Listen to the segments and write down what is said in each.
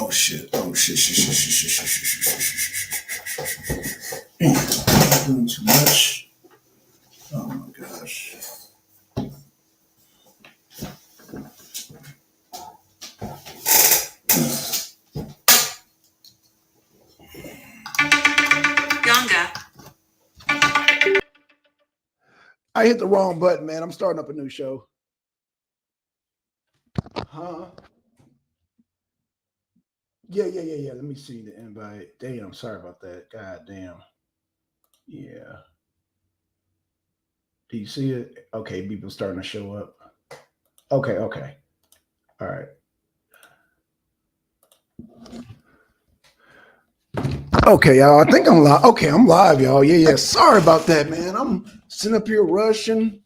Oh shit. Oh shit. I'm doing too much. Oh my gosh. Yanga. I hit the wrong button, man. I'm starting up a new show. Huh? Yeah. Let me see the invite. Damn, sorry about that. God damn. Yeah. Do you see it? Okay, people starting to show up. Okay. All right. Okay, y'all. I think I'm live. Okay, I'm live, y'all. Yeah. Sorry about that, man. I'm sitting up here rushing,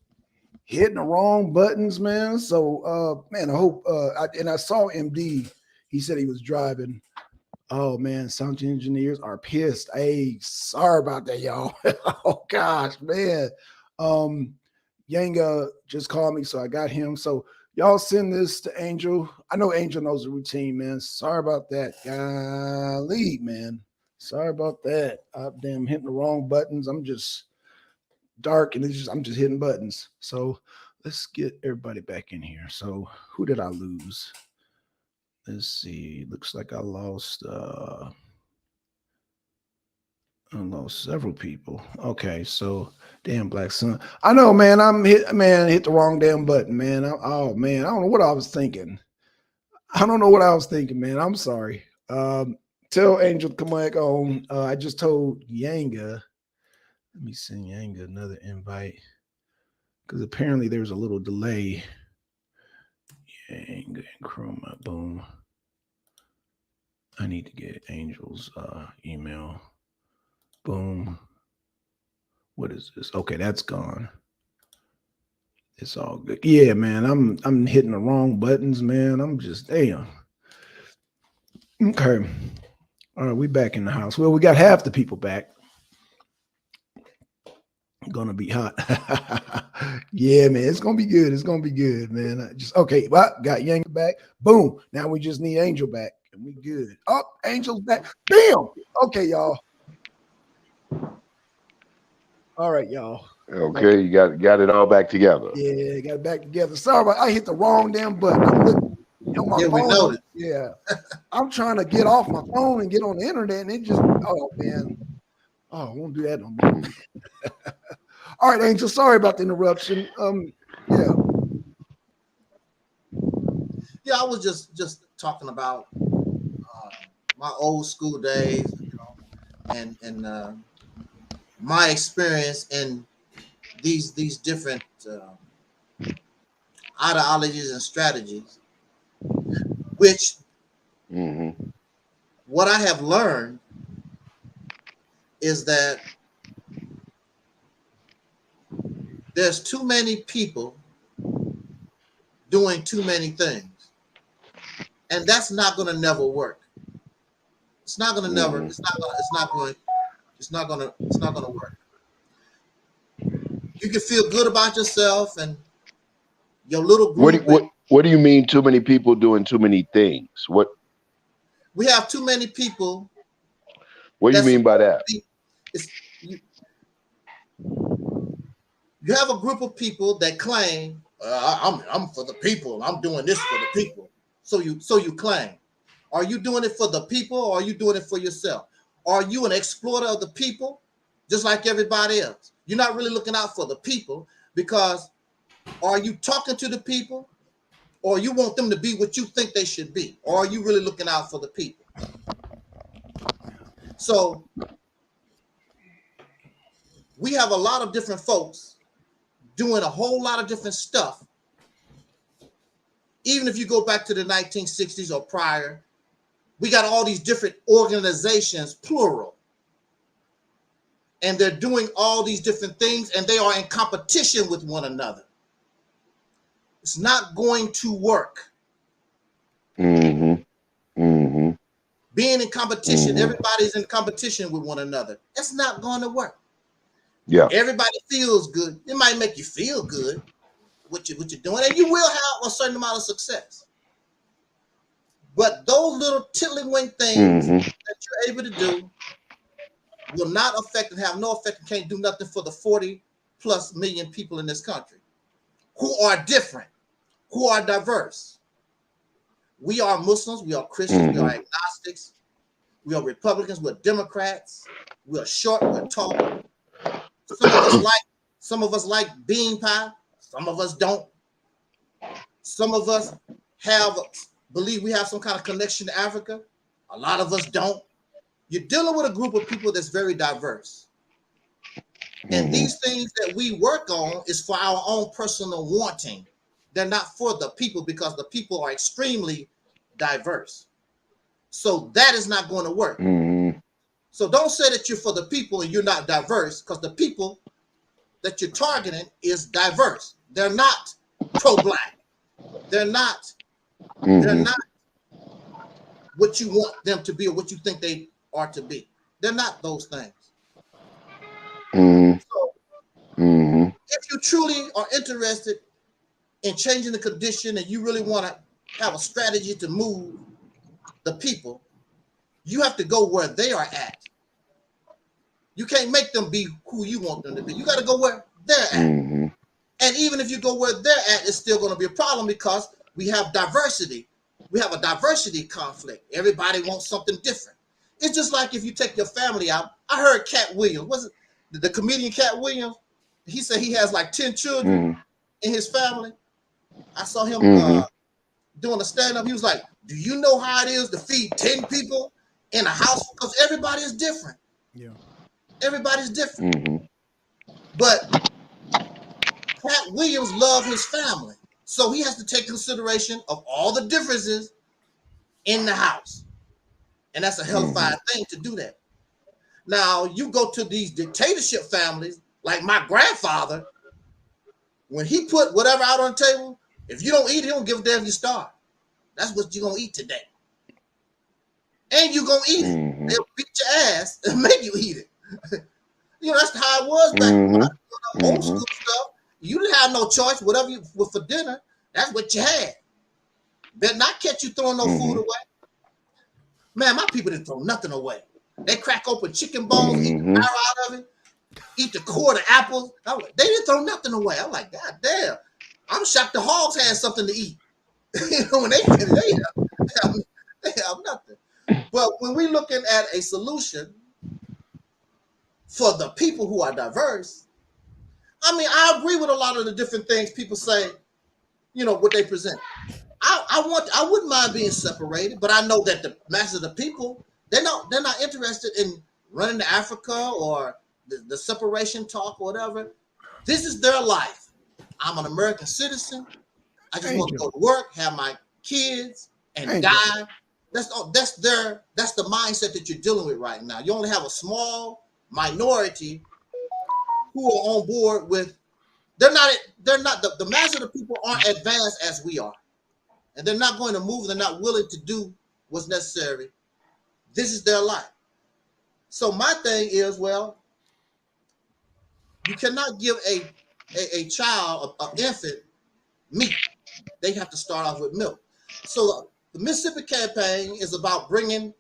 hitting the wrong buttons, man. So, man, I hope. I saw MD. He said he was driving. Oh man, sound engineers are pissed. Hey, sorry about that, y'all. Oh gosh, man. Yanga just called me, so I got him. So y'all send this to Angel. I know Angel knows the routine, man. Sorry about that. Golly, man. Sorry about that. I'm hitting the wrong buttons. I'm just dark and I'm just hitting buttons. So let's get everybody back in here. So who did I lose? Let's see. Looks like I lost several people. Okay, so damn Blackson. I know, man. Hit the wrong damn button, man. Oh man, I don't know what I was thinking. I don't know what I was thinking, man. I'm sorry. Tell Angel to come back on. I just told Yanga. Let me send Yanga another invite because apparently there's a little delay. Yanga and Chroma. Boom. I need to get Angel's email. Boom. What is this? Okay, that's gone. It's all good. Yeah, man. I'm hitting the wrong buttons, man. I'm just damn. Okay. All right, we back in the house. Well, we got half the people back. Gonna be hot. Yeah, man. It's gonna be good. It's gonna be good, man. Okay. Well, got Yanga back. Boom. Now we just need Angel back, and we good. Oh, Angel's back. Damn. Okay, y'all. All right, y'all. Okay, you got it all back together. Yeah, got it back together. Sorry about I hit the wrong damn button. I'm looking on my phone. We know it. Yeah. I'm trying to get off my phone and get on the internet, and it just man. Oh, I won't do that no more. All right, Angel. Sorry about the interruption. Yeah. Yeah, I was just talking about my old school days, and my experience in these different ideologies and strategies, which what I have learned is that there's too many people doing too many things, and that's not going to never work. It's not going to never. It's not going to work. You can feel good about yourself and your little group. What do you mean? Too many people doing too many things? What? We have too many people. What do you mean by that? You have a group of people that claim I'm for the people. I'm doing this for the people. So you claim. Are you doing it for the people, or are you doing it for yourself? Are you an exploiter of the people, just like everybody else? You're not really looking out for the people, because are you talking to the people, or you want them to be what you think they should be? Or are you really looking out for the people? So we have a lot of different folks doing a whole lot of different stuff. Even if you go back to the 1960s or prior, we got all these different organizations, plural. And they're doing all these different things, and they are in competition with one another. It's not going to work. Being in competition, everybody's in competition with one another. It's not going to work. Yeah. Everybody feels good. It might make you feel good what you're doing, and you will have a certain amount of success. But those little tiddlywink things that you're able to do will not affect and have no effect and can't do nothing for the 40+ million people in this country who are different, who are diverse. We are Muslims, we are Christians, we are agnostics, we are Republicans, we're Democrats, we're short, we're tall. Some of us like bean pie, some of us don't. Some of us believe we have some kind of connection to Africa. A lot of us don't. You're dealing with a group of people that's very diverse. And these things that we work on is for our own personal wanting. They're not for the people because the people are extremely diverse. So that is not going to work. So don't say that you're for the people and you're not diverse, because the people that you're targeting is diverse. They're not pro-black. They're not what you want them to be or what you think they are to be. They're not those things. So if you truly are interested in changing the condition and you really want to have a strategy to move the people, you have to go where they are at. You can't make them be who you want them to be. You got to go where they're at. And even if you go where they're at, it's still going to be a problem because we have diversity. We have a diversity conflict. Everybody wants something different. It's just like if you take your family out. I heard Cat Williams, was it the comedian Cat Williams? He said he has like 10 children in his family. I saw him doing a stand-up. He was like, do you know how it is to feed 10 people in a house? Because everybody is different. Yeah. Everybody's different. But Cat Williams loved his family. So he has to take consideration of all the differences in the house. And that's a hellified thing to do that. Now, you go to these dictatorship families, like my grandfather, when he put whatever out on the table, if you don't eat, he don't give a damn if you starve. That's what you're going to eat today. And you're going to eat it. They'll beat your ass and make you eat it. You know, that's how it was back when old school stuff. You didn't have no choice. Whatever you were for dinner, that's what you had. Better not catch you throwing no food away. Man, my people didn't throw nothing away. They crack open chicken bones, eat the marrow out of it, eat the core, the apples. They didn't throw nothing away. I'm like, God damn. I'm shocked the hogs had something to eat. You know, when they have nothing. But when we're looking at a solution for the people who are diverse, I mean, I agree with a lot of the different things people say, you know, what they present. I wouldn't mind being separated, but I know that the masses of the people, they're not interested in running to Africa or the separation talk or whatever. This is their life. I'm an American citizen. I just want to go to work, have my kids, and die. That's the mindset that you're dealing with right now. You only have a small minority who are on board with. They're not the mass of the people aren't advanced as we are, and they're not going to move. They're not willing to do what's necessary. This is their life. So my thing is, well, you cannot give a child, an infant, meat. They have to start off with milk. So the Mississippi campaign is about bringing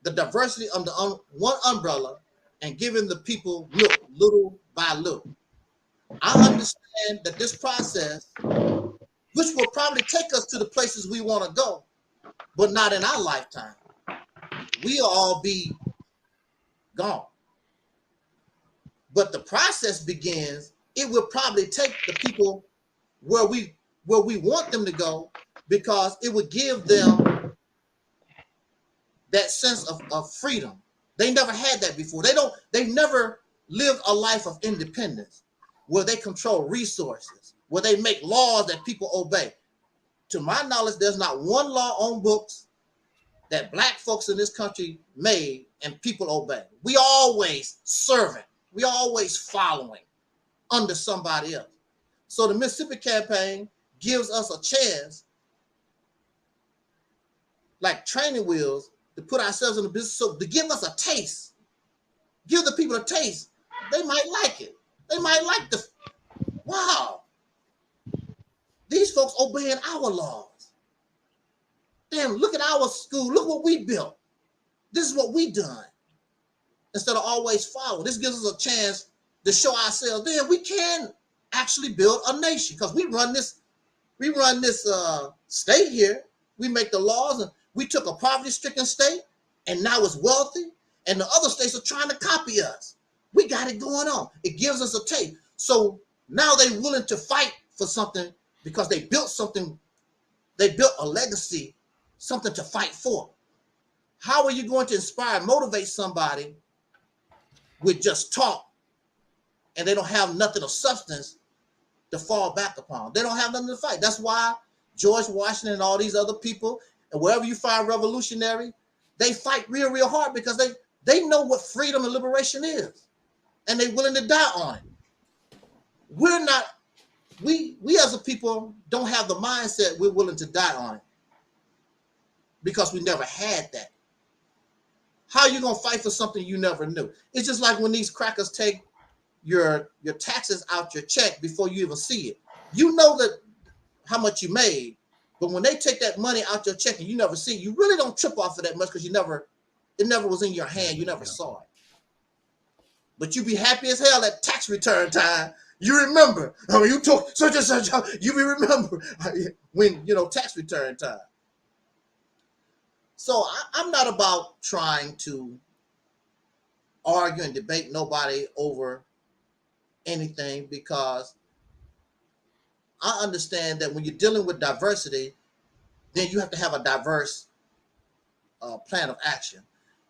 the diversity under one umbrella and giving the people milk little by little. I understand that this process, which will probably take us to the places we want to go, but not in our lifetime. We'll all be gone. But the process begins, it will probably take the people where we want them to go, because it would give them that sense of freedom. They never had that before. They've never lived a life of independence where they control resources, where they make laws that people obey. To my knowledge, there's not one law on books that Black folks in this country made and people obey. We always serving. We always following under somebody else. So the Mississippi campaign gives us a chance, like training wheels, to put ourselves in the business, so to give us a taste, give the people a taste. They might like it. They might like wow, these folks obeying our laws. damn, look at our school. Look what we built. This is what we done. Instead of always follow. This gives us a chance to show ourselves, then we can actually build a nation because we run this state here. We make the laws, and we took a poverty-stricken state, and now it's wealthy, and the other states are trying to copy us. We got it going on. It gives us a taste. So now they're willing to fight for something because they built something. They built a legacy, something to fight for. How are you going to inspire, motivate somebody with just talk, and they don't have nothing of substance to fall back upon? They don't have nothing to fight. That's why George Washington and all these other people, and wherever you find revolutionary, they fight real, real hard because they know what freedom and liberation is, and they're willing to die on it. We're not, we as a people don't have the mindset we're willing to die on it because we never had that. How are you going to fight for something you never knew? It's just like when these crackers take your taxes out your check before you even see it. You know that how much you made, but when they take that money out your check and you never see it, you really don't trip off of that much because it never was in your hand. You never saw it. But you be happy as hell at tax return time. You remember, I mean, you took such and such, you be remember when, tax return time. So I'm not about trying to argue and debate nobody over anything because I understand that when you're dealing with diversity, then you have to have a diverse plan of action.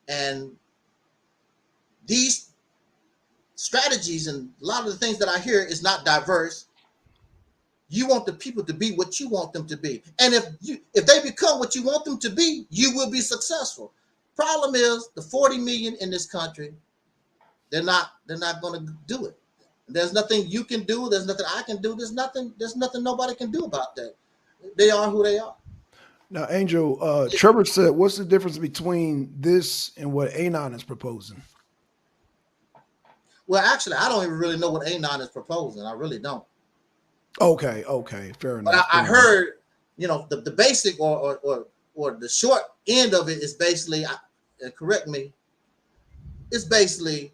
And these strategies and a lot of the things that I hear is not diverse. You want the people to be what you want them to be. And if they become what you want them to be, you will be successful. Problem is the 40 million in this country, they're not going to do it. There's nothing you can do. There's nothing I can do. There's nothing nobody can do about that. They are who they are. Now, Angel, Trevor said, what's the difference between this and what Anon is proposing? Well, actually, I don't even really know what Anon is proposing. I really don't. Okay, fair enough. But I heard, the basic or the short end of it is basically, correct me, it's basically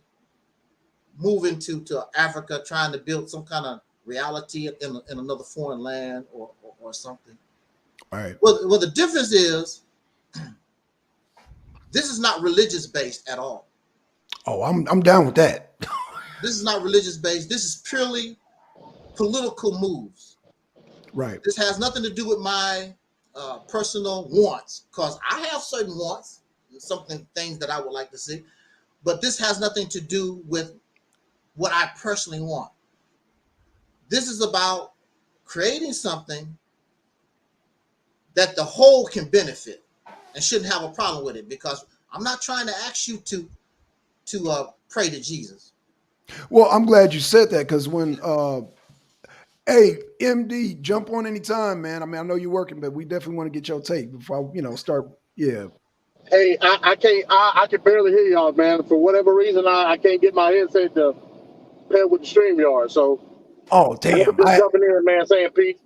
moving to Africa, trying to build some kind of reality in another foreign land or something. All right. Well, the difference is this is not religious based at all. Oh, I'm down with that. This is not religious based. This is purely political moves. Right. This has nothing to do with my personal wants, because I have certain wants, things that I would like to see, but this has nothing to do with what I personally want. This is about creating something that the whole can benefit and shouldn't have a problem with it, because I'm not trying to ask you to pray to Jesus. Well, I'm glad you said that, because when hey, MD, jump on anytime, man. I mean, I know you're working, but we definitely want to get your take before I, start. Yeah. Hey, I can't. I can barely hear y'all, man. For whatever reason, I can't get my headset to pair with the StreamYard. So, Oh, damn. just jumping in, man, saying peace.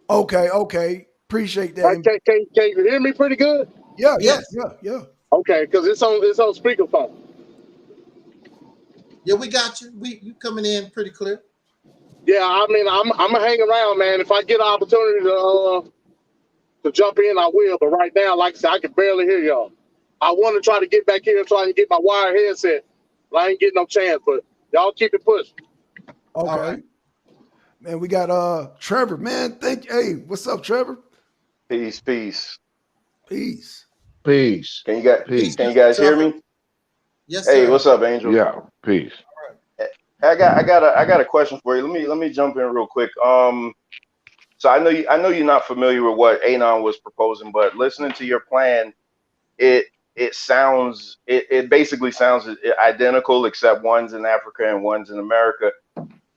Okay. Appreciate that. Right, can you hear me pretty good? Yeah. Okay, because it's on speakerphone. Yeah, we got you. You coming in pretty clear. Yeah, I mean, I'm gonna hang around, man. If I get an opportunity to jump in, I will. But right now, like I said, I can barely hear y'all. I want to try to get back here and try to get my wired headset, but I ain't getting no chance. But y'all keep it pushing. Okay. All right. Man, we got Trevor. Man, thank you. Hey, what's up, Trevor? Peace. Peace. Can you guys hear me? Yes, sir. Hey, what's up, Angel? Yeah, peace. I got a question for you. Let me jump in real quick. So I know you're not familiar with what Anon was proposing, but listening to your plan, it basically sounds identical, except one's in Africa and one's in America.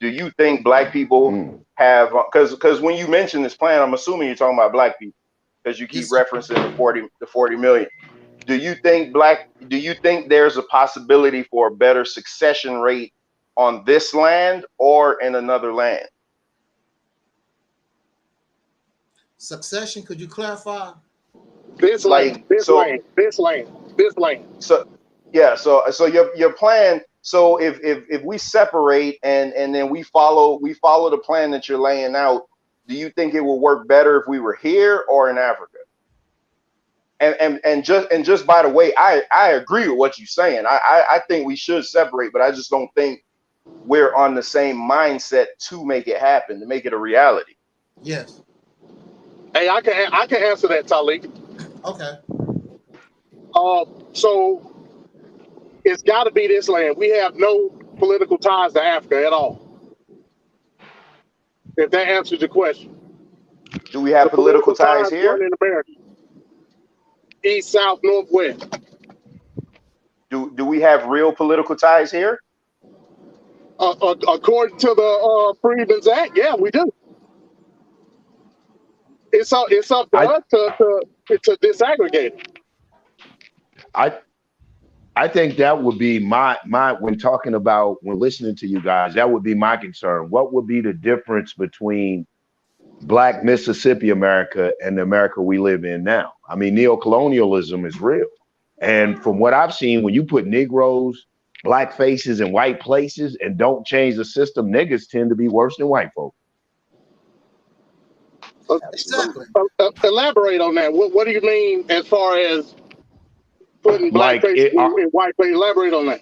Do you think Black people have, because when you mention this plan, I'm assuming you're talking about Black people, because you keep referencing the 40 million. Do you think there's a possibility for a better succession rate on this land or in another land? Succession, could you clarify? This Like, land, this so land, this land, this land. so yeah, so your plan. So if we separate and then we follow the plan that you're laying out, do you think it will work better if we were here or in Africa? And just by the way, I agree with what you're saying. I think we should separate, but I just don't think we're on the same mindset to make it happen, to make it a reality. Yes. Hey, I can answer that, Talik. Okay. So it's got to be this land. We have no political ties to Africa at all. If that answers your question. Do we have The political ties run here? in America. East, south, northwest. Do we have real political ties here? According to the Freedmen's Act, yeah, we do. It's up to us to disaggregate it. I think that would be my when talking about, when listening to you guys, that would be my concern. What would be the difference between Black Mississippi America and the America we live in now? I mean, neocolonialism is real. And from what I've seen, when you put Negroes, Black faces in white places and don't change the system, niggas tend to be worse than white folks. Exactly. Elaborate on that. What do you mean as far as putting Black faces in white places? Elaborate on that.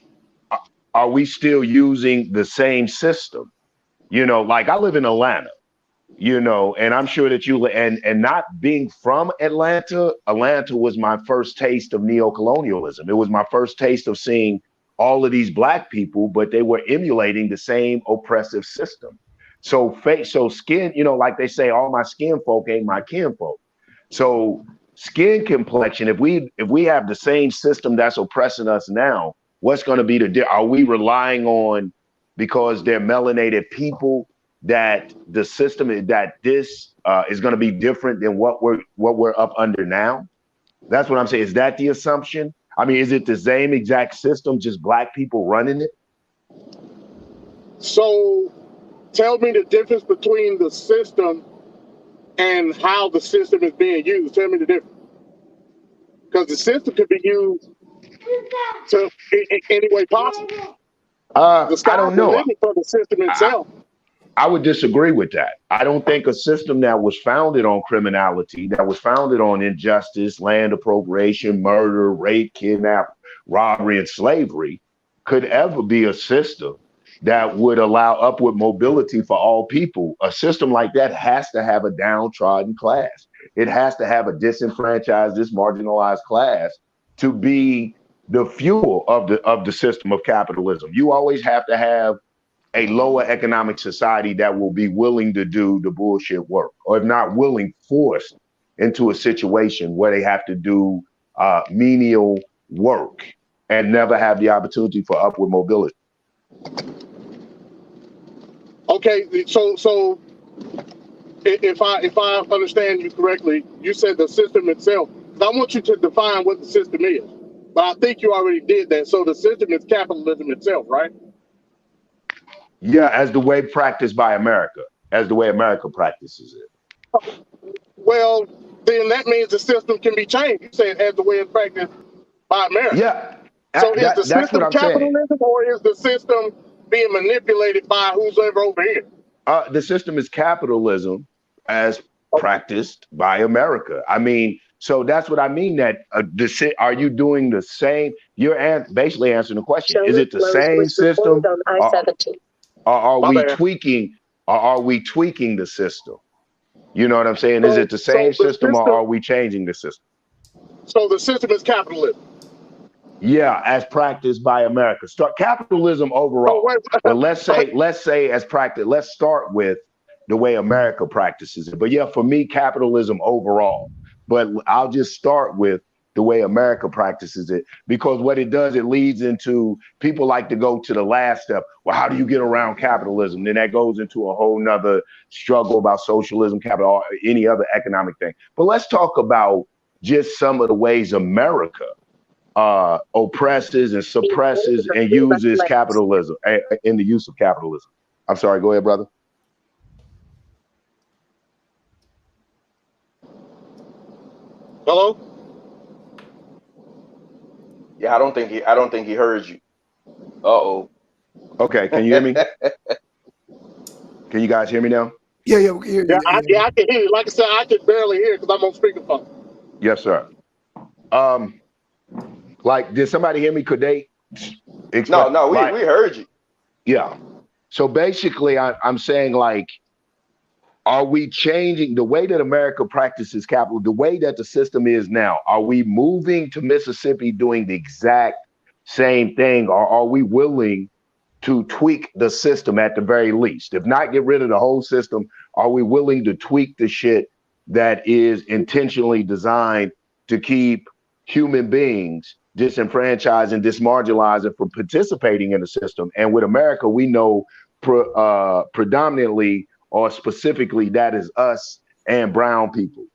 Are we still using the same system? You know, like I live in Atlanta, you know, and I'm sure that you, and not being from Atlanta was my first taste of neocolonialism. It was my first taste of seeing all of these Black people, but they were emulating the same oppressive system. So skin, you know, like they say, all my skin folk ain't my kinfolk. So skin complexion, if we have the same system that's oppressing us now, what's going to be are we relying on, because they're melanated people, that the system, that this is going to be different than what we're up under now? That's what I'm saying. Is that the assumption? I mean, is it the same exact system, just Black people running it? So tell me the difference between the system and how the system is being used. Tell me the difference. Because the system could be used to in any way possible. I don't know. Limit for the system itself. I would disagree with that. I don't think a system that was founded on criminality, that was founded on injustice, land appropriation, murder, rape, kidnap, robbery, and slavery could ever be a system that would allow upward mobility for all people. A system like that has to have a downtrodden class. It has to have a disenfranchised, marginalized class to be the fuel of the system of capitalism. You always have to have a lower economic society that will be willing to do the bullshit work, or if not willing, forced into a situation where they have to do menial work and never have the opportunity for upward mobility. Okay, so if I understand you correctly, you said the system itself. I want you to define what the system is, but I think you already did that. So the system is capitalism itself, right? Yeah, as the way practiced by America, as the way America practices it. Well, then that means the system can be changed. You said as the way it's practiced by America. Yeah. So is the system capitalism, or is the system being manipulated by who's ever over here? The system is capitalism as practiced by America. I mean, so that's what I mean, that are you doing the same? You're basically answering the question. Is it the same system? Or are we tweaking the system? You know what I'm saying? Is it the same system, or are we changing the system? So the system is capitalism. Yeah, as practiced by America. Start capitalism overall. But let's say as practice, let's start with the way America practices it. But yeah, for me, capitalism overall. But I'll just start with the way America practices it, because what it does, it leads into, people like to go to the last step. Well, how do you get around capitalism? Then that goes into a whole nother struggle about socialism, capital, or any other economic thing. But let's talk about just some of the ways America oppresses and suppresses and uses capitalism, in the use of capitalism. I'm sorry, go ahead, brother. Hello? Yeah, I don't think he heard you. Uh-oh. Okay, can you hear me? Can you guys hear me now? Yeah, we can hear you. I can hear you. Like I said, I can barely hear because I'm on speakerphone. Yes, sir. Like, did somebody hear me? Could they? No, we heard you. Yeah. So basically, I'm saying, like, are we changing the way that America practices capital, the way that the system is now? Are we moving to Mississippi doing the exact same thing, or are we willing to tweak the system at the very least? If not get rid of the whole system, are we willing to tweak the shit that is intentionally designed to keep human beings disenfranchised and dismarginalized from participating in the system? And with America, we know predominantly or specifically that is us and brown people.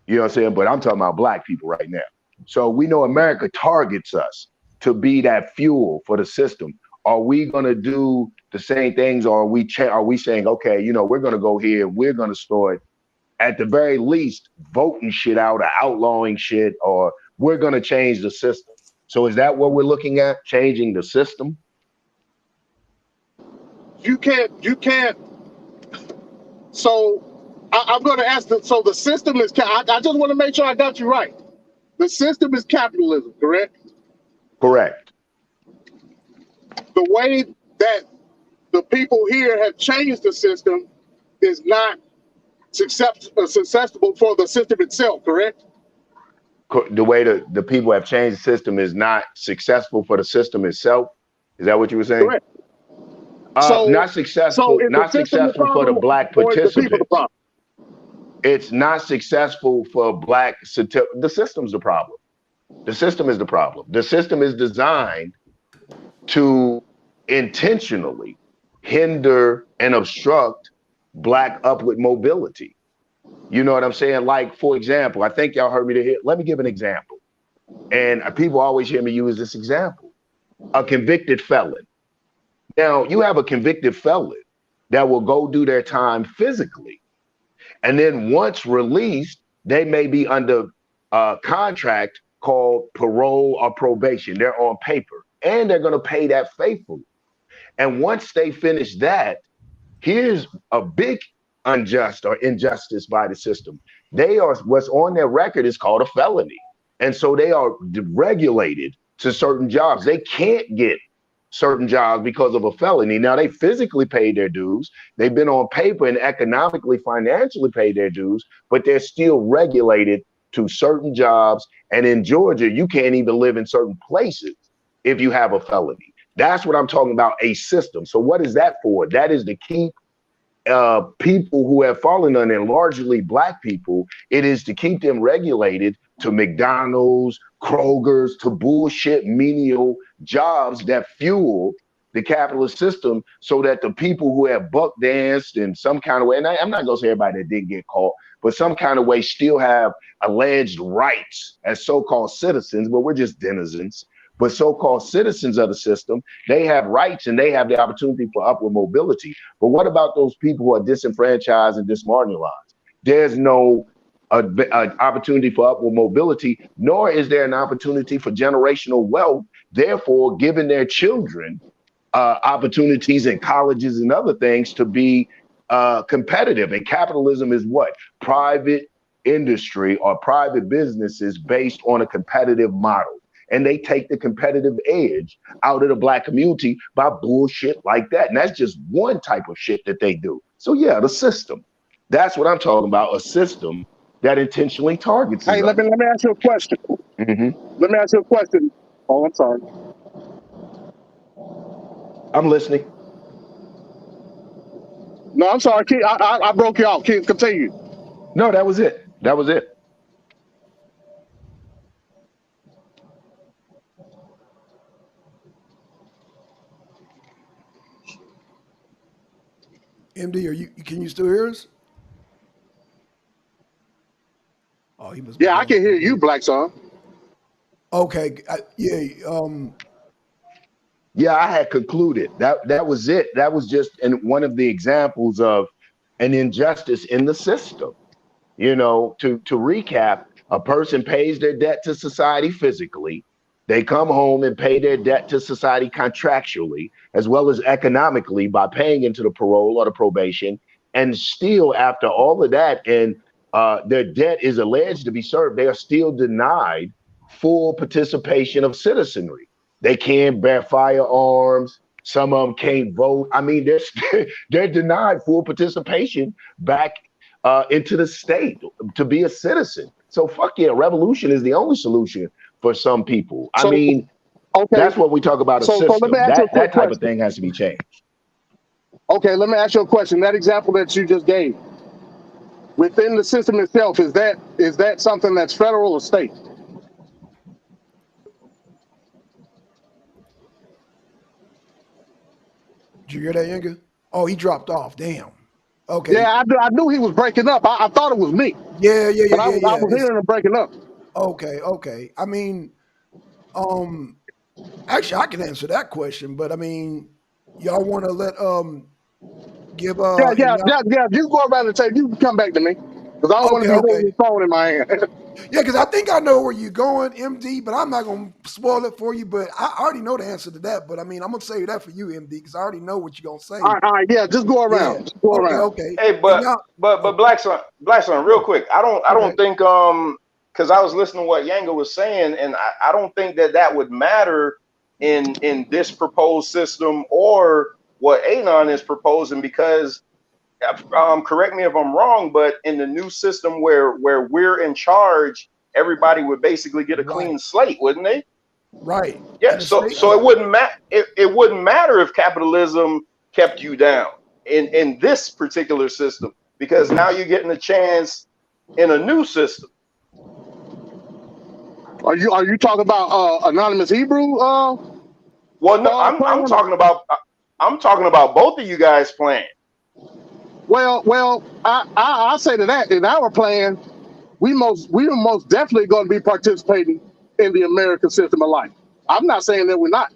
You know what I'm saying? But I'm talking about black people right now. So we know America targets us to be that fuel for the system. Are we going to do the same things, or are we saying, okay, you know, we're going to go here, we're going to start at the very least voting shit out or outlawing shit, or we're going to change the system? So is that what we're looking at, changing the system? You can't. So I'm going to ask. So the system is. I just want to make sure I got you right. The system is capitalism, correct? Correct. The way that the people here have changed the system is not successful for the system itself, correct? The way the people have changed the system is not successful for the system itself. Is that what you were saying? Correct. Not successful. Not successful for the black participants. It's not successful for black. The system's the problem. The system is the problem. The system is designed to intentionally hinder and obstruct black upward mobility. You know what I'm saying? Like, for example, I think y'all heard me here. Let me give an example. And people always hear me use this example. A convicted felon. Now, you have a convicted felon that will go do their time physically. And then once released, they may be under a contract called parole or probation. They're on paper and they're going to pay that faithfully. And once they finish that, here's a big unjust or injustice by the system. They are, what's on their record is called a felony. And so they are regulated to certain jobs. They can't get certain jobs because of a felony. Now, they physically paid their dues. They've been on paper and economically, financially paid their dues, but they're still regulated to certain jobs. And in Georgia, you can't even live in certain places if you have a felony. That's what I'm talking about, a system. So what is that for? That is to keep people who have fallen under, largely black people, it is to keep them regulated to McDonald's, Kroger's, to bullshit menial jobs that fuel the capitalist system, so that the people who have buck danced in some kind of way, and I'm not gonna say everybody that didn't get caught, but some kind of way still have alleged rights as so-called citizens, but we're just denizens. But so-called citizens of the system, they have rights and they have the opportunity for upward mobility. But what about those people who are disenfranchised and dismarginalized? There's no opportunity for upward mobility, nor is there an opportunity for generational wealth, therefore giving their children opportunities in colleges and other things to be competitive. And capitalism is what? Private industry or private businesses based on a competitive model. And they take the competitive edge out of the black community by bullshit like that. And that's just one type of shit that they do. So yeah, the system. That's what I'm talking about, a system that intentionally targets. Hey, let me ask you a question. Mm-hmm. Let me ask you a question. Oh, I'm sorry. I'm listening. No, I'm sorry. I broke you off. Continue. No, that was it. That was it. MD, can you still hear us? Oh, he must. Yeah, I can hear you, Blackson. Okay. Yeah, I had concluded that was it. That was just one of the examples of an injustice in the system. You know, to recap, a person pays their debt to society physically. They come home and pay their debt to society contractually, as well as economically by paying into the parole or the probation. And still, after all of that, and their debt is alleged to be served, they are still denied full participation of citizenry. They can't bear firearms. Some of them can't vote. I mean, they're denied full participation back into the state to be a citizen. So fuck yeah, revolution is the only solution for some people. I mean, okay, that's what we talk about a system. let me ask you a quick that type of question. thing has to be changed. Okay, let me ask you a question. That example that you just gave, within the system itself, is that something that's federal or state? Did you hear that, Yanga? Oh, he dropped off. Damn. Okay. Yeah, I knew he was breaking up. I thought it was me. Yeah. But I was hearing him breaking up. Okay. I mean, actually, I can answer that question, but I mean, y'all want to let give Yeah. You go around the table. You can come back to me because I don't want to be holding the phone in my hand. Yeah, because I think I know where you're going, MD, but I'm not going to spoil it for you. But I already know the answer to that. But I mean, I'm going to say that for you, MD, because I already know what you're going to say. All right, yeah, just go around. Yeah. Just go around. Okay. Hey, but Blackson, real quick, I don't think because I was listening to what Yanga was saying, and I don't think that would matter in this proposed system or what Anon is proposing, because correct me if I'm wrong, but in the new system where we're in charge, everybody would basically get a clean slate, wouldn't they? Right. Yeah. So it wouldn't matter. It wouldn't matter if capitalism kept you down in this particular system, because now you're getting a chance in a new system. Are you talking about Anonymous Hebrew? Well, no, I'm talking about both of you guys playing. Well, I say to that, in our plan, we are most definitely going to be participating in the American system of life. I'm not saying that we're not,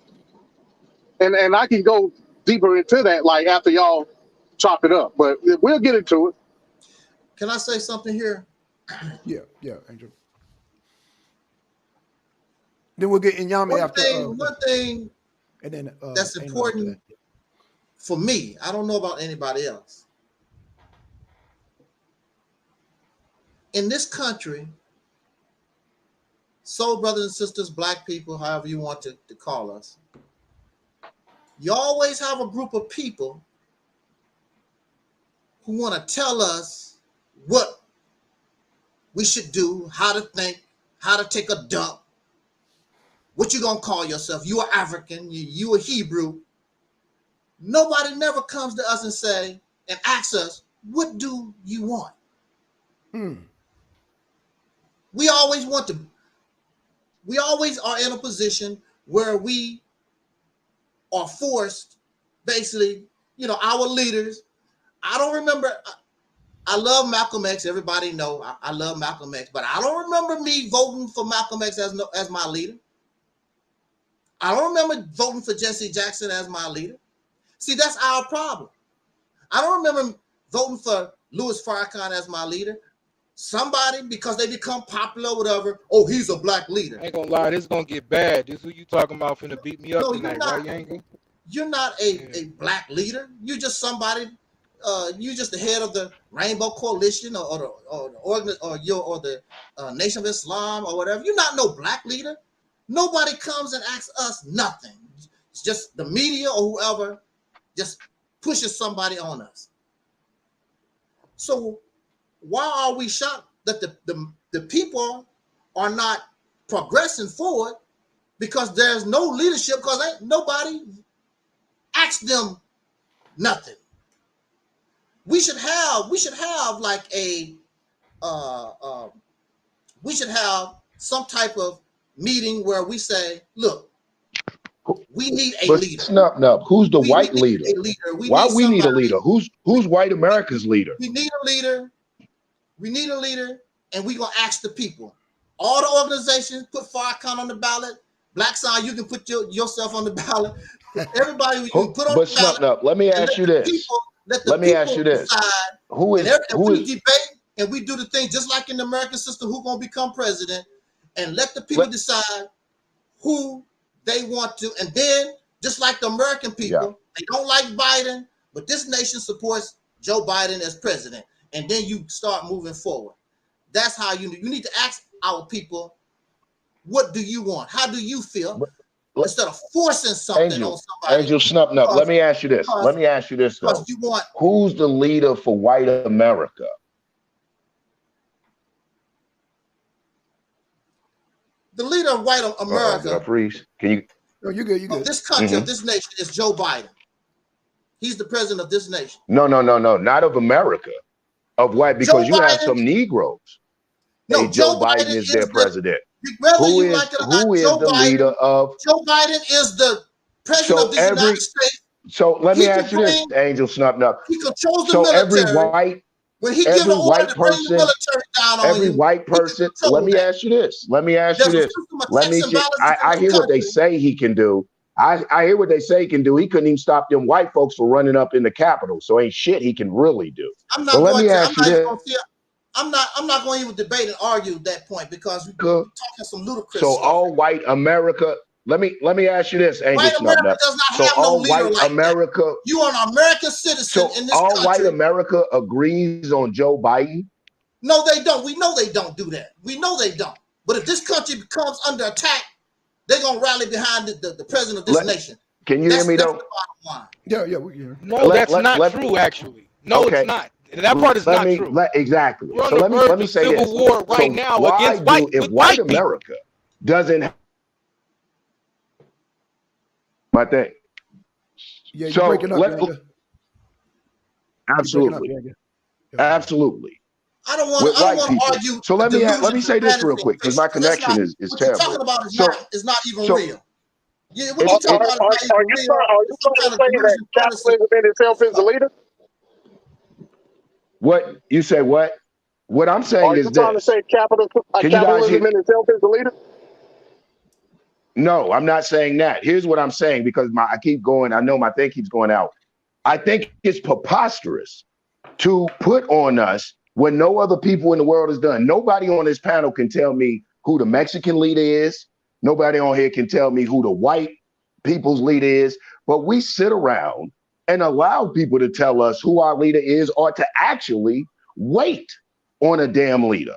and I can go deeper into that, like after y'all chop it up, but we'll get into it. Can I say something here? Yeah, Angel. Then we'll get Inyame after. One thing and then that's important for me, I don't know about anybody else. In this country, soul brothers and sisters, black people, however you want to call us, you always have a group of people who want to tell us what we should do, how to think, how to take a dump, what you gonna call yourself. You are African, you are Hebrew. Nobody never comes to us and say and asks us, what do you want? We always are in a position where we are forced, basically, our leaders. I don't remember. I love Malcolm X. Everybody know I love Malcolm X, but I don't remember me voting for Malcolm X as my leader. I don't remember voting for Jesse Jackson as my leader. See, that's our problem. I don't remember voting for Louis Farrakhan as my leader. Somebody, because they become popular, whatever. Oh, he's a black leader. I ain't gonna lie, this is gonna get bad. This who you talking about finna beat me up tonight, right, Yanga? You're not a black leader. You're just somebody. You're just the head of the Rainbow Coalition or the Nation of Islam or whatever. You're not no black leader. Nobody comes and asks us nothing. It's just the media or whoever just pushes somebody on us. So why are we shocked that the people are not progressing forward? Because there's no leadership, because nobody asked them nothing. We should have like we should have some type of meeting where we say, look, we need a leader. No. Who's the white leader? Why we need a leader? Who's white America's leader? We need a leader. We need a leader, and we're gonna ask the people. All the organizations put Farrakhan on the ballot. Blackson, you can put yourself on the ballot. Everybody we can put on the ballot. But let me ask you this. Let me ask you this. Who is debate and we do the thing just like in the American system, who's gonna become president, and let the people decide who they want to, and then just like the American people, they don't like Biden, but this nation supports Joe Biden as president, and then you start moving forward. That's how you need to ask our people, what do you want? How do you feel? Instead of forcing something on somebody. Angel Snub Nub, let me ask you this. Let me ask you this, though. Who's the leader for white America? The leader of white America. Freeze. Can you? No, you're good. You're good. Of this country, of this nation, is Joe Biden. He's the president of this nation. No, not of America. Of white, because you have some Negroes. No, Joe Biden is their president. Who is the leader of? Joe Biden is the president of the United States. So let me ask you this, Angel Snub Nub. He controls the military. When he gives an order to bring the military down on you, every white person. Let me ask you this. Let me I hear what they say he can do. I hear what they say he can do. He couldn't even stop them white folks from running up in the Capitol. So ain't shit he can really do. I'm not going to even debate and argue that point because we're talking some ludicrous stuff. All white America. Let me ask you this, Angel Snub Nub. So all white America. You are an American citizen in this country. All white America agrees on Joe Biden? No, they don't. We know they don't do that. We know they don't. But if this country becomes under attack, they're gonna rally behind the president of this nation. Can you hear me though? Yeah, we hear. No, that's not true. Actually, no, it's not. That part is not true. Exactly. So let me say this. Civil war right now against white America doesn't. My thing. Yeah, you're breaking up. Absolutely. I don't want to argue. So let me say this real quick because my connection is terrible. What you're talking about is not even real. Yeah, what you're talking about is not even real. Are you trying to say that capitalism in itself is the leader? What you say? What I'm saying is this. Are you trying to say capitalism in itself is the leader? No, I'm not saying that. Here's what I'm saying because I keep going. I know my thing keeps going out. I think it's preposterous to put on us what no other people in the world has done. Nobody on this panel can tell me who the Mexican leader is. Nobody on here can tell me who the white people's leader is. But we sit around and allow people to tell us who our leader is or to actually wait on a damn leader.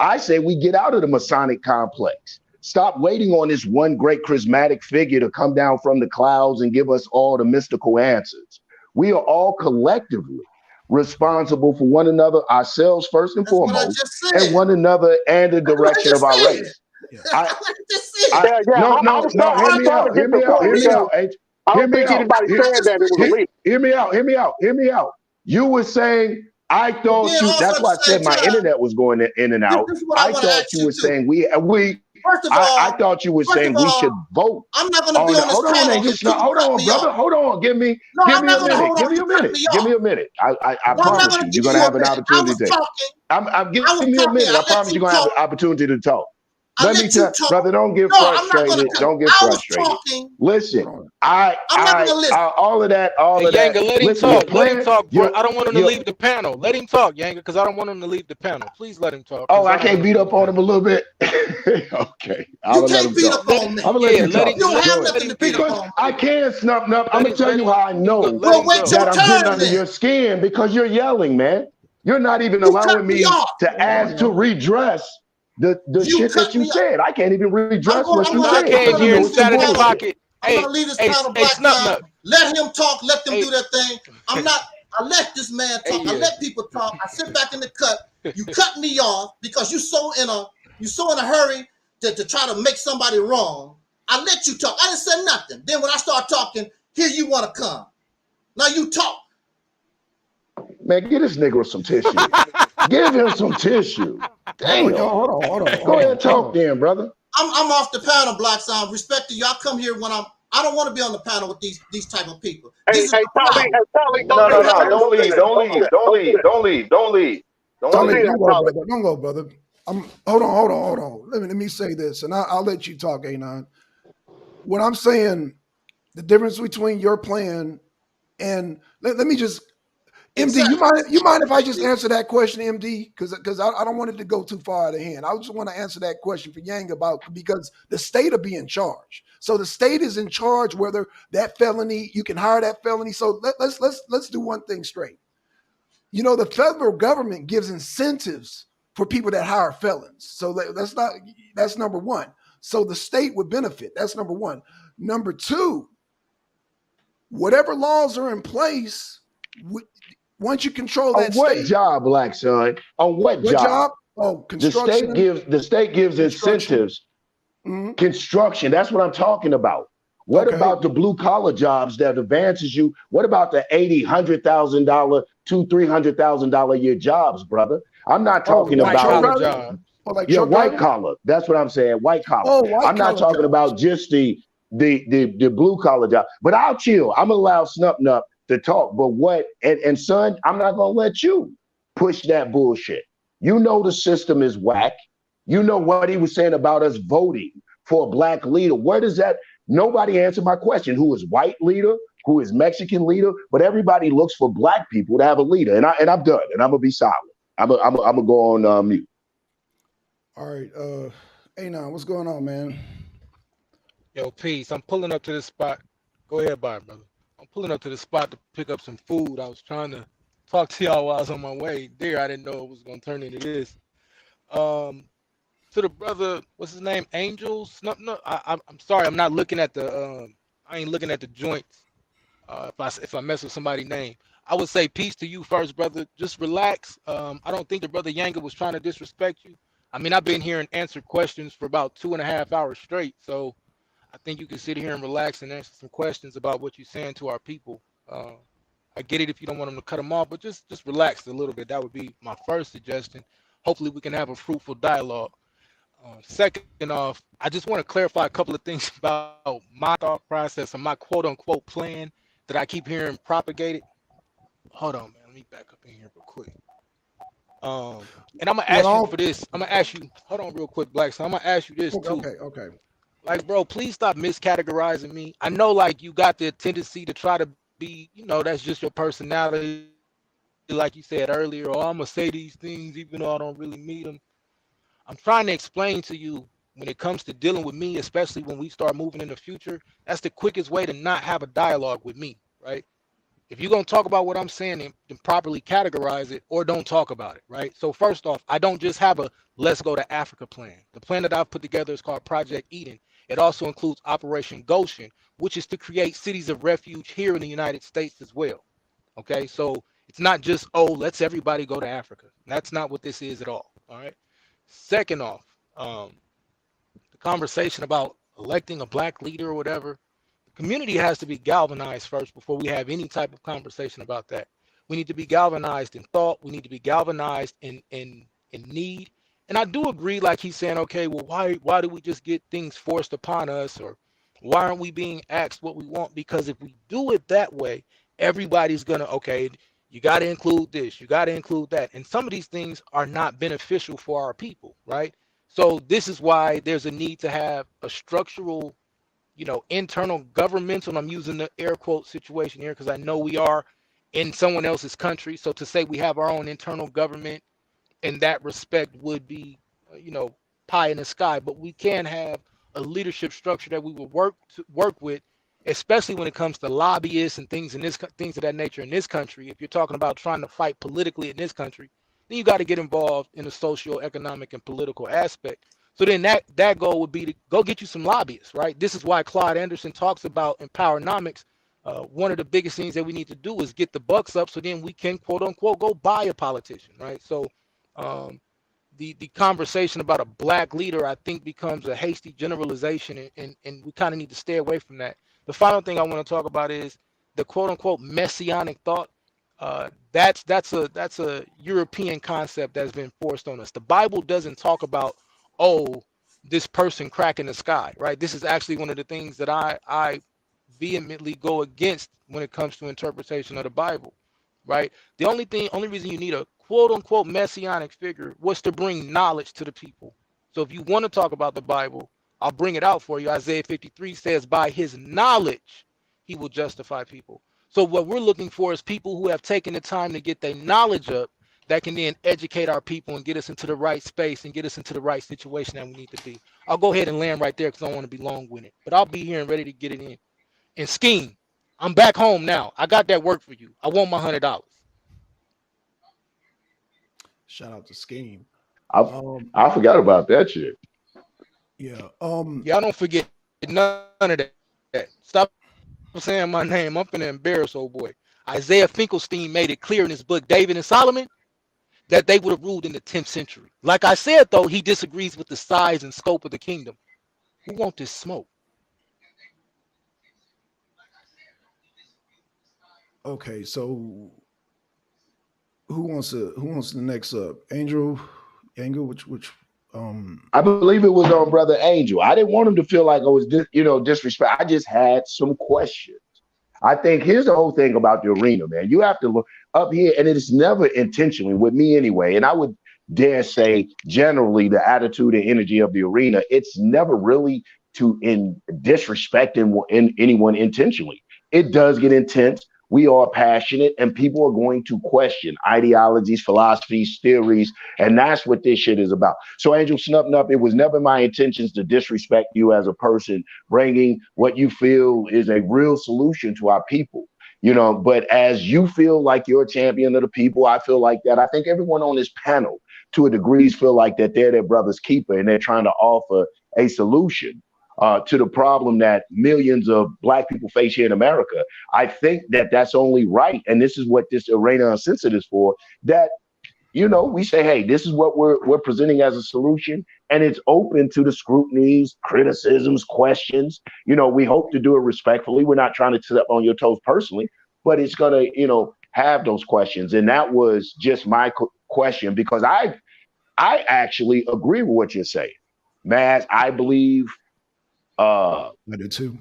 I say we get out of the Masonic complex. Stop waiting on this one great charismatic figure to come down from the clouds and give us all the mystical answers. We are all collectively responsible for one another, ourselves first and foremost, and one another and the direction of our race. Hear me out. You were saying, I thought that's why I said my internet was going in and out. I thought you were saying First of all, I thought you were saying we should vote. I'm not going to be on this panel. Hold on, brother. Hold on. Give me a minute. I promise you, you're going to have an opportunity. I'm giving you a minute. I promise you're going to have an opportunity to talk. Let me tell you, brother, don't get frustrated. Don't get frustrated. Listen, all of that. Yanga, let him talk. Let him talk, bro. I don't want him to leave the panel. Let him talk, Yanga, because I don't want him to leave the panel. Please let him talk. Oh, I can't beat up on him a little bit. Okay. You can't beat up on me. I'm going to let him talk. You don't have nothing to beat up on. I can't snub. I'm going to tell you how I know that I'm getting under your skin because you're yelling, man. You're not even allowing me to ask to redress the shit that you said. I can't even redress what you said. I came here and sat in the pocket. I'm gonna leave this panel black down. Let him talk. Let them do their thing. I let this man talk. I let people talk. I sit back in the cut. You cut me off because you're so in a hurry to try to make somebody wrong. I let you talk. I didn't say nothing. Then when I start talking, here you want to come. Now you talk. Man, get this nigga some tissue. Give him some tissue. Damn. Hold on. Go ahead and talk then, brother. I'm off the panel, Blackson. Respect to y'all. Come here when I don't want to be on the panel with these type of people. Hey, Charlie, no, don't leave. Don't go, brother. Hold on. Let me say this, and I'll let you talk, Anon. What I'm saying, the difference between your plan and let me just. MD, Exactly. you mind if I just answer that question, MD? Because I don't want it to go too far out of hand. I just want to answer that question for Yang about because the state will be in charge. So the state is in charge whether that felony you can hire that felony. So let's do one thing straight. You know, the federal government gives incentives for people that hire felons. So that's number one. So the state would benefit. That's number one. Number two, whatever laws are in place. Once you control that On what state, job, Black Son? On what job? Oh, The construction. state gives Construction. incentives. Mhm. Construction. That's what I'm talking about. What Okay. about the blue collar jobs that advances you? What about the $80,000, $100,000, $200,000, $300,000 a year jobs, brother? I'm not talking like about truck driving? job. Or like yeah, truck white driving? collar. That's what I'm saying. White collar. Oh, white I'm not collar talking jobs. about just the blue collar job. But I'll chill. I'm gonna allow Snup Nup to talk. But what and son, I'm not gonna let you push that bullshit. You know the system is whack. You know what he was saying about us voting for a black leader. Where does that? Nobody answered my question. Who is white leader? Who is Mexican leader? But everybody looks for black people to have a leader. And I'm done. And I'm gonna be silent. I'm gonna go on mute. All right. Hey, now what's going on, man? Yo, peace. I'm pulling up to this spot. Go ahead, bye, brother. I'm pulling up to the spot to pick up some food. I was trying to talk to y'all while I was on my way there. I didn't know it was gonna turn into this. To the brother, what's his name? Angels? No. I'm sorry. I'm not looking at the. I ain't looking at the joints. If I mess with somebody's name, I would say peace to you first, brother. Just relax. I don't think the brother Yanga was trying to disrespect you. I mean, I've been here and answered questions for about 2.5 hours straight, so I think you can sit here and relax and answer some questions about what you're saying to our people. I get it if you don't want them to cut them off, but just relax a little bit. That would be my first suggestion. Hopefully, we can have a fruitful dialogue. Second off, I just want to clarify a couple of things about my thought process and my quote unquote plan that I keep hearing propagated. Hold on, man. Let me back up in here real quick. And I'm gonna ask you for this. I'm gonna ask you. Hold on, real quick, Black. So I'm gonna ask you this too. Okay. Like, bro, please stop miscategorizing me. I know, like, you got the tendency to try to be, that's just your personality. Like you said earlier, or I'm gonna say these things even though I don't really mean them. I'm trying to explain to you when it comes to dealing with me, especially when we start moving in the future, that's the quickest way to not have a dialogue with me, right? If you're going to talk about what I'm saying, then properly categorize it or don't talk about it, right? So first off, I don't just have a let's go to Africa plan. The plan that I've put together is called Project Eden. It also includes Operation Goshen, which is to create cities of refuge here in the United States as well. Okay, so it's not just, oh, let's everybody go to Africa. That's not what this is at all, all right? Second off, the conversation about electing a black leader or whatever, the community has to be galvanized first before we have any type of conversation about that. We need to be galvanized in thought. We need to be galvanized in need. And I do agree, like he's saying, okay, well, why do we just get things forced upon us, or why aren't we being asked what we want? Because if we do it that way, everybody's gonna, okay, you got to include this, you got to include that. And some of these things are not beneficial for our people, right? So this is why there's a need to have a structural, internal governmental, and I'm using the air quote situation here because I know we are in someone else's country. So to say we have our own internal government in that respect would be, pie in the sky. But we can have a leadership structure that we will work with, especially when it comes to lobbyists and things of that nature in this country. If you're talking about trying to fight politically in this country, then you got to get involved in the social, economic, and political aspect. So then that goal would be to go get you some lobbyists, right? This is why Claude Anderson talks about empowernomics. One of the biggest things that we need to do is get the bucks up so then we can, quote unquote, go buy a politician, right? So the conversation about a black leader, I think, becomes a hasty generalization, and we kind of need to stay away from that. The final thing I want to talk about is the quote unquote messianic thought. That's a European concept that's been forced on us. The Bible doesn't talk about, oh, this person cracking the sky, right? This is actually one of the things that I vehemently go against when it comes to interpretation of the Bible, right? The only reason you need a quote unquote messianic figure was to bring knowledge to the people. So if you want to talk about the Bible, I'll bring it out for you. Isaiah 53 says, by his knowledge, he will justify people. So what we're looking for is people who have taken the time to get their knowledge up that can then educate our people and get us into the right space and get us into the right situation that we need to be. I'll go ahead and land right there because I don't want to be long-winded, but I'll be here and ready to get it in. And Scheme, I'm back home now. I got that work for you. I want my $100. Shout out to Scheme. I forgot about that shit. Yeah. Y'all don't forget none of that. Stop saying my name. I'm finna embarrass old boy. Isaiah Finkelstein made it clear in his book, David and Solomon, that they would have ruled in the 10th century. Like I said, though, he disagrees with the size and scope of the kingdom. Who wants this smoke? Okay, so who wants the next up? Angel, which I believe it was on Brother Angel. I didn't want him to feel like I was disrespect. I just had some questions. I think here's the whole thing about the arena, man. You have to look up here, and it is never intentionally with me anyway. And I would dare say, generally, the attitude and energy of the arena, it's never really to disrespect anyone intentionally. It does get intense. We are passionate, and people are going to question ideologies, philosophies, theories, and that's what this shit is about. So, Angel Snupnup, it was never my intentions to disrespect you as a person, bringing what you feel is a real solution to our people. But as you feel like you're a champion of the people, I feel like that. I think everyone on this panel, to a degree, feel like that they're their brother's keeper, and they're trying to offer a solution to the problem that millions of Black people face here in America. I think that that's only right. And this is what this Arena Uncensored is for, that, we say, hey, this is what we're presenting as a solution. And it's open to the scrutinies, criticisms, questions. We hope to do it respectfully. We're not trying to step on your toes personally, but it's going to, have those questions. And that was just my question, because I actually agree with what you're saying. Maz, I believe I do too.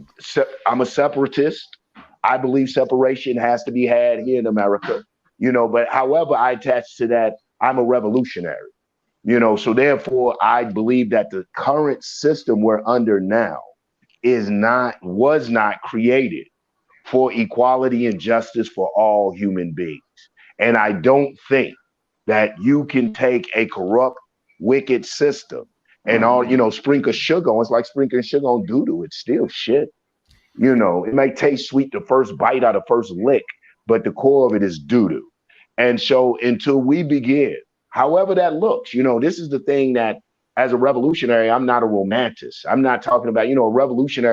I'm a separatist. I believe separation has to be had here in America, but however I attach to that, I'm a revolutionary, so therefore I believe that the current system we're under now was not created for equality and justice for all human beings. And I don't think that you can take a corrupt, wicked system and sprinkle sugar on. It's like sprinkling sugar on doo-doo. It's still shit. It may taste sweet the first bite out of first lick, but the core of it is doo-doo. And so until we begin, however that looks, this is the thing that as a revolutionary, I'm not a romantist. I'm not talking about, a revolution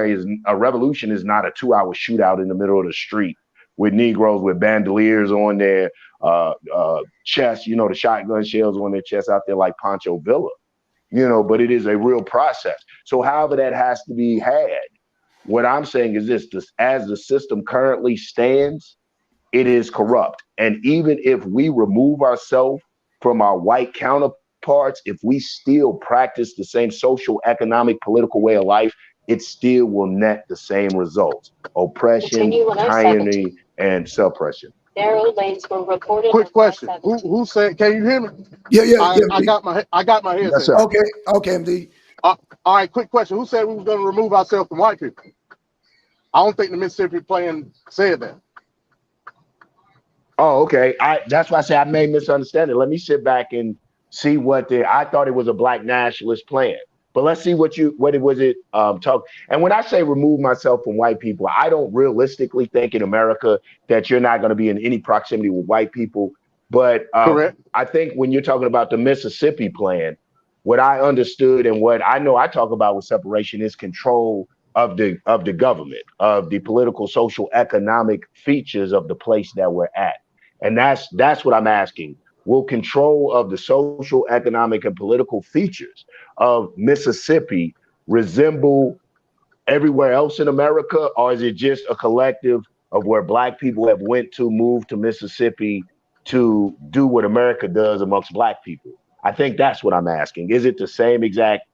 is not a 2-hour shootout in the middle of the street with Negroes with bandoliers on their chest, the shotgun shells on their chest out there like Pancho Villa. But it is a real process. So however that has to be had, what I'm saying is this, as the system currently stands, it is corrupt. And even if we remove ourselves from our white counterparts, if we still practice the same social, economic, political way of life, it still will net the same results: oppression, tyranny, and suppression. Narrow lanes were reported. Quick question: Who said? Can you hear me? Yeah. I got my headset. Yes, sir. Okay, MD. All right. Quick question: Who said we were going to remove ourselves from white people? I don't think the Mississippi plan said that. Oh, okay. That's why I say I may misunderstand it. Let me sit back and see I thought it was a Black nationalist plan. But let's see what it was talk. And when I say remove myself from white people, I don't realistically think in America that you're not going to be in any proximity with white people. But Correct. I think when you're talking about the Mississippi plan, what I understood and what I know I talk about with separation is control of the government, of the political, social, economic features of the place that we're at. And that's what I'm asking. Will control of the social, economic, and political features of Mississippi resemble everywhere else in America, or is it just a collective of where Black people have moved to Mississippi to do what America does amongst Black people? I think that's what I'm asking. Is it the same exact,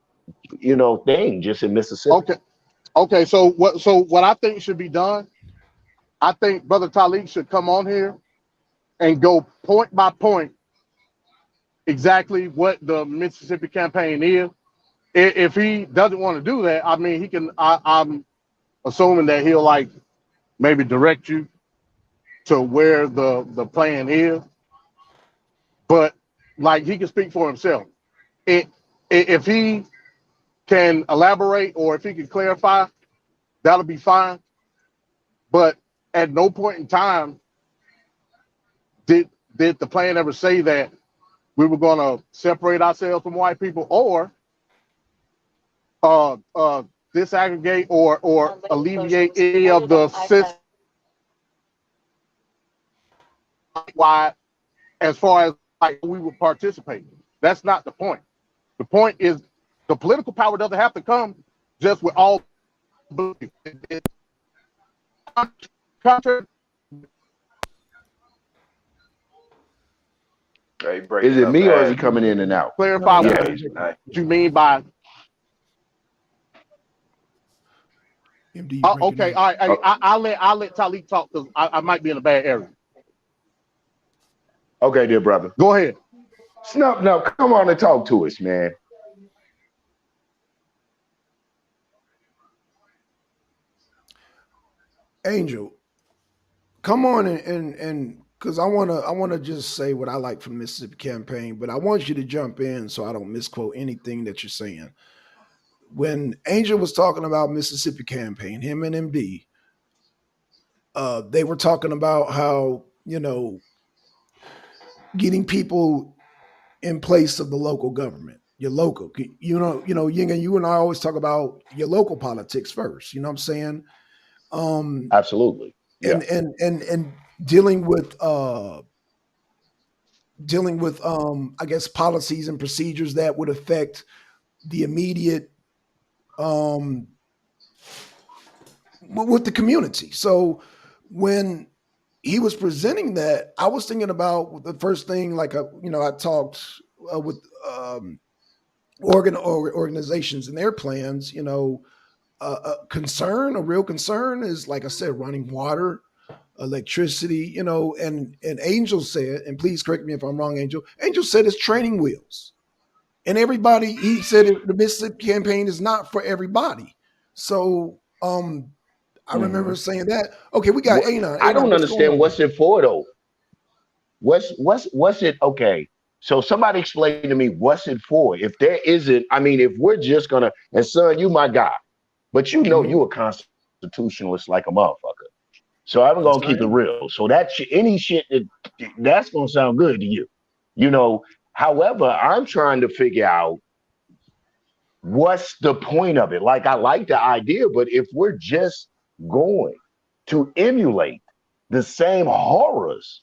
thing just in Mississippi? Okay. So what I think should be done, I think Brother Talib should come on here and go point by point exactly what the Mississippi campaign is. If he doesn't want to do that, I mean, he can. I'm assuming that he'll maybe direct you to where the plan is. But like he can speak for himself. If he can elaborate or if he can clarify, that'll be fine. But at no point in time did the plan ever say that we were going to separate ourselves from white people or disaggregate or alleviate any of the system wide as far as like we would participate. That's not the point. The point is the political power doesn't have to come just with all belief. Is it me or is he coming in and out? No, Clarify what you mean by. Okay, all right. I'll let Talik talk because I might be in a bad area. Okay, dear brother. Go ahead. No, come on and talk to us, man. Angel, come on and because I wanna just say what I like from the Mississippi campaign, but I want you to jump in so I don't misquote anything that you're saying. When Angel was talking about Mississippi campaign, him and MD, they were talking about how, getting people in place of the local government, your local, Yanga, you and I always talk about your local politics first. You know what I'm saying? Absolutely. Yeah. And dealing with I guess policies and procedures that would affect the immediate with the community. So when he was presenting that, I was thinking about the first thing, like I talked with organizations and their plans. A real concern is, like I said, running water, electricity. And Angel said, and please correct me if I'm wrong, Angel. Angel said it's training wheels, and everybody. He said the Mississippi campaign is not for everybody. So I remember saying that. Okay, we got Anon. I don't understand what's it for though. What's it? Okay, so somebody explain to me what's it for. If there isn't, I mean, if we're just gonna, and son, you my guy, but you a constitutionalist like a motherfucker. So I'm gonna keep it real. So any shit that's gonna sound good to you, However, I'm trying to figure out what's the point of it. Like, I like the idea, but if we're just going to emulate the same horrors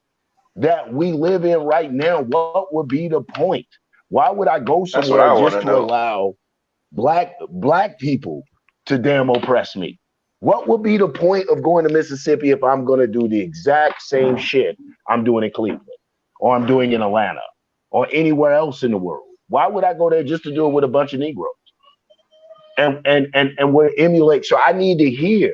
that we live in right now, what would be the point? Why would I go somewhere just to allow black people to damn oppress me? What would be the point of going to Mississippi if I'm going to do the exact same shit I'm doing in Cleveland or I'm doing in Atlanta or anywhere else in the world? Why would I go there just to do it with a bunch of Negroes? And we're emulate. So I need to hear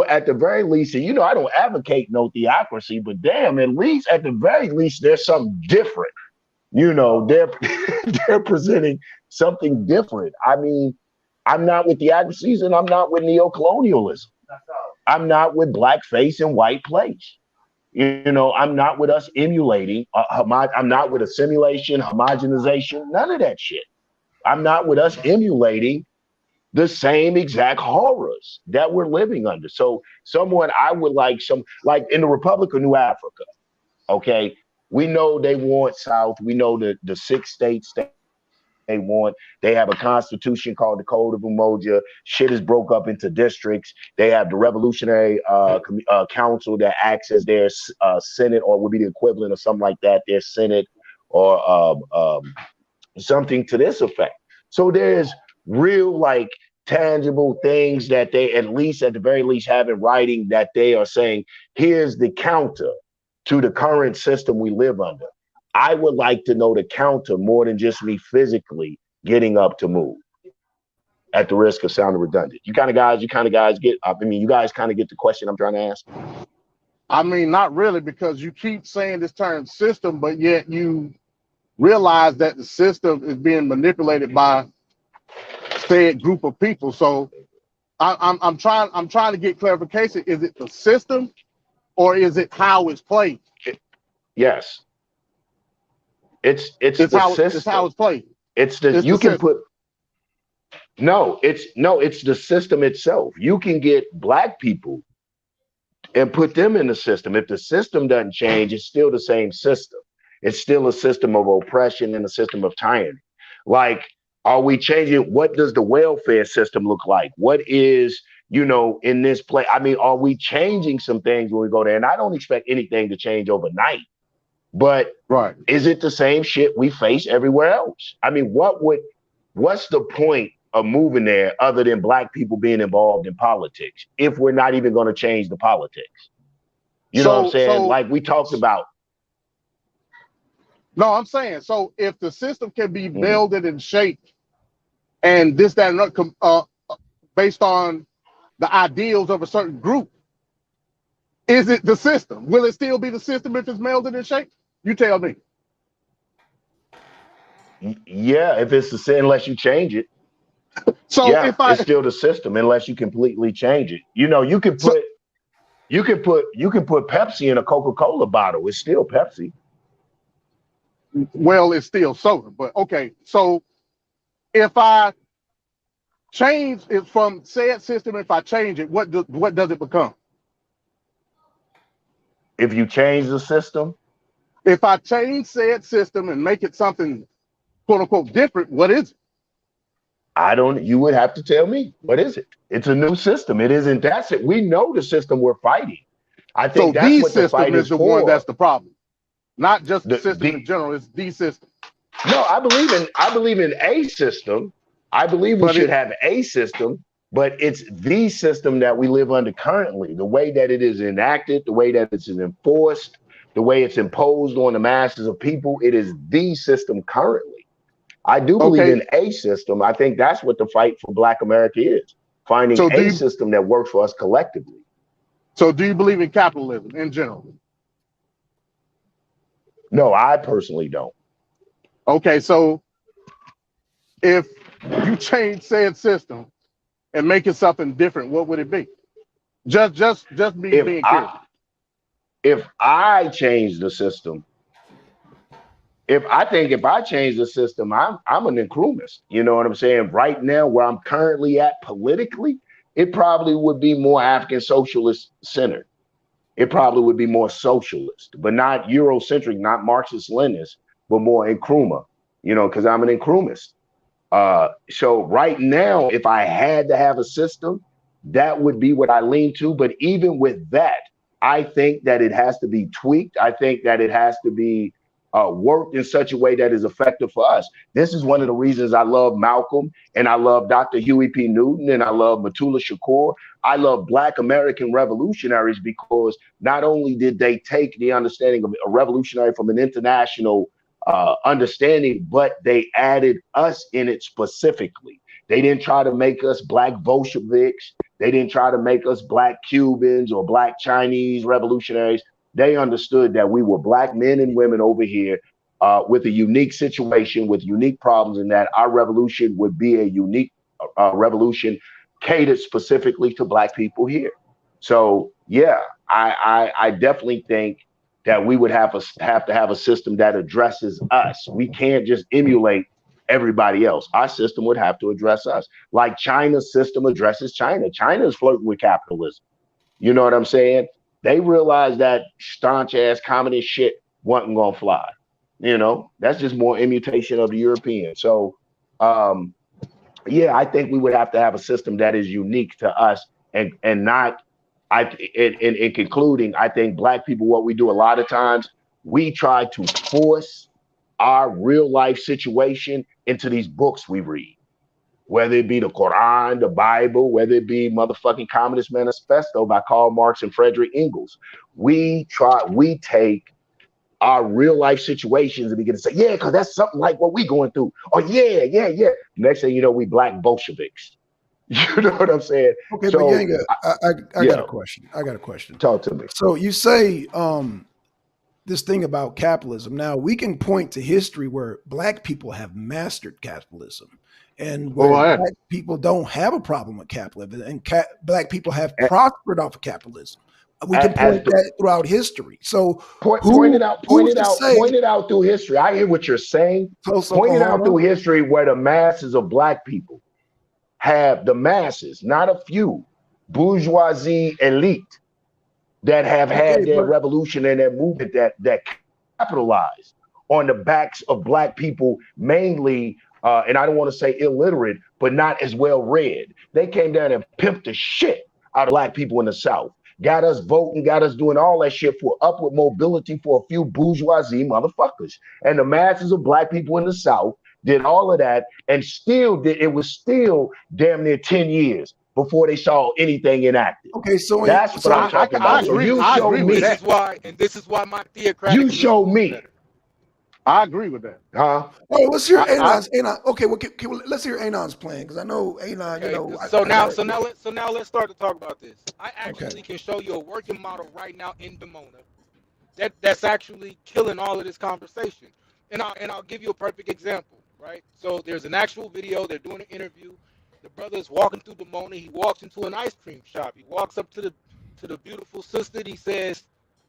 at the very least, and I don't advocate no theocracy, but damn, at the very least, there's something different. They're presenting something different. I mean, I'm not with theocracies and I'm not with neocolonialism. I'm not with blackface and white place. I'm not with us emulating. I'm not with assimilation, homogenization, none of that shit. I'm not with us emulating the same exact horrors that we're living under. So I would like in the Republic of New Africa, okay, we know they want South. We know the 6 states they want. They have a constitution called the Code of Umoja. Shit is broke up into districts. They have the Revolutionary Council that acts as their Senate, or would be the equivalent of something like that, their Senate, or something to this effect. So there's real tangible things that they at the very least have in writing, that they are saying, here's the counter to the current system we live under. I would like to know the counter more than just me physically getting up to move, at the risk of sounding redundant. You guys get, you guys kind of get the question I'm trying to ask. I mean, not really, because you keep saying this term system, but yet you realize that the system is being manipulated by said group of people. So I'm trying to get clarification. Is it the system, or is it how it's played? Yes. It's the It's how system. it's played. It's the It's you the can system. put it's the system itself. You can get black people and put them in the system. If the system doesn't change, it's still the same system. It's still a system of oppression and a system of tyranny. Like, are we changing? What does the welfare system look like? What is, in this place? I mean, are we changing some things when we go there? And I don't expect anything to change overnight, but Right. is it the same shit we face everywhere else? I mean, what's the point of moving there other than black people being involved in politics if we're not even going to change the politics? You know what I'm saying? Like we talked about. No, I'm saying, so if the system can be melded and shaped and this, that, and based on the ideals of a certain group, is it the system? Will it still be the system if it's melded and shaped? You tell me. Yeah, if it's the same, unless you change it. So yeah, it's still the system unless you completely change it. You can put Pepsi in a Coca-Cola bottle. It's still Pepsi. Well, it's still soda, but okay. So if I change it from said system, if I change it, what does it become? If you change the system? If I change said system and make it something quote unquote different, what is it? You would have to tell me. What is it? It's a new system. It isn't, that's it. We know the system we're fighting. I think so that's what the fight is the for. one that's the problem. Not just the system in general, it's the system. No, I believe in a system. I believe we should have a system, but it's the system that we live under currently. The way that it is enacted, the way that it's enforced, the way it's imposed on the masses of people, it is the system currently. I do believe in a system. I think that's what the fight for Black America is. Finding a system that works for us collectively. So do you believe in capitalism in general? No, I personally don't. Okay, so if you change said system and make it something different, what would it be? Just me being curious. If I change the system, if I change the system, I'm an NKrumah. You know what I'm saying? Right now, where I'm currently at politically, it probably would be more African socialist centered. It probably would be more socialist, but not Eurocentric, not Marxist Leninist, but more NKrumah, because I'm an NKrumah. So right now, if I had to have a system, that would be what I lean to. But even with that, I think that it has to be tweaked. I think that it has to be worked in such a way that is effective for us. This is one of the reasons I love Malcolm and I love Dr. Huey P. Newton and I love Matula Shakur. I love Black American revolutionaries because not only did they take the understanding of a revolutionary from an international understanding, but they added us in it specifically. They didn't try to make us Black Bolsheviks. They didn't try to make us Black Cubans or Black Chinese revolutionaries. They understood that we were Black men and women over here with a unique situation, with unique problems, and that our revolution would be a unique revolution catered specifically to Black people here. So, yeah, I definitely think that we would have to have a system that addresses us. We can't just emulate everybody else. Our system would have to address us. Like China's system addresses China. China is flirting with capitalism. You know what I'm saying? They realized that staunch ass communist shit wasn't gonna fly. That's just more imitation of the European. So, yeah, I think we would have to have a system that is unique to us and not. In concluding, I think Black people, what we do a lot of times, we try to force our real life situation into these books we read, whether it be the Quran, the Bible, whether it be motherfucking Communist Manifesto by Karl Marx and Frederick Engels. We take our real life situations and begin to say, yeah, because that's something like what we going through. Or yeah. Next thing you know, we Black Bolsheviks. You know what I'm saying? Okay, so, but Yanga, I got a question. I got a question. Talk to me. So you say this thing about capitalism. Now we can point to history where Black people have mastered capitalism, and where Black people don't have a problem with capitalism, and Black people have prospered off of capitalism. We can point that throughout history. So point it out through history. I hear what you're saying. Point it out through history where the masses of black people have the masses, not a few, bourgeoisie elite that have had their revolution and their movement that capitalized on the backs of black people, mainly, and I don't want to say illiterate, but not as well read. They came down and pimped the shit out of black people in the South. Got us voting, got us doing all that shit for upward mobility for a few bourgeoisie motherfuckers. And the masses of black people in the South did all of that and it was still damn near 10 years before they saw anything enacted. Okay, so that's what I'm talking about. So you show me. This is why my theocratic. You show me. I agree with that. Huh? Oh, let's hear Anon's. Okay, well, let's hear Anon's plan because I know Anon. Okay, You know. So now let's start to talk about this. I actually can show you a working model right now in Demona that's actually killing all of this conversation. And I'll give you a perfect example. Right. So there's an actual video. They're doing an interview. The brother's walking through Demona. He walks into an ice cream shop. He walks up to the beautiful sister. He says,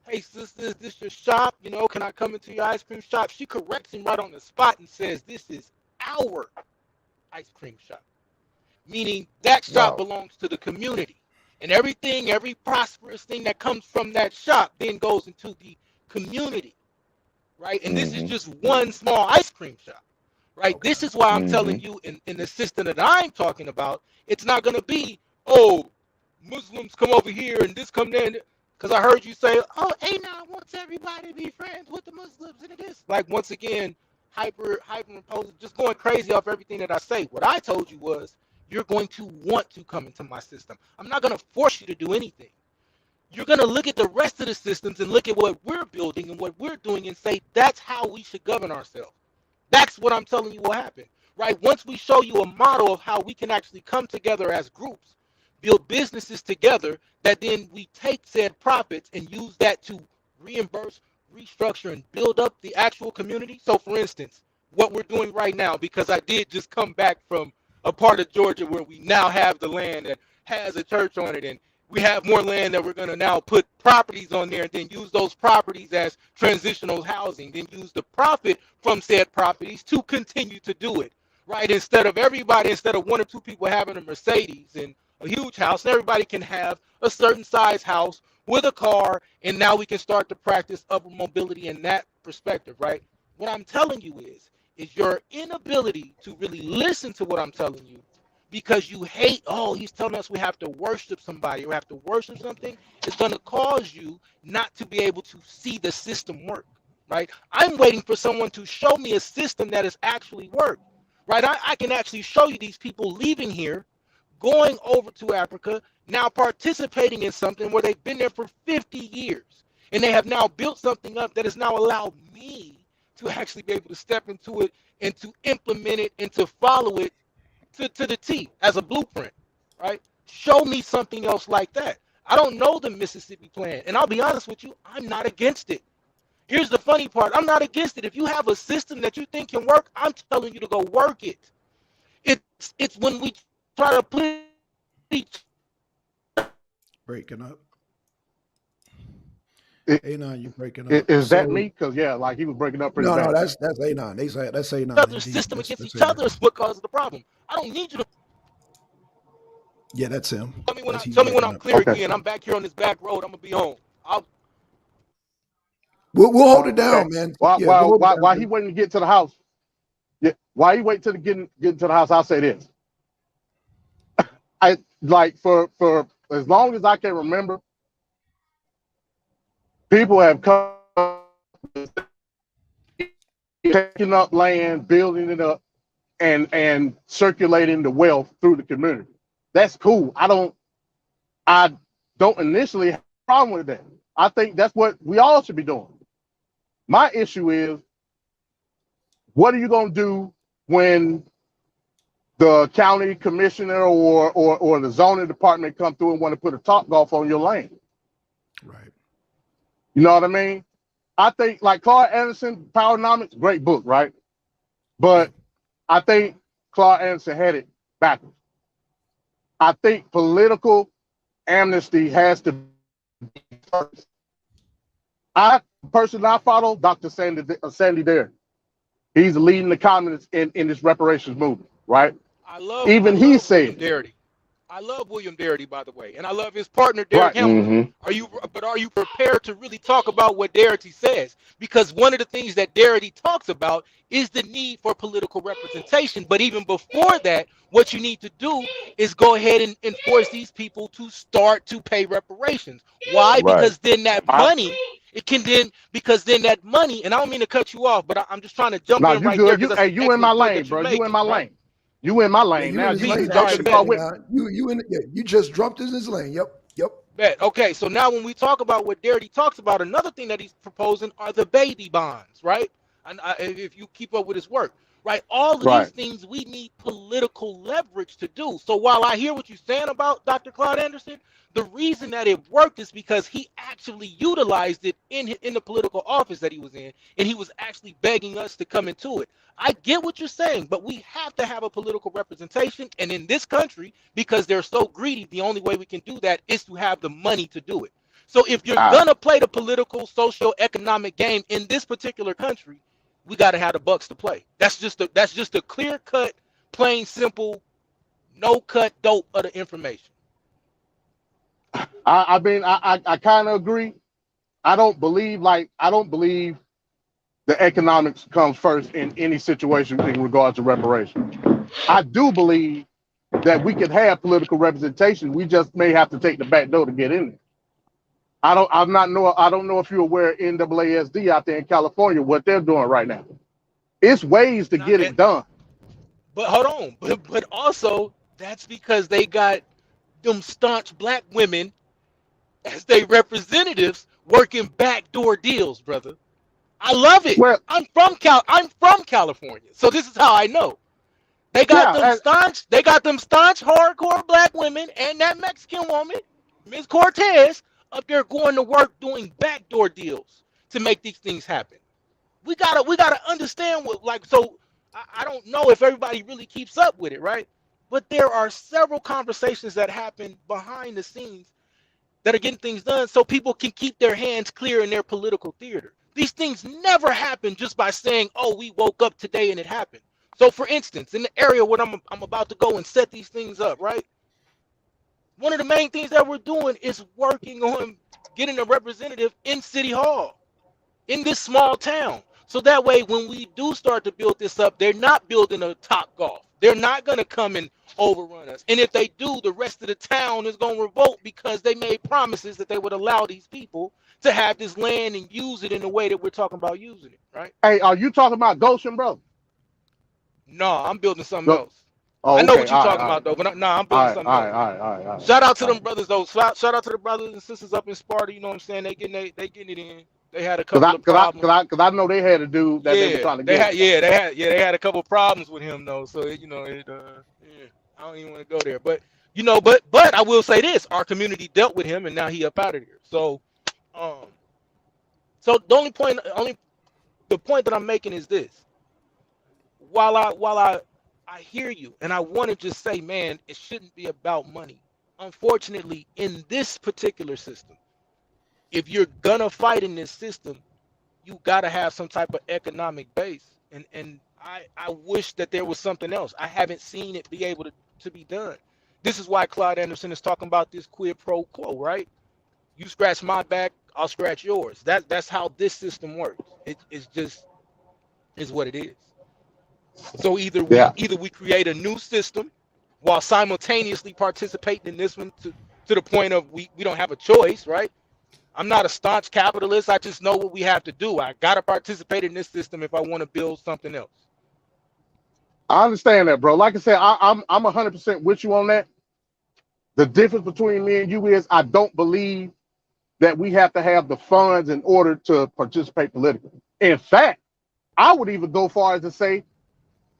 "Hey, sister, is this your shop? You know, can I come into your ice cream shop?" She corrects him right on the spot and says, "This is our ice cream shop," meaning that shop belongs to the community, and every prosperous thing that comes from that shop then goes into the community, right? And this is just one small ice cream shop. Right. This is why I'm telling you in the system that I'm talking about, it's not going to be, oh, Muslims come over here and this come there. Because I heard you say, oh, Anon wants everybody to be friends with the Muslims and it is. Like, once again, hyperimposing, just going crazy off everything that I say. What I told you was, you're going to want to come into my system. I'm not going to force you to do anything. You're going to look at the rest of the systems and look at what we're building and what we're doing and say, that's how we should govern ourselves. That's what I'm telling you will happen, right? Once we show you a model of how we can actually come together as groups, build businesses together, that then we take said profits and use that to reimburse, restructure, and build up the actual community. So, for instance, what we're doing right now, because I did just come back from a part of Georgia where we now have the land that has a church on it, and we have more land that we're going to now put properties on there and then use those properties as transitional housing, then use the profit from said properties to continue to do it, right? Instead of one or two people having a Mercedes and a huge house, everybody can have a certain size house with a car, and now we can start to practice upward mobility in that perspective, right? What I'm telling you is your inability to really listen to what I'm telling you, because you hate, oh, he's telling us we have to worship somebody or have to worship something, is going to cause you not to be able to see the system work, right? I'm waiting for someone to show me a system that has actually worked, right? I can actually show you these people leaving here, going over to Africa, now participating in something where they've been there for 50 years, and they have now built something up that has now allowed me to actually be able to step into it and to implement it and to follow it to the T as a blueprint, right? Show me something else like that. I don't know the Mississippi plan, and I'll be honest with you, I'm not against it. Here's the funny part. I'm not against it. If you have a system that you think can work, I'm telling you to go work it. It's when we try to please. Breaking up. Anon, you breaking up. Is that me? Because yeah, like he was breaking up pretty bad. No, that's Anon. That's Anon. Other system against each other is what causes the problem. I don't need you to. Yeah, that's him. Tell me when I'm clear again. I'm back here on this back road. I'm gonna be home. We'll hold it down, man. While he waiting to get to the house, while he wait to get to the house, I'll say this. I like for as long as I can remember, people have come taking up land, building it up, and circulating the wealth through the community. That's cool. I don't initially have a problem with that. I think that's what we all should be doing. My issue is, what are you going to do when the county commissioner or the zoning department come through and want to put a Topgolf on your land? Right. You know what I mean? I think like Claude Anderson, Powernomics, great book, right? But I think Claude Anderson had it backwards. I think political amnesty has to I follow Dr. Sandy Dare. He's leading the comments in this reparations movement, right? I love He William said, Darity. I love William Darity, by the way, and I love his partner Derek right. Hamilton. Are you prepared to really talk about what Darity says? Because one of the things that Darity talks about is the need for political representation. But even before that, what you need to do is go ahead and force these people to start to pay reparations. Why? Right. Because then that money, because then that money, and I don't mean to cut you off, but I'm just trying to jump in right there. You in my lane, bro. You in my lane. You in my lane. Yeah, Now you you in his can lane. jump in the car with me. You just jumped in his lane. Yep. Bet. Okay, so now when we talk about what Darity talks about, another thing that he's proposing are the baby bonds, right? And if you keep up with his work, right? All of these things we need political leverage to do. So while I hear what you're saying about Dr. Claude Anderson, the reason that it worked is because he actually utilized it in the political office that he was in, and he was actually begging us to come into it. I get what you're saying, but we have to have a political representation, and in this country, because they're so greedy, the only way we can do that is to have the money to do it. So if you're gonna play the political, socio-economic game in this particular country, we got to have the bucks to play. That's just a clear-cut, plain, simple, no-cut dope of the information. I kind of agree. I don't believe the economics comes first in any situation in regards to reparations. I do believe that we can have political representation. We just may have to take the back door to get in there. I don't know if you're aware of NAASD out there in California, what they're doing right now. It's ways to get it done. But hold on, but also that's because they got them staunch black women as they representatives working backdoor deals, brother. I love it. Well, I'm from California, so this is how I know. They got them staunch hardcore black women and that Mexican woman, Ms. Cortez, up there going to work doing backdoor deals to make these things happen. We gotta understand so I don't know if everybody really keeps up with it, right? But there are several conversations that happen behind the scenes that are getting things done so people can keep their hands clear in their political theater. These things never happen just by saying, oh, we woke up today and it happened. So for instance, in the area where I'm about to go and set these things up, right? One of the main things that we're doing is working on getting a representative in City Hall in this small town. So that way, when we do start to build this up, they're not building a Top Golf. They're not going to come and overrun us. And if they do, the rest of the town is going to revolt because they made promises that they would allow these people to have this land and use it in the way that we're talking about using it, right? Hey, are you talking about Goshen, bro? No, I'm building something else. Oh, I know okay. what you're talking about, though, but I'm building something else. All right. Shout out to them brothers, though. Shout out to the brothers and sisters up in Sparta. You know what I'm saying? They getting it in. They had a couple of problems. Because I know they had a dude that they were trying to get. They had a couple of problems with him, though. So I don't even want to go there. But but I will say this: our community dealt with him, and now he up out of here. So the point that I'm making is this: while I hear you, and I want to just say, man, it shouldn't be about money. Unfortunately, in this particular system, if you're gonna fight in this system, you gotta have some type of economic base. And I wish that there was something else. I haven't seen it be able to be done. This is why Claude Anderson is talking about this quid pro quo, right? You scratch my back, I'll scratch yours. That's how this system works. It's just is what it is. So either we create a new system while simultaneously participating in this one to the point of we don't have a choice, right? I'm not a staunch capitalist. I just know what we have to do. I got to participate in this system if I want to build something else. I understand that, bro. Like I said, I'm 100% with you on that. The difference between me and you is I don't believe that we have to have the funds in order to participate politically. In fact, I would even go far as to say,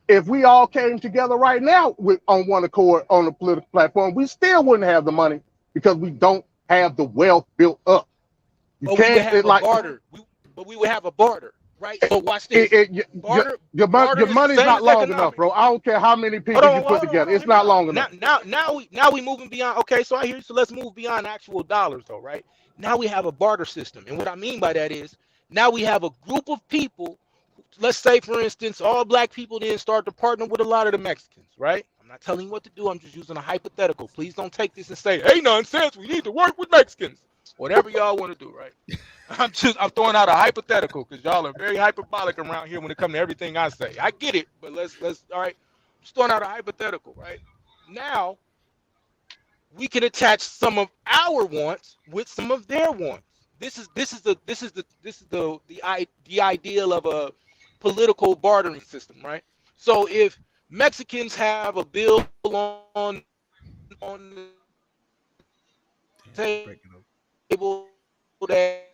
if we all came together right now on one accord on the political platform, we still wouldn't have the money because we don't have the wealth built up. We would have a barter. right? So watch this. Barter, your barter is the money's same not as long economics. enough, bro. I don't care how many people you put together. It's not long enough. Now we moving beyond. Okay, so I hear you. So let's move beyond actual dollars, though, right? Now we have a barter system, and what I mean by that is now we have a group of people. Let's say, for instance, all black people then start to partner with a lot of the Mexicans, right? I'm not telling you what to do. I'm just using a hypothetical. Please don't take this and say, "Hey, nonsense. We need to work with Mexicans." Whatever y'all want to do, right? I'm throwing out a hypothetical because y'all are very hyperbolic around here when it comes to everything I say. I get it, but let's all right. Just throwing out a hypothetical, right? Now we can attach some of our wants with some of their wants. This is the ideal of a political bartering system, right? So if Mexicans have a bill on the table that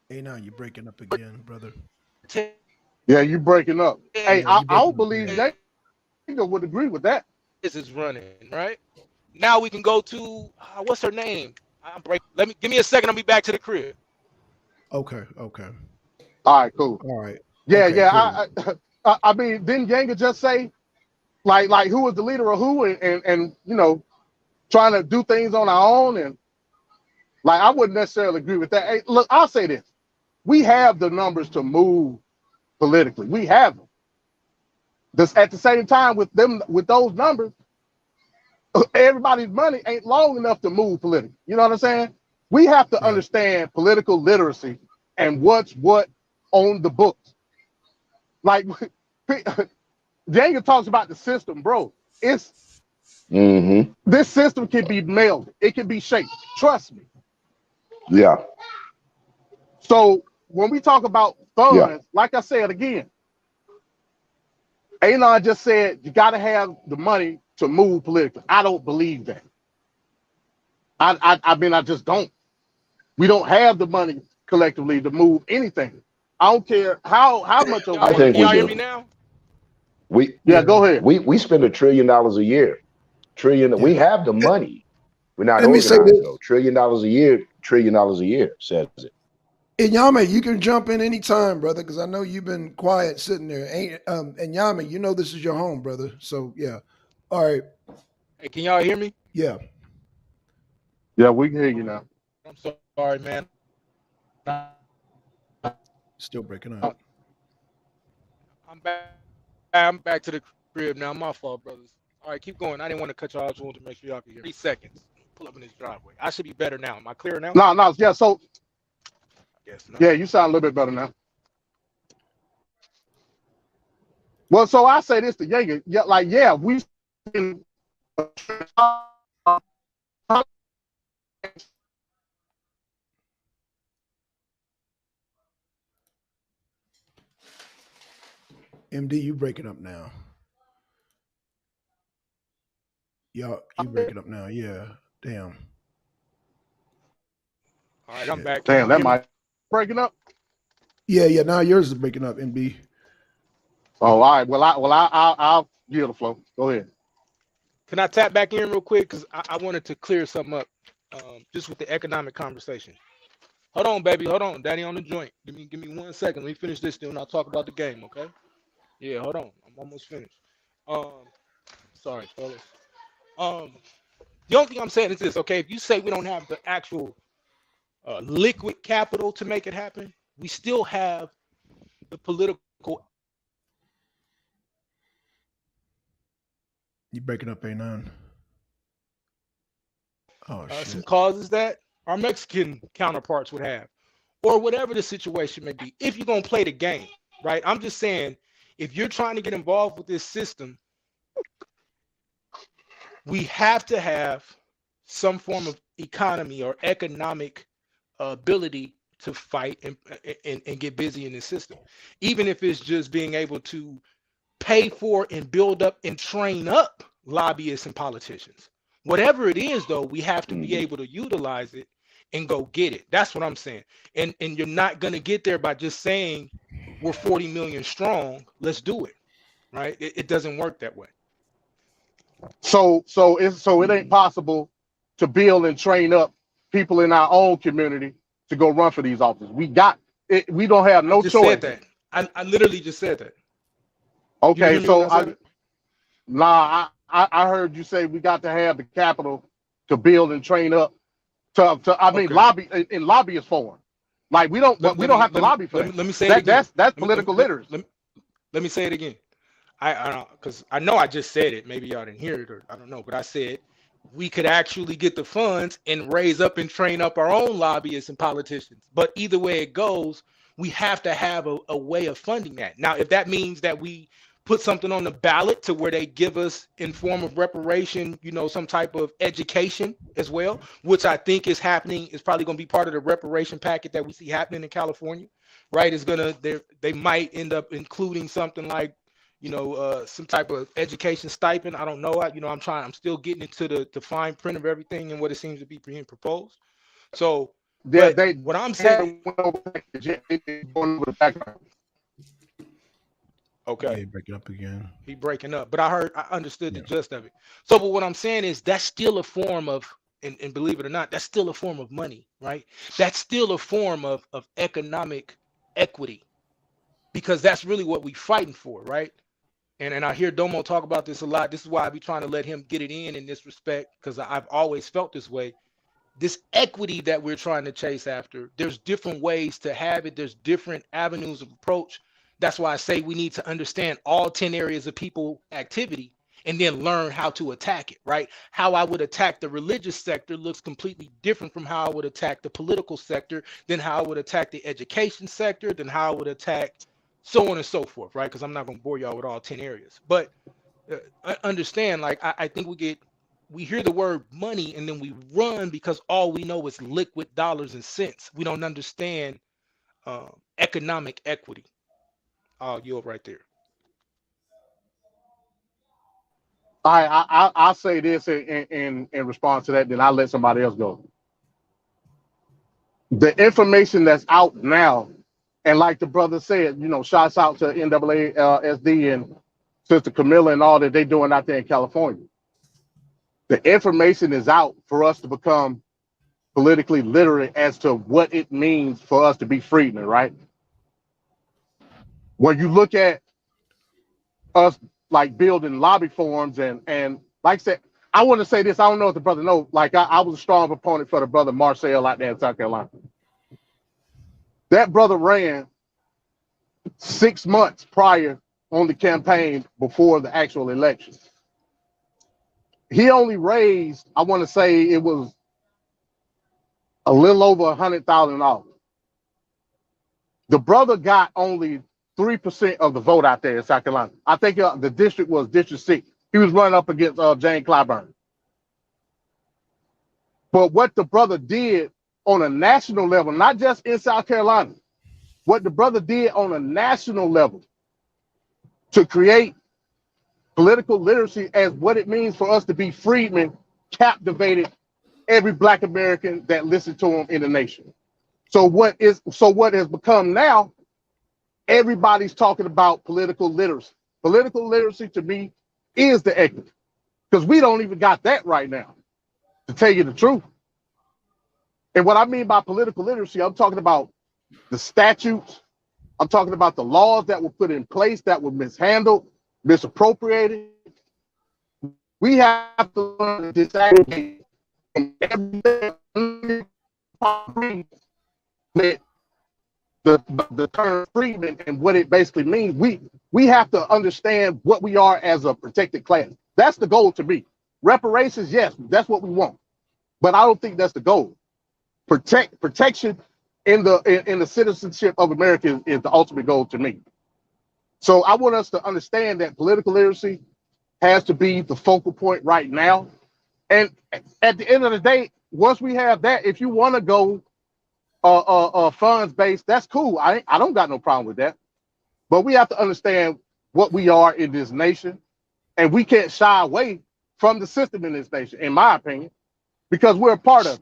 Hey, now you're breaking up again, brother. Yeah, you breaking up. Hey, Yeah, I don't believe Yanga would agree with that. This is running, right? Now we can go to what's her name? Give me a second. I'll be back to the crib. Okay. All right, cool. All right. Yeah, okay, yeah. Cool. I mean, didn't Yanga just say like who was the leader of who and you know, trying to do things on our own, and like I wouldn't necessarily agree with that. Hey, look, I'll say this. We have the numbers to move politically. We have them. This at the same time with those numbers, everybody's money ain't long enough to move politically. You know what I'm saying? We have to understand political literacy and what's what on the books. Like Yanga talks about the system, bro. It's this system can be melded. It can be shaped. Trust me. Yeah. So when we talk about funds, like I said again, Anon just said you got to have the money to move politically. I don't believe that. I mean, I just don't. We don't have the money collectively to move anything. I don't care how much of I think y'all we hear do. me now? Go ahead. We spend $1 trillion a year. We have the money. We're not Let me say organized this. though. $1 trillion a year, $1 trillion a year says it. And Yama, you can jump in anytime, brother, because I know you've been quiet sitting there. And Yama, you know this is your home, brother. So yeah. All right. Hey, can y'all hear me? Yeah. Yeah, we can hear you now. I'm sorry, man. Still breaking up. I'm back. I'm back to the crib now. My fault, brothers. All right, keep going. I didn't want to cut y'all. I just wanted to make sure y'all could hear. 3 seconds. Pull up in this driveway. I should be better now. Am I clear now? No. Yeah. So. Yes, no. Yeah, you sound a little bit better now. Well, so I say this to Yanga. Yeah, like we. MD, you breaking up now. Y'all, you breaking up now. Yeah. Damn. All right, I'm back. Damn, that might breaking up. Yeah. Now yours is breaking up, MD. Oh, all right. Well, I'll yield the flow. Go ahead. Can I tap back in real quick? Because I wanted to clear something up just with the economic conversation. Hold on, baby. Hold on. Daddy on the joint. Give me 1 second. Let me finish this thing and I'll talk about the game, okay? Yeah, hold on. I'm almost finished. Sorry, fellas. The only thing I'm saying is this, okay? If you say we don't have the actual liquid capital to make it happen, we still have the political. You breaking up, A9. Oh, Some shit. causes that our Mexican counterparts would have, or whatever the situation may be, if you're going to play the game, right? I'm just saying, if you're trying to get involved with this system, we have to have some form of economy or economic ability to fight and get busy in this system, even if it's just being able to pay for and build up and train up lobbyists and politicians. Whatever it is, though, we have to be able to utilize it and go get it. That's what I'm saying. And you're not going to get there by just saying we're 40 million strong. Let's do it. Right? It doesn't work that way. So it ain't possible to build and train up people in our own community to go run for these offices. We got it. We don't have no just choice. said that. I literally just said that. Okay, so I I heard you say we got to have the capital to build and train up Okay. lobby in lobbyist form. Like we don't have to lobby for that. Let me say it again. That's political literacy. Let me say it again. Because I know I just said it. Maybe y'all didn't hear it, or I don't know. But I said we could actually get the funds and raise up and train up our own lobbyists and politicians. But either way it goes, we have to have a way of funding that. Now, if that means that we put something on the ballot to where they give us in form of reparation, some type of education as well, which I think is happening, is probably going to be part of the reparation packet that we see happening in California, right? They might end up including something like, some type of education stipend. I don't know. I'm still getting into the fine print of everything and what it seems to be being proposed. So what I'm saying. Okay. He breaking up again. He breaking up, but I understood the gist of it. So, but what I'm saying is that's still a form of, and believe it or not, that's still a form of money, right? That's still a form of economic equity, because that's really what we fighting for, right? And I hear Domo talk about this a lot. This is why I be trying to let him get it in this respect, because I've always felt this way. This equity that we're trying to chase after, there's different ways to have it. There's different avenues of approach. That's why I say we need to understand all 10 areas of people activity and then learn how to attack it, right? How I would attack the religious sector looks completely different from how I would attack the political sector, than how I would attack the education sector, than how I would attack so on and so forth, right? Because I'm not going to bore y'all with all 10 areas. But I understand, like, I think we hear the word money and then we run because all we know is liquid dollars and cents. We don't understand economic equity. I'll yield right there. I'll say this in response to that, then I'll let somebody else go. The information that's out now, and like the brother said, shouts out to NAASD and Sister Camilla and all that they're doing out there in California. The information is out for us to become politically literate as to what it means for us to be freedmen, right? When you look at us like building lobby forums and like I said, I want to say this, I don't know if the brother knows, like I was a strong proponent for the brother Marcel out there in South Carolina. That brother ran 6 months prior on the campaign before the actual election. He only raised, I want to say it was a little over $100,000. The brother got only 3% of the vote out there in South Carolina. I think the district was District 6. He was running up against Jane Clyburn. But what the brother did on a national level, not just in South Carolina, what the brother did on a national level to create political literacy as what it means for us to be freedmen, captivated every Black American that listened to him in the nation. So what has become now, everybody's talking about political literacy. Political literacy to me is the equity, because we don't even got that right now, to tell you the truth. And what I mean by political literacy, I'm talking about the statutes. I'm talking about the laws that were put in place that were mishandled, misappropriated. We have to learn to disaggregate from everything with the term freedman and what it basically means. We have to understand what we are as a protected class. That's the goal to me. Reparations, yes, that's what we want, but I don't think that's the goal. Protection in the citizenship of America is the ultimate goal to me. So I want us to understand that political literacy has to be the focal point right now. And at the end of the day, once we have that, if you want to go funds based, that's cool. I don't got no problem with that. But we have to understand what we are in this nation, and we can't shy away from the system in this nation, in my opinion, because we're a part of it.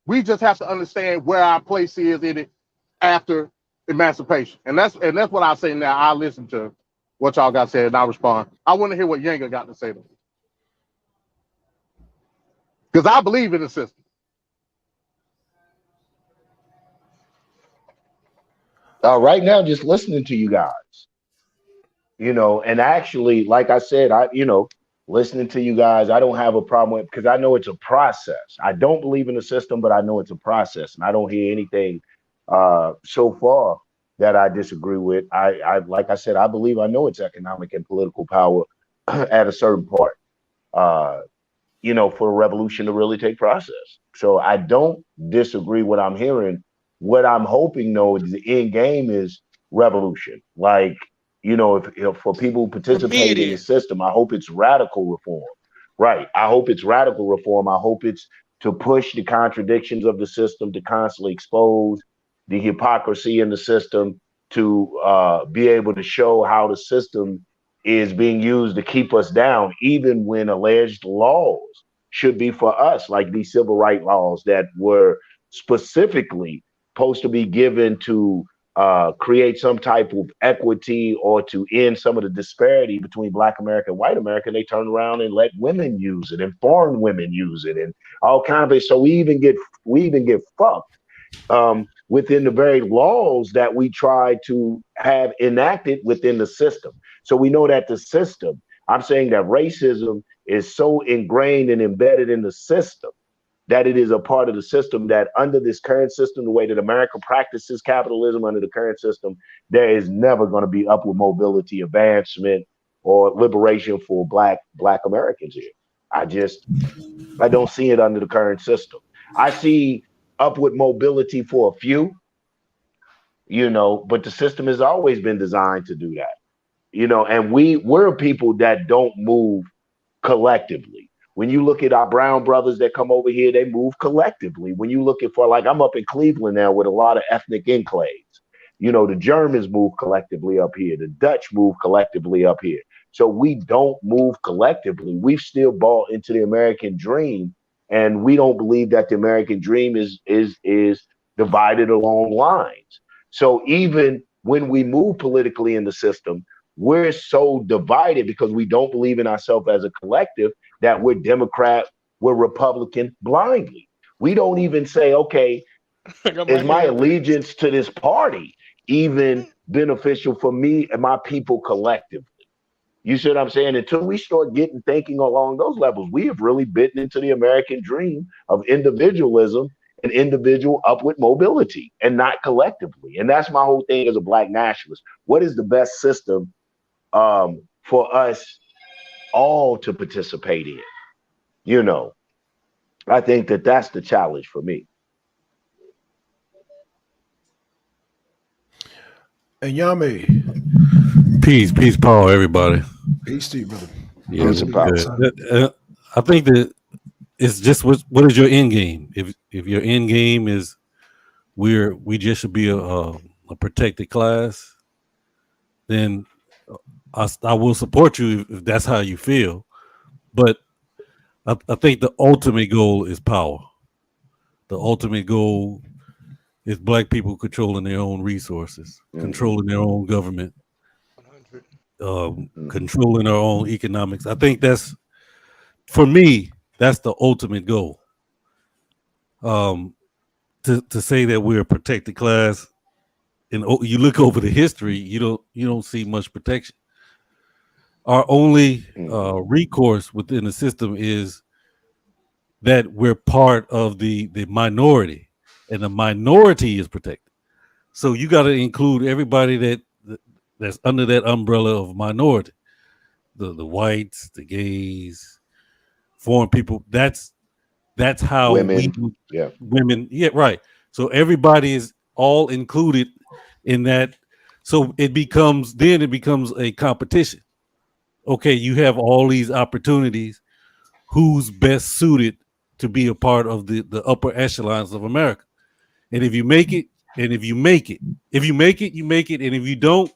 We just have to understand where our place is in it after emancipation. And that's what I say now. I listen to what y'all got to say and I respond. I want to hear what Yanga got to say though, because I believe in the system. Right now, just listening to you guys, and actually, like I said, listening to you guys, I don't have a problem with because I know it's a process. I don't believe in the system, but I know it's a process, and I don't hear anything so far that I disagree with. Like I said, I believe I know it's economic and political power at a certain part. Uh, for a revolution to really take process. So I don't disagree what I'm hearing. What I'm hoping, though, is the end game is revolution. Like, if for people who participate in the system, I hope it's radical reform. Right. I hope it's radical reform. I hope it's to push the contradictions of the system, to constantly expose the hypocrisy in the system, to be able to show how the system is being used to keep us down, even when alleged laws should be for us, like these civil rights laws that were specifically supposed to be given to create some type of equity or to end some of the disparity between Black America and white America. They turn around and let women use it and foreign women use it and all kinds of it. So we even get fucked within the very laws that we try to have enacted within the system. So we know that the system, I'm saying that racism is so ingrained and embedded in the system that it is a part of the system that under this current system, the way that America practices capitalism under the current system, there is never going to be upward mobility, advancement, or liberation for Black Americans here. I don't see it under the current system. I see upward mobility for a few, but the system has always been designed to do that, and we're people that don't move collectively. When you look at our brown brothers that come over here, they move collectively. When you look at like I'm up in Cleveland now with a lot of ethnic enclaves. The Germans move collectively up here. The Dutch move collectively up here. So we don't move collectively. We've still bought into the American dream, and we don't believe that the American dream is divided along lines. So even when we move politically in the system, we're so divided because we don't believe in ourselves as a collective that we're Democrat, we're Republican blindly. We don't even say, okay, is my allegiance to this party even beneficial for me and my people collectively? You see what I'm saying? Until we start thinking along those levels, we have really bitten into the American dream of individualism and individual upward mobility and not collectively. And that's my whole thing as a Black nationalist. What is the best system for us all to participate in? I think that that's the challenge for me. And Yami. Peace, Paul, everybody. Peace to you, brother. Yeah, I think that it's just what is your end game? If your end game is we just should be a protected class, then I will support you if that's how you feel. But I think the ultimate goal is power. The ultimate goal is Black people controlling their own resources, controlling their own government, controlling our own economics. I think for me, that's the ultimate goal. To say that we're a protected class, and you look over the history, you don't see much protection. Our only recourse within the system is that we're part of the minority, and the minority is protected. So you got to include everybody that's under that umbrella of minority, the whites, the gays, foreign people. That's how women, women, right. So everybody is all included in that. So it becomes a competition. Okay, you have all these opportunities. Who's best suited to be a part of the upper echelons of America? And if you make it, you make it. And if you don't,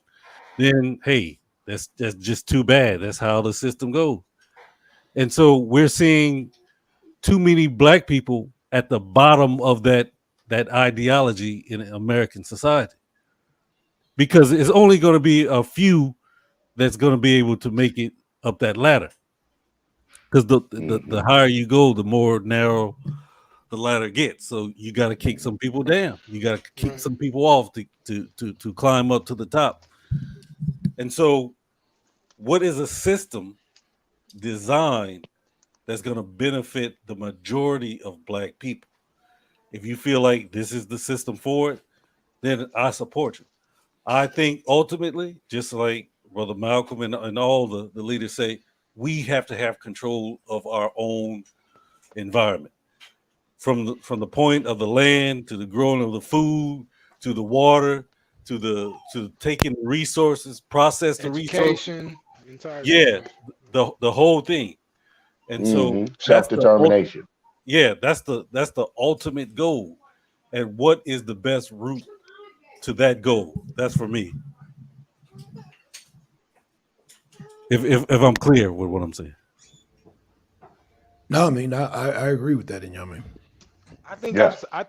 then hey, that's just too bad. That's how the system goes. And so we're seeing too many Black people at the bottom of that ideology in American society, because it's only going to be a few that's going to be able to make it up that ladder. Because the higher you go, the more narrow the ladder gets. So you got to kick some people down. You got to kick some people off to climb up to the top. And so, what is a system designed that's going to benefit the majority of Black people? If you feel like this is the system for it, then I support you. I think ultimately, just like Brother Malcolm and all the leaders say, we have to have control of our own environment. From the point of the land to the growing of the food to the water to taking the resources, process the resources. Education, entire Yeah, situation. the whole thing. And so that's the Self-determination. that's the ultimate goal. And what is the best route to that goal? That's for me. If I'm clear with what I'm saying. No, I mean I agree with that, Inyame. I think Yes. I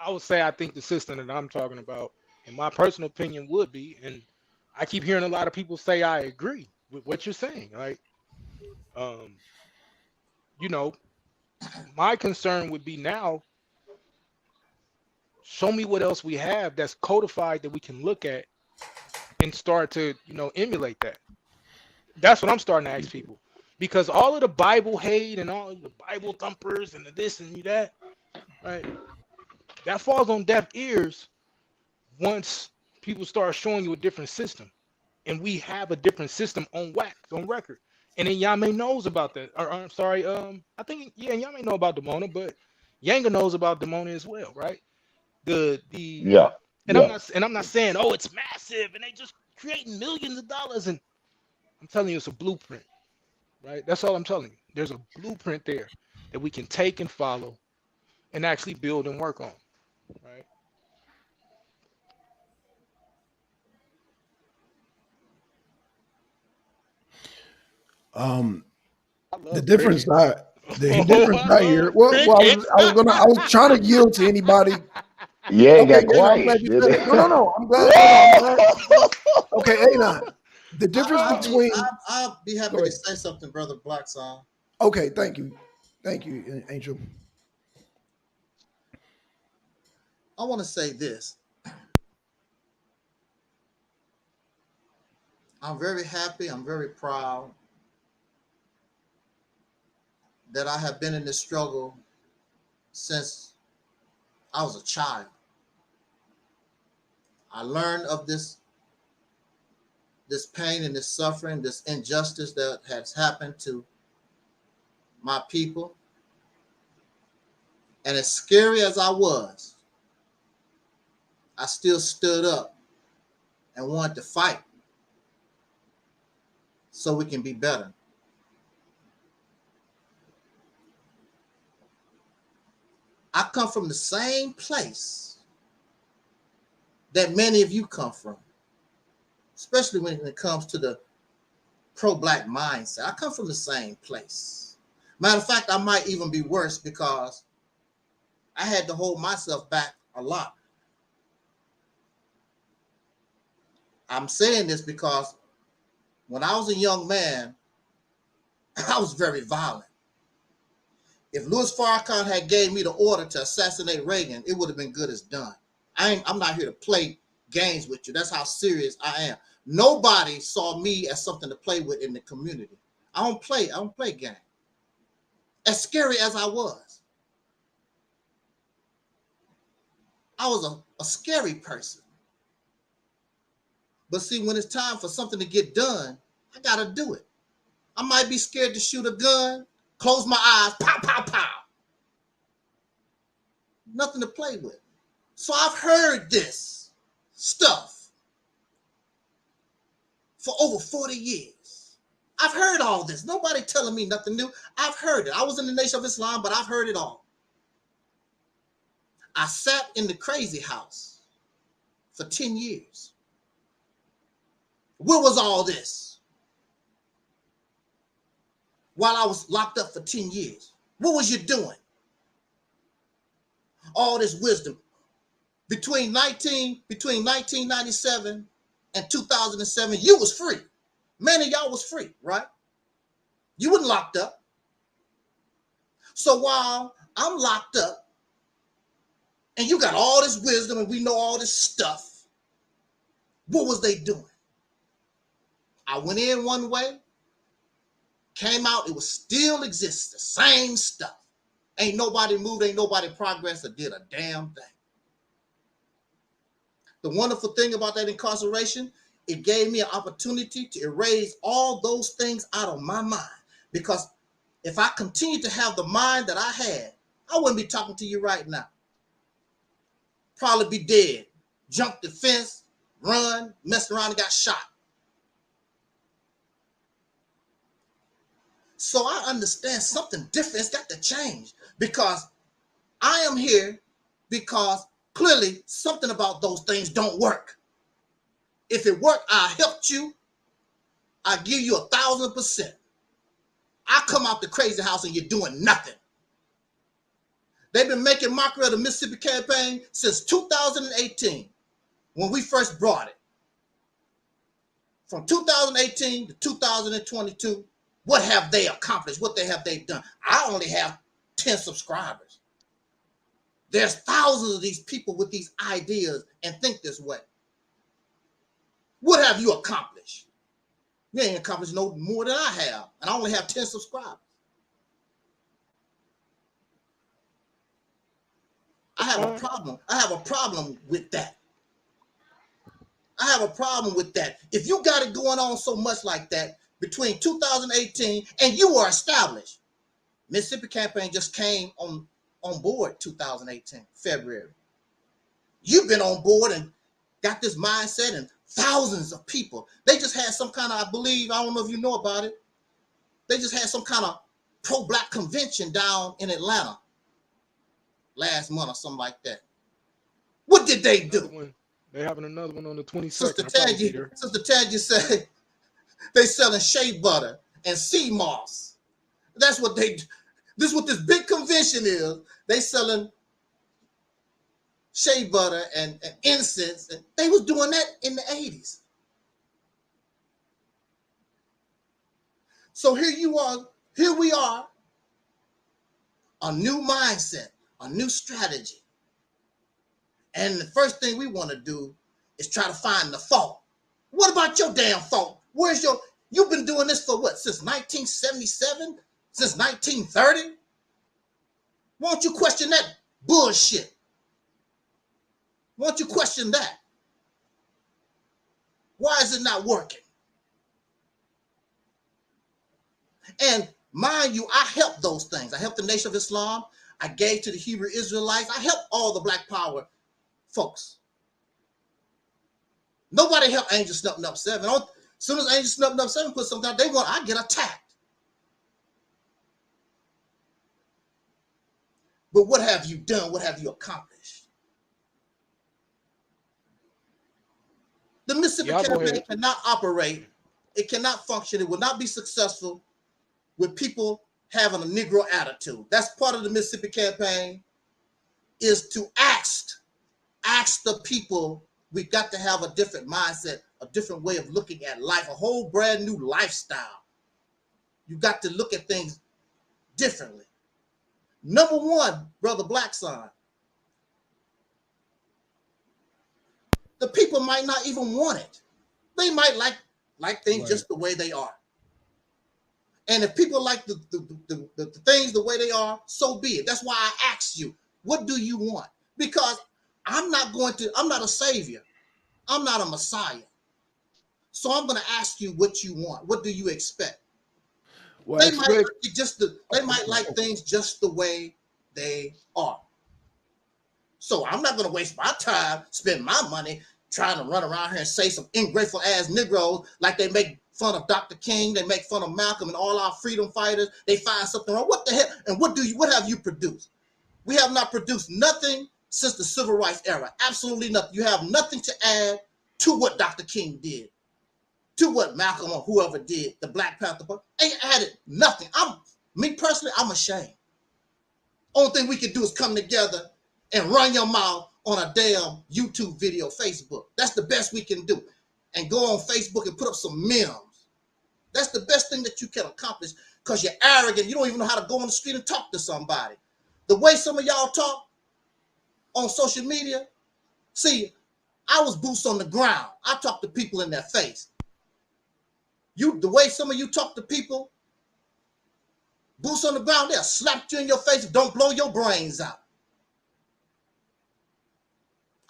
would say I think the system that I'm talking about, in my personal opinion, would be, and I keep hearing a lot of people say I agree with what you're saying. Like, you know, my concern would be now, show me what else we have that's codified that we can look at and start to, emulate that. That's what I'm starting to ask people. Because all of the Bible hate and all of the Bible thumpers and the this and that, right? That falls on deaf ears once people start showing you a different system. And we have a different system on record. And then Yame knows about that. Or I'm sorry, I think Yame know about Demona, but Yanga knows about Demona as well, right? Yeah. And I'm not saying, oh, it's massive and they just creating millions of dollars. And I'm telling you, it's a blueprint, right? That's all I'm telling you. There's a blueprint there that we can take and follow and actually build and work on, right? The difference crickets. the difference I hear. I was trying to yield to anybody. Yeah, it Okay, got yeah, I'm glad quiet. you said it. No, I'm glad. I'm glad. Okay, Anon. The difference between. I'll be happy to say something, Brother Blackson. Okay, thank you, Angel. I want to say this. I'm very happy. I'm very proud that I have been in this struggle since I was a child. I learned of this pain and this suffering, this injustice that has happened to my people. And as scary as I was, I still stood up and wanted to fight so we can be better. I come from the same place that many of you come from, especially when it comes to the pro-Black mindset. I come from the same place. Matter of fact, I might even be worse because I had to hold myself back a lot. I'm saying this because when I was a young man, I was very violent. If Louis Farrakhan had gave me the order to assassinate Reagan, it would have been good as done. I'm not here to play games with you. That's how serious I am. Nobody saw me as something to play with in the community. I don't play games. As scary as I was a scary person. But see, when it's time for something to get done, I gotta do it. I might be scared to shoot a gun, close my eyes, pow, pow, pow. Nothing to play with. So I've heard this stuff for over 40 years. I've heard all this. Nobody telling me nothing new. I've heard it. I was in the Nation of Islam, but I've heard it all. I sat in the crazy house for 10 years. Where was all this? While I was locked up for 10 years. What was you doing? All this wisdom. Between 1997 and 2007, you was free. Many of y'all was free, right? You wasn't locked up. So while I'm locked up, and you got all this wisdom, and we know all this stuff. What was they doing? I went in one way, came out, it was still exists, the same stuff. Ain't nobody moved, ain't nobody progressed or did a damn thing. The wonderful thing about that incarceration, it gave me an opportunity to erase all those things out of my mind. Because if I continued to have the mind that I had, I wouldn't be talking to you right now. Probably be dead, jumped the fence, run, messed around and got shot. So I understand something different. It's got to change because I am here because clearly something about those things don't work. If it worked, I helped you. I give you 1,000%. I come out the crazy house and you're doing nothing. They've been making mockery of the Mississippi campaign since 2018 when we first brought it. From 2018 to 2022, what have they accomplished? What have they done? I only have 10 subscribers. There's thousands of these people with these ideas and think this way. What have you accomplished? You ain't accomplished no more than I have, and I only have 10 subscribers. I have a problem. I have a problem with that. I have a problem with that. If you got it going on so much like that between 2018 and you were established, Mississippi campaign just came on board 2018, February. You've been on board and got this mindset, and thousands of people. They just had some kind of, I believe, I don't know if you know about it. They just had some kind of pro-black convention down in Atlanta last month or something like that. What did they do? They're having another one on the 22nd. Sister Tangi said they selling shea butter and sea moss. That's what they do. This is what this big convention is. They selling shea butter and incense. And they was doing that in the 80s. So here we are, a new mindset, a new strategy. And the first thing we want to do is try to find the fault. What about your damn fault? You've been doing this for what, since 1977? Since 1930? Why don't you question that bullshit? Why don't you question that? Why is it not working? And mind you, I helped those things. I helped the Nation of Islam. I gave to the Hebrew Israelites. I helped all the Black Power folks. Nobody helped Angel Snuffing Up 7. As soon as Angel Snuffing Up 7 put something out, I get attacked. But what have you done? What have you accomplished? The Mississippi campaign cannot operate. It cannot function. It will not be successful with people having a Negro attitude. That's part of the Mississippi campaign, is to ask the people. We've got to have a different mindset, a different way of looking at life, a whole brand new lifestyle. You got to look at things differently. Number one, Brother Blackson, the people might not even want it. They might like things just the way they are. And if people like the things the way they are, so be it. That's why I asked you, what do you want? Because I'm not a savior. I'm not a messiah. So I'm going to ask you what you want. What do you expect? Well, they might like things just the way they are. So I'm not going to waste my time, spend my money trying to run around here and say some ungrateful ass Negroes like they make fun of Dr. King, they make fun of Malcolm and all our freedom fighters. They find something wrong. What the hell? And what have you produced? We have not produced nothing since the civil rights era. Absolutely nothing. You have nothing to add to what Dr. King did, to what Malcolm or whoever did, the Black Panther Party. Ain't added nothing. Me personally, I'm ashamed. Only thing we can do is come together and run your mouth on a damn YouTube video, Facebook. That's the best we can do. And go on Facebook and put up some memes. That's the best thing that you can accomplish, because you're arrogant. You don't even know how to go on the street and talk to somebody. The way some of y'all talk on social media, see, I was boots on the ground. I talk to people in their face. The way some of you talk to people, boots on the ground, they'll slap you in your face and don't blow your brains out.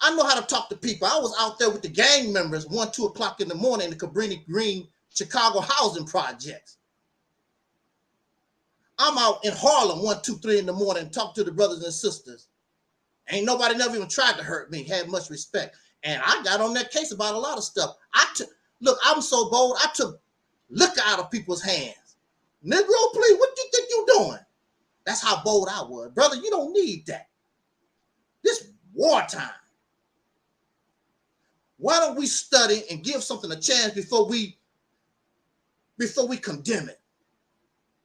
I know how to talk to people. I was out there with the gang members 1, 2 o'clock in the morning in the Cabrini Green Chicago housing projects. I'm out in Harlem 1, 2, 3 in the morning and talk to the brothers and sisters. Ain't nobody never even tried to hurt me, had much respect. And I got on that case about a lot of stuff. Look, I'm so bold, I took liquor out of people's hands. Negro, please, what you think you doing? That's how bold I was. Brother, you don't need that. This wartime. Why don't we study and give something a chance before we condemn it?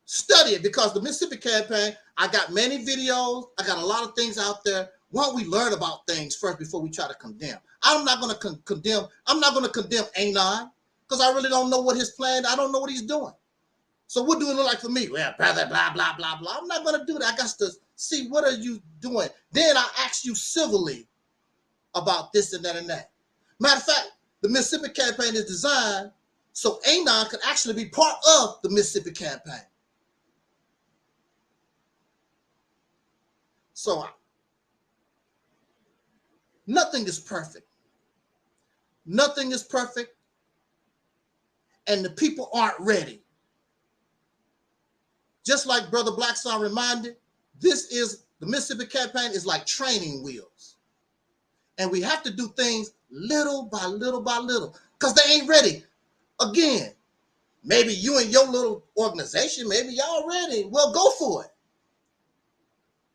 Study it, because the Mississippi campaign, I got many videos. I got a lot of things out there. Why don't we learn about things first before we try to condemn? I'm not going to condemn. I'm not going to condemn A9 because I really don't know what his plan. I don't know what he's doing. So what do it look like for me? Well, brother, blah, blah, blah, blah. I'm not going to do that. I got to see, what are you doing? Then I ask you civilly about this and that and that. Matter of fact, the Mississippi campaign is designed so A9 could actually be part of the Mississippi campaign. So nothing is perfect. Nothing is perfect. And the people aren't ready. Just like Brother Blackson reminded, the Mississippi campaign is like training wheels. And we have to do things little by little by little because they ain't ready. Again, maybe you and your little organization, maybe y'all ready. Well, go for it.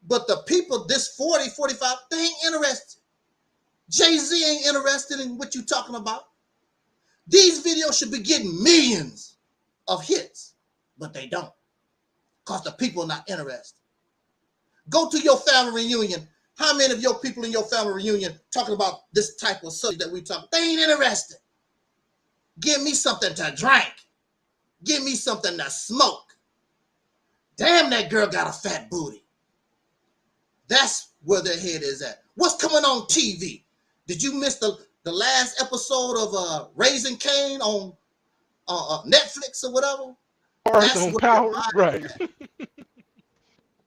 But the people, this 40, 45, they ain't interested. Jay-Z ain't interested in what you talking about. These videos should be getting millions of hits, but they don't because the people are not interested. Go to your family reunion. How many of your people in your family reunion talking about this type of subject that we talk? They ain't interested. Give me something to drink. Give me something to smoke. Damn, that girl got a fat booty. That's where their head is at. What's coming on TV? Did you miss the last episode of Raising Cain on Netflix or whatever? That's on Power, right?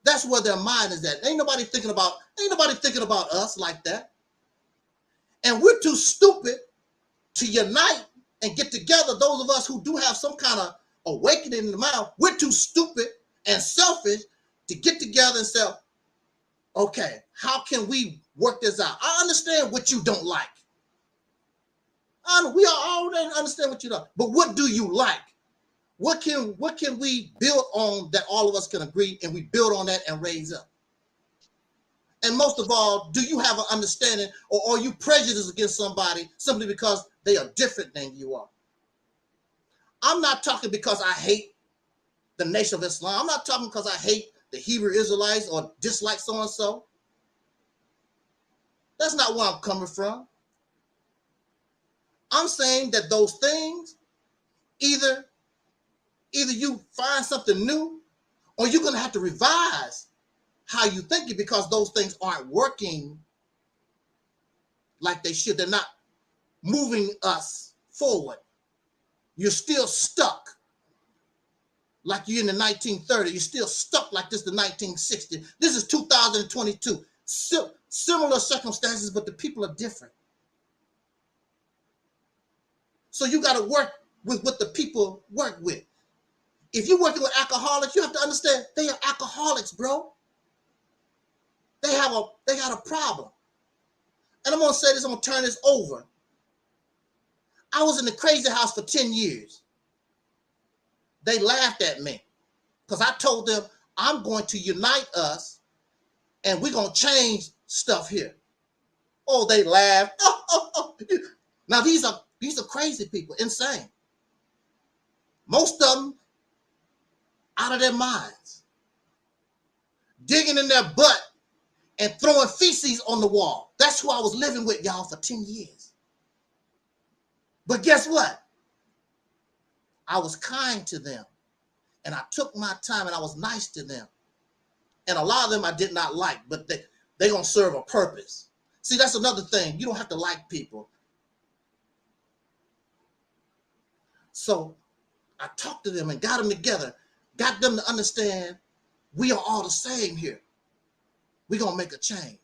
That's where their mind is at. Ain't nobody thinking about us like that. And we're too stupid to unite and get together. Those of us who do have some kind of awakening in the mind, we're too stupid and selfish to get together and say, okay, how can we work this out? I understand what you don't like. We already understand what you don't. But what do you like? What can we build on that all of us can agree, and we build on that and raise up? And most of all, do you have an understanding, or are you prejudiced against somebody simply because they are different than you are? I'm not talking because I hate the Nation of Islam. I'm not talking because I hate the Hebrew Israelites or dislike so-and-so. That's not where I'm coming from. I'm saying that those things, either you find something new, or you're going to have to revise how you think it, because those things aren't working like they should. They're not moving us forward. You're still stuck like you're in the 1930s. You're still stuck like this in the 1960s. This is 2022. Similar circumstances, but the people are different. So you got to work with what the people work with. If you're working with alcoholics, you have to understand they are alcoholics, bro. They got a problem. And I'm going to say this, I'm going to turn this over. I was in the crazy house for 10 years. They laughed at me because I told them I'm going to unite us and we're going to change stuff here. Oh, they laughed. Now these are crazy people, insane. Most of them out of their minds, digging in their butt and throwing feces on the wall. That's who I was living with, y'all, for 10 years. But guess what? I was kind to them, and I took my time, and I was nice to them. And a lot of them I did not like, but they're going to serve a purpose. See, that's another thing. You don't have to like people. So I talked to them and got them together, got them to understand we are all the same here. We're going to make a change.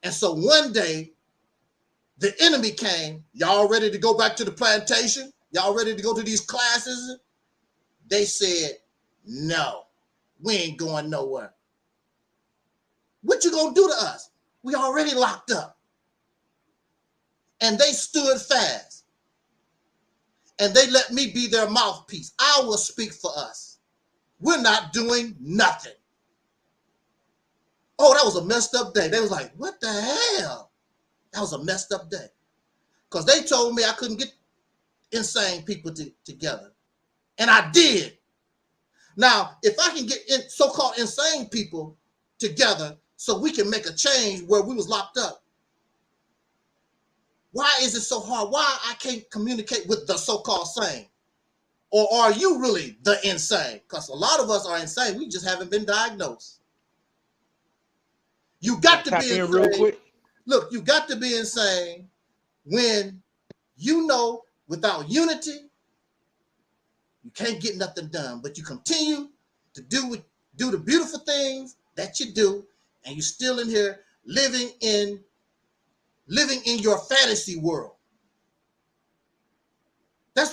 And so one day, the enemy came. Y'all ready to go back to the plantation? Y'all ready to go to these classes? They said, no, we ain't going nowhere. What you going to do to us? We already locked up. And they stood fast. And they let me be their mouthpiece. I will speak for us. We're not doing nothing. Oh, that was a messed up day. They was like, what the hell? That was a messed up day. Because they told me I couldn't get insane people together. And I did. Now, if I can get so-called insane people together so we can make a change where we was locked up, why is it so hard? Why I can't communicate with the so-called sane? Or are you really the insane? Because a lot of us are insane. We just haven't been diagnosed. You got to be insane. Real quick. Look, you got to be insane when you know without unity, you can't get nothing done. But you continue to do the beautiful things that you do, and you're still in here living in your fantasy world. That's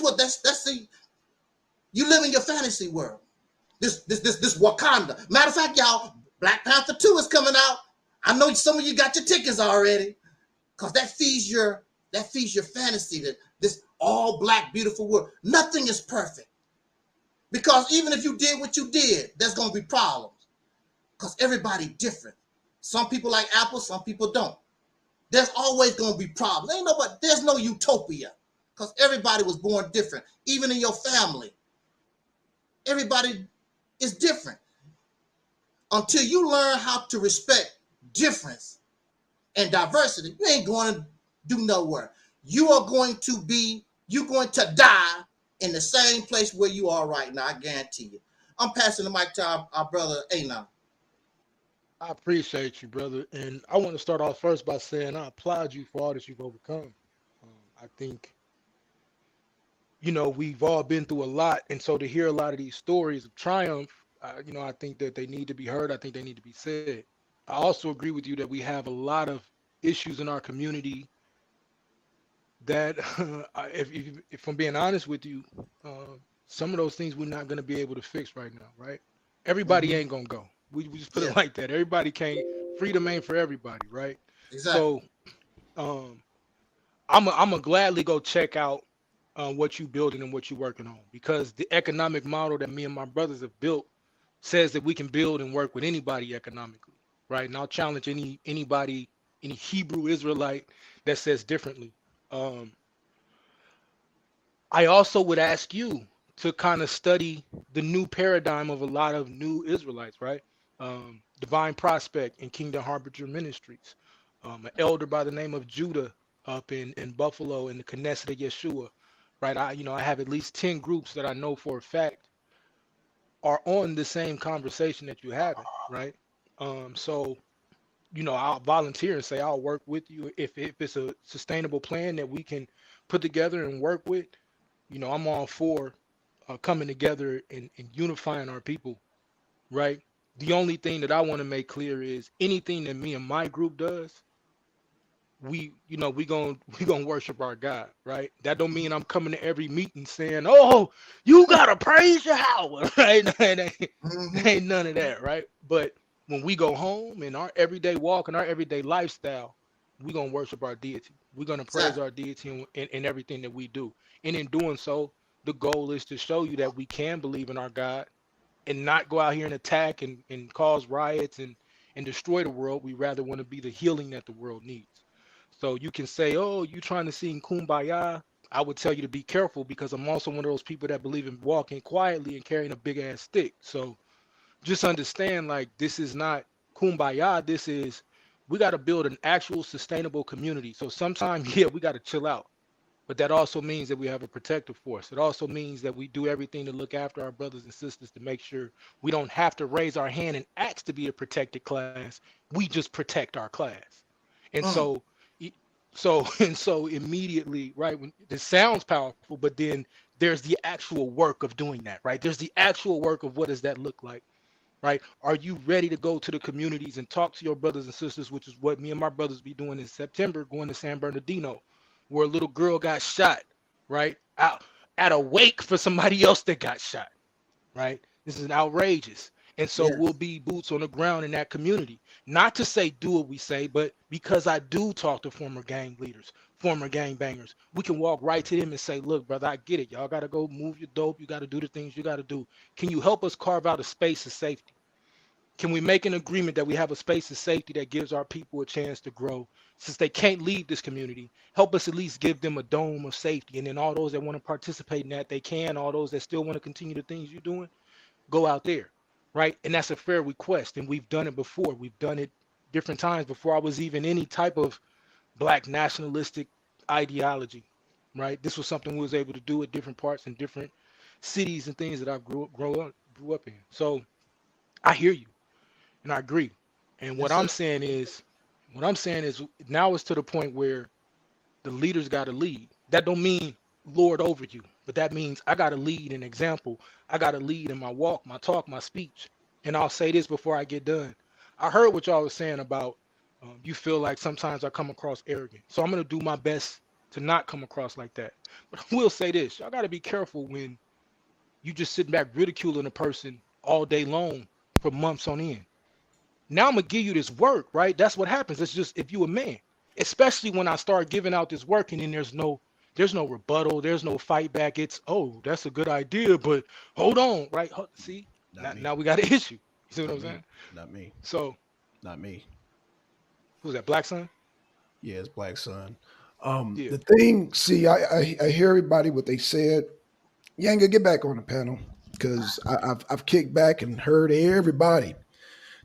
you live in your fantasy world. This Wakanda. Matter of fact, y'all, Black Panther 2 is coming out. I know some of you got your tickets already, because that feeds your fantasy, that this all black beautiful world. Nothing is perfect. Because even if you did what you did, there's gonna be problems. Because everybody different. Some people like apples, some people don't. There's always gonna be problems. There's no utopia. Because everybody was born different. Even in your family. Everybody is different. Until you learn how to respect difference and diversity, you ain't going to do nowhere. You're going to die in the same place where you are right now. I guarantee you. I'm passing the mic to our brother Anon. I appreciate you, brother. And I want to start off first by saying I applaud you for all that you've overcome. I think, we've all been through a lot. And so to hear a lot of these stories of triumph, I think that they need to be heard. I think they need to be said. I also agree with you that we have a lot of issues in our community that, if I'm being honest with you, some of those things we're not going to be able to fix right now, right? Everybody ain't going to go. We just put it like that. Everybody can't. Freedom ain't for everybody, right? Exactly. So I'm going to gladly go check out what you building and what you're working on, because the economic model that me and my brothers have built says that we can build and work with anybody economically. Right. And I'll challenge anybody, any Hebrew Israelite that says differently. I also would ask you to kind of study the new paradigm of a lot of new Israelites, right? Divine Prospect and Kingdom Harbinger Ministries. An elder by the name of Judah up in Buffalo in the Knesset of Yeshua, right? I have at least 10 groups that I know for a fact are on the same conversation that you're having, right? So, I'll volunteer and say I'll work with you if it's a sustainable plan that we can put together and work with. I'm all for coming together and unifying our people, right? The only thing that I want to make clear is anything that me and my group does, we gonna worship our God, right? That don't mean I'm coming to every meeting saying, "Oh, you gotta praise Yahweh," right? Ain't none of that, right? But when we go home in our everyday walk and our everyday lifestyle, we're going to worship our deity. We're going to praise our deity in everything that we do. And in doing so, the goal is to show you that we can believe in our God and not go out here and attack and cause riots and destroy the world. We rather want to be the healing that the world needs. So you can say, oh, you trying to sing Kumbaya. I would tell you to be careful, because I'm also one of those people that believe in walking quietly and carrying a big ass stick. So just understand, like, this is not kumbaya. This is, we got to build an actual sustainable community. So sometimes, yeah, we got to chill out. But that also means that we have a protective force. It also means that we do everything to look after our brothers and sisters to make sure we don't have to raise our hand and ask to be a protected class. We just protect our class. And so so immediately, right, when this sounds powerful, but then there's the actual work of doing that, right? There's the actual work of what does that look like, right? Are you ready to go to the communities and talk to your brothers and sisters, which is what me and my brothers be doing in September, going to San Bernardino, where a little girl got shot, right? Out at a wake for somebody else that got shot, right? This is outrageous. And so Yes. we'll be boots on the ground in that community. Not to say do what we say, but because I do talk to former gang leaders, former gang bangers, we can walk right to them and say, look, brother, I get it. Y'all got to go move your dope. You got to do the things you got to do. Can you help us carve out a space of safety? Can we make an agreement that we have a space of safety that gives our people a chance to grow? Since they can't leave this community, help us at least give them a dome of safety. And then all those that want to participate in that, they can. All those that still want to continue the things you're doing, go out there, right? And that's a fair request. And we've done it before. We've done it different times before I was even any type of black nationalistic ideology, right? This was something we was able to do at different parts and different cities and things that I grew up in. So I hear you and I agree. And what I'm saying is now it's to the point where the leaders got to lead. That don't mean lord over you, but that means I got to lead an example. I got to lead in my walk, my talk, my speech. And I'll say this before I get done. I heard what y'all was saying about you feel like sometimes I come across arrogant. So I'm going to do my best to not come across like that. But I will say this. Y'all got to be careful when you just sit back ridiculing a person all day long for months on end. Now I'm going to give you this work, right? That's what happens. It's just if you a man, especially when I start giving out this work and then there's no rebuttal, there's no fight back. It's, oh, that's a good idea, but hold on, right? See, now we got an issue. You see what I'm saying? Not me. So, not me. Who's that? Black Son? Yeah, it's Black Son. Yeah. The thing, see, I hear everybody what they said. Yanga, get back on the panel because I've kicked back and heard everybody.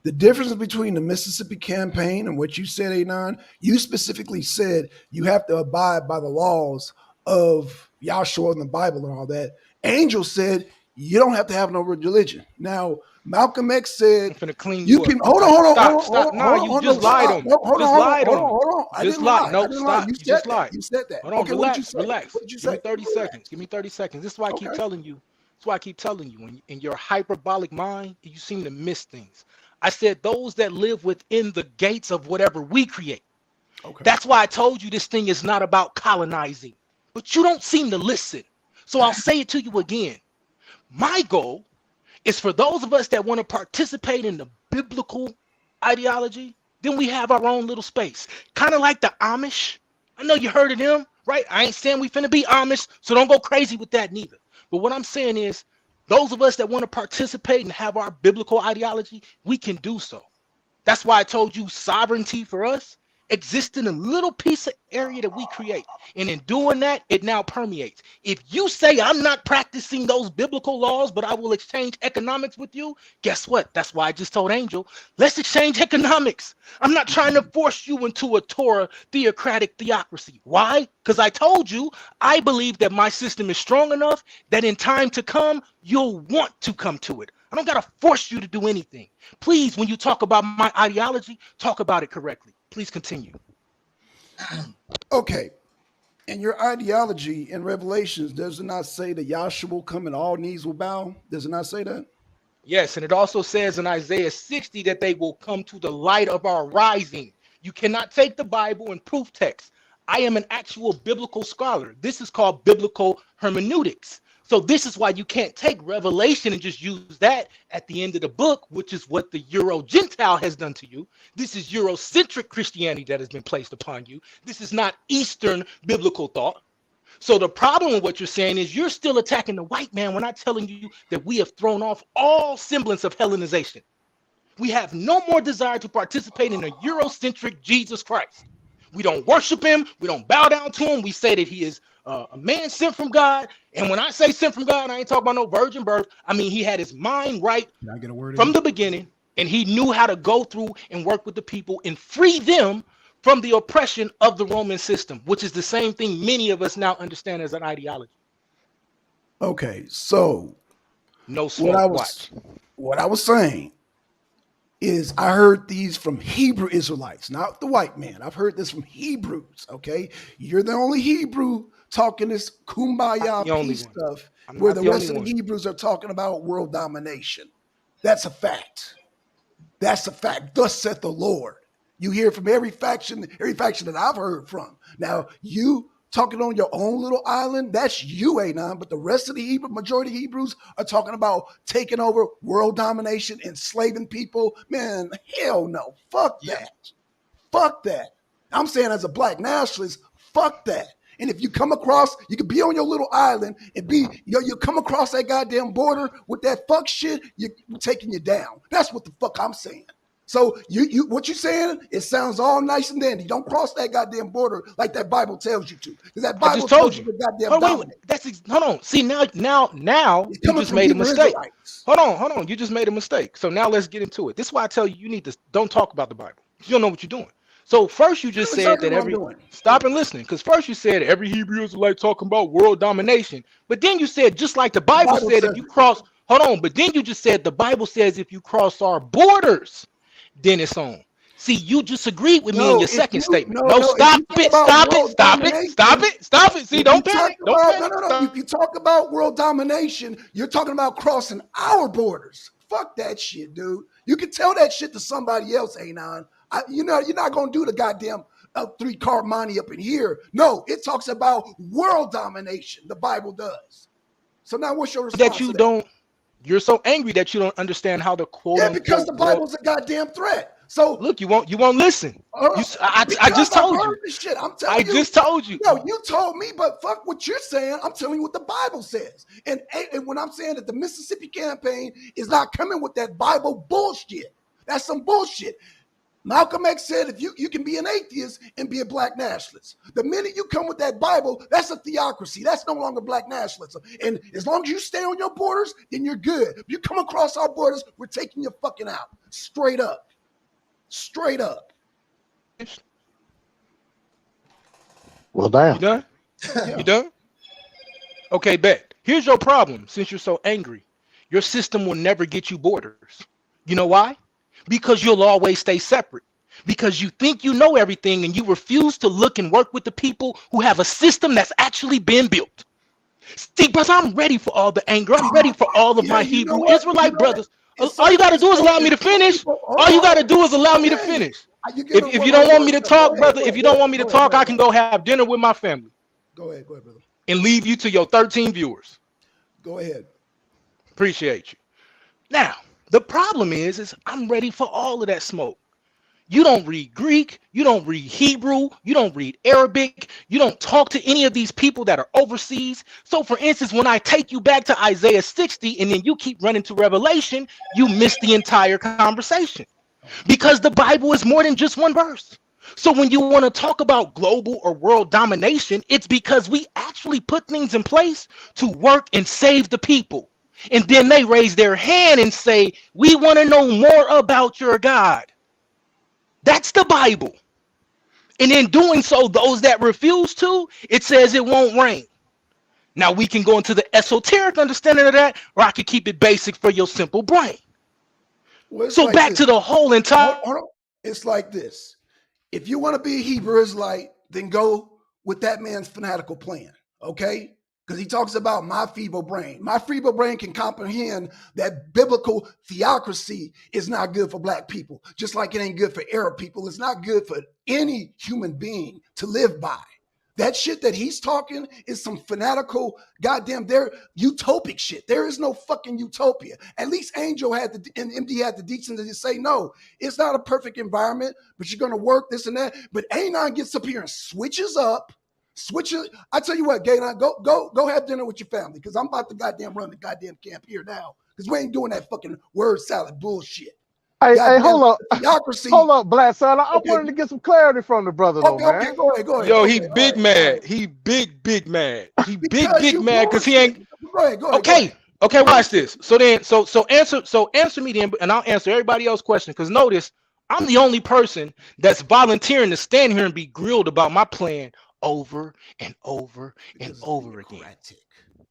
The difference between the Mississippi campaign and what you said, A9, you specifically said you have to abide by the laws of Yahshua and the Bible and all that. Angel said you don't have to have no religion. Now, Malcolm X said I'm finna clean you can hold on. Stop. Nah, you just lied on me. Just lied on me. I didn't lie. No, stop. You just lied. You said that. Hold on, Okay, relax. what did you say? Give me 30 seconds. Give me 30 seconds. This is why I keep telling you. That's why I keep telling you. In your hyperbolic mind, you seem to miss things. I said those that live within the gates of whatever we create. Okay. That's why I told you this thing is not about colonizing. But you don't seem to listen. So I'll say it to you again. My goal is for those of us that want to participate in the biblical ideology, then we have our own little space. Kind of like the Amish. I know you heard of them, right? I ain't saying we finna be Amish, so don't go crazy with that neither. But what I'm saying is, those of us that want to participate and have our biblical ideology, we can do so. That's why I told you sovereignty for us exists in a little piece of area that we create. And in doing that, it now permeates. If you say I'm not practicing those biblical laws, but I will exchange economics with you, guess what? That's why I just told Angel, let's exchange economics. I'm not trying to force you into a Torah theocratic theocracy. Why? Because I told you, I believe that my system is strong enough that in time to come, you'll want to come to it. I don't got to force you to do anything. Please, when you talk about my ideology, talk about it correctly. Please continue. Okay. And your ideology in Revelations, does it not say that Yahshua will come and all knees will bow? Does it not say that? Yes, and it also says in Isaiah 60 that they will come to the light of our rising. You cannot take the Bible and proof text. I am an actual biblical scholar. This is called biblical hermeneutics. So this is why you can't take Revelation and just use that at the end of the book, which is what the Euro-Gentile has done to you. This is Eurocentric Christianity that has been placed upon you. This is not Eastern biblical thought. So the problem with what you're saying is you're still attacking the white man when I'm telling you that we have thrown off all semblance of Hellenization. We have no more desire to participate in a Eurocentric Jesus Christ. We don't worship him. We don't bow down to him. We say that he is a man sent from God. And when I say sent from God, I ain't talking about no virgin birth. I mean, he had his mind right from the beginning, and he knew how to go through and work with the people and free them from the oppression of the Roman system, which is the same thing many of us now understand as an ideology. Okay, so No smoke. Watch. what I was saying is I heard these from Hebrew Israelites, not the white man. I've heard this from Hebrews. Okay, you're the only Hebrew talking this kumbaya peace stuff, where the rest of the Hebrews are talking about world domination. That's a fact. That's a fact. Thus saith the Lord. You hear from every faction that I've heard from. Now, you talking on your own little island, that's you, Anon, but the rest of the majority of Hebrews are talking about taking over world domination, enslaving people. Man, hell no. Fuck that. Fuck that. I'm saying as a black nationalist, fuck that. And if you come across, you could be on your little island and you come across that goddamn border with that fuck shit, you're taking you down. That's what the fuck I'm saying. So what you saying? It sounds all nice and dandy. Don't cross that goddamn border like that Bible tells you to. Because that Bible tells you. Hold on. See, now you just made a mistake. Hold on. You just made a mistake. So now let's get into it. This is why I tell you need to don't talk about the Bible. You don't know what you're doing. So first you just said that stop and listen, because first you said every Hebrew is like talking about world domination, but then you said just like the Bible said if you cross. Hold on, but then you just said the Bible says if you cross our borders, then it's on. See, you just agreed with me in your second statement. Stop it. See, don't panic. If you talk about world domination, you're talking about crossing our borders. Fuck that shit, dude. You can tell that shit to somebody else, Anon. You're not going to do the goddamn 3-car money up in here. No, it talks about world domination. The Bible does. So now what's your response to that? You're so angry that you don't understand how the quote. Yeah, because the Bible's a goddamn threat. So look, you won't listen. I just told you. Shit. I'm telling you. I just told you. No, you told me, but fuck what you're saying. I'm telling you what the Bible says. And when I'm saying that the Mississippi campaign is not coming with that Bible bullshit, that's some bullshit. Malcolm X said if you can be an atheist and be a black nationalist. The minute you come with that Bible, that's a theocracy. That's no longer black nationalism. And as long as you stay on your borders, then you're good. If you come across our borders, we're taking you fucking out. Straight up. Straight up. Well, damn. You done? You done? Okay, bet. Here's your problem since you're so angry. Your system will never get you borders. You know why? Because you'll always stay separate. Because you think you know everything and you refuse to look and work with the people who have a system that's actually been built. See, brother, I'm ready for all the anger. I'm ready for all of my Hebrew Israelite brothers. All you got to do is allow me to finish. All you got to do is allow me to finish. If you don't want me to talk, brother, if you don't want me to talk, I can go have dinner with my family. Go ahead, brother. And leave you to your 13 viewers. Go ahead. Appreciate you. Now, the problem is I'm ready for all of that smoke. You don't read Greek, you don't read Hebrew, you don't read Arabic, you don't talk to any of these people that are overseas. So for instance, when I take you back to Isaiah 60 and then you keep running to Revelation, you miss the entire conversation. Because the Bible is more than just one verse. So when you want to talk about global or world domination, it's because we actually put things in place to work and save the people. And then they raise their hand and say, we want to know more about your God. That's the Bible. And in doing so, those that refuse to, it says it won't rain. Now we can go into the esoteric understanding of that, or I can keep it basic for your simple brain. Well, so like back to the whole entire. It's like this. If you want to be a Hebrew Israelite, then go with that man's fanatical plan, okay? Because he talks about my feeble brain. My feeble brain can comprehend that biblical theocracy is not good for black people, just like it ain't good for Arab people. It's not good for any human being to live by. That shit that he's talking is some fanatical, goddamn, they're utopic shit. There is no fucking utopia. At least Angel had and MD had the decency to say, no, it's not a perfect environment, but you're going to work this and that. But Anon gets up here and switches up. I tell you what, Gideon, go have dinner with your family, because I'm about to goddamn run the goddamn camp here now, because we ain't doing that fucking word salad bullshit. Hey, hold up. Theocracy. Hold up, Black son. I wanted to get some clarity from the brother, though, man. Okay, go ahead. Yo, he big mad. He big mad. He big mad because he ain't. Go ahead. Okay, watch this. So answer me then, and I'll answer everybody else's question. Because notice, I'm the only person that's volunteering to stand here and be grilled about my plan over and over and over again.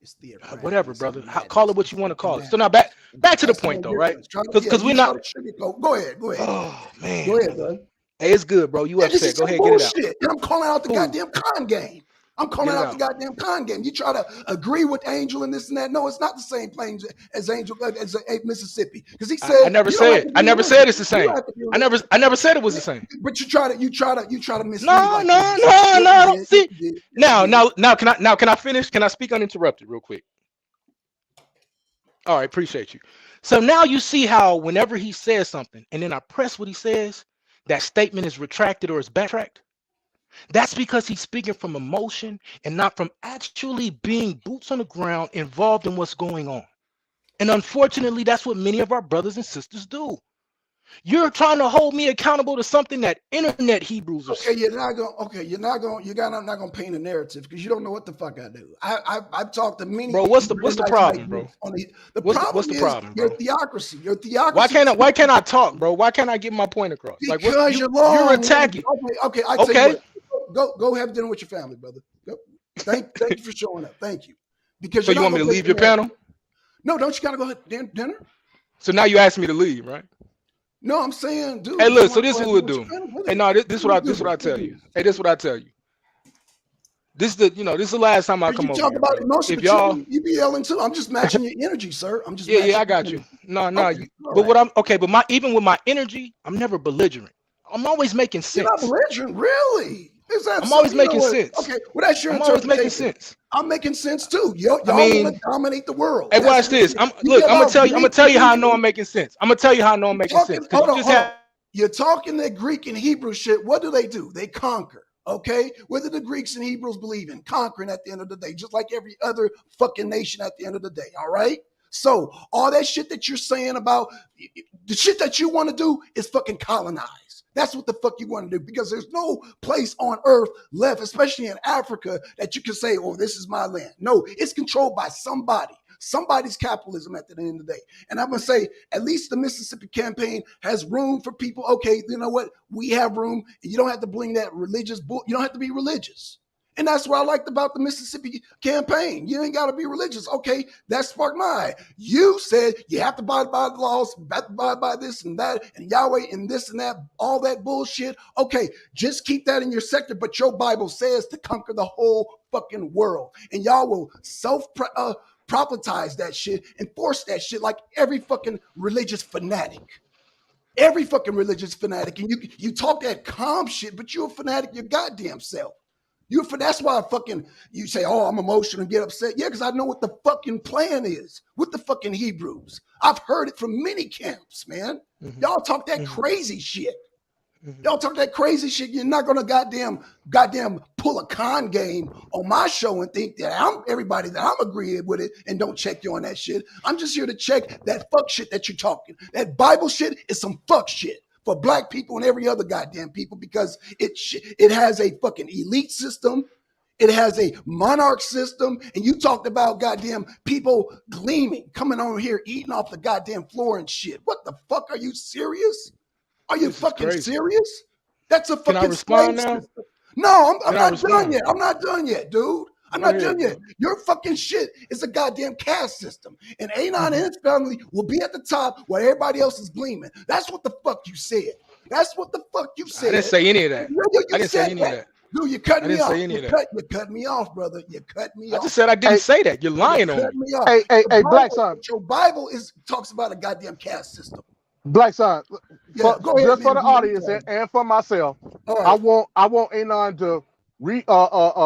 It's theocratic. Whatever, brother. Call it what you want to call it. So now back to the point, though, right? Because we're not. Go ahead. Oh man. Go ahead, bud. Hey, it's good, bro. You upset? Go ahead, get it out. And I'm calling out the goddamn con game. I'm calling out the goddamn con game. You try to agree with Angel and this and that. No, it's not the same planes as Angel as Mississippi. Because he said I never said. I never said it's the same. I never said it was the same. But you try to mislead. No. See, now can I finish? Can I speak uninterrupted real quick? All right, appreciate you. So now you see how whenever he says something and then I press what he says, that statement is retracted or is backtracked. That's because he's speaking from emotion and not from actually being boots on the ground involved in what's going on. And unfortunately, that's what many of our brothers and sisters do. You're trying to hold me accountable to something that internet Hebrews are saying. You're not gonna paint a narrative because you don't know what the fuck I do. I've talked to many. Bro, what's the problem, bro? What's the problem, bro? Your theocracy. Why can't I talk, bro? Why can't I get my point across? Because you're attacking. Okay. Go have dinner with your family, brother. Go. Thank you for showing up. Thank you. Because so you want me to leave your panel? No, don't you gotta go have dinner? So now you asked me to leave, right? No, I'm saying, dude. Hey, look. So this is what we'll do. Hey, no, this what I tell you. Hey, this is what I tell you. This is the last time I come over. You talk about emotion, if y'all, you be yelling too. I'm just matching your energy, sir. I'm just I got you. No, okay, but even with my energy, I'm never belligerent. I'm always making sense. You're not belligerent, really? I'm always making sense. Okay, well that's your interpretation. I'm always making sense. I'm making sense too. Y'all want to dominate the world. Hey, watch this. I'm gonna tell you how I know I'm making sense. I'm gonna tell you how I know I'm making sense. You're talking that Greek and Hebrew shit. What do? They conquer. Okay, what do the Greeks and Hebrews believe in? Conquering at the end of the day, just like every other fucking nation at the end of the day. All right. So all that shit that you're saying about the shit that you want to do is fucking colonize. That's what the fuck you want to do, because there's no place on earth left, especially in Africa, that you can say, oh, this is my land. No, it's controlled by somebody's capitalism at the end of the day. And I'm going to say, at least the Mississippi campaign has room for people. Okay, you know what? We have room. You don't have to bring that religious bull. You don't have to be religious. And that's what I liked about the Mississippi campaign. You ain't got to be religious. Okay, that sparked my eye. You said you have to abide by the laws, abide by this and that, and Yahweh and this and that, all that bullshit. Okay, just keep that in your sector. But your Bible says to conquer the whole fucking world. And y'all will self-prophetize that shit and force that shit like every fucking religious fanatic. Every fucking religious fanatic. And you talk that calm shit, but you're a fanatic your goddamn self. That's why you say, oh, I'm emotional and get upset. Yeah, because I know what the fucking plan is with the fucking Hebrews. I've heard it from many camps, man. Mm-hmm. Y'all talk that crazy shit. Mm-hmm. Y'all talk that crazy shit. You're not gonna goddamn pull a con game on my show and think that I'm everybody that I'm agreeing with it and don't check you on that shit. I'm just here to check that fuck shit that you're talking. That Bible shit is some fuck shit for black people and every other goddamn people, because it has a fucking elite system. It has a monarch system. And you talked about goddamn people gleaming, coming over here, eating off the goddamn floor and shit. What the fuck? Are you serious? Are you fucking serious? That's a fucking. Can I respond now? System. No, I'm not done yet. I'm not done yet, dude. I'm not done yet. Your fucking shit is a goddamn caste system. And Anon and his family will be at the top while everybody else is gleaming. That's what the fuck you said. That's what the fuck you said. I didn't say any of that. I didn't say any of that. Dude, you cut me off. You cut me off, brother. You cut me off. I just said I didn't say that. You're lying on me. Hey, Blackson. Your Bible talks about a goddamn caste system. Blackson, just for the audience and for myself, right. I want Anon to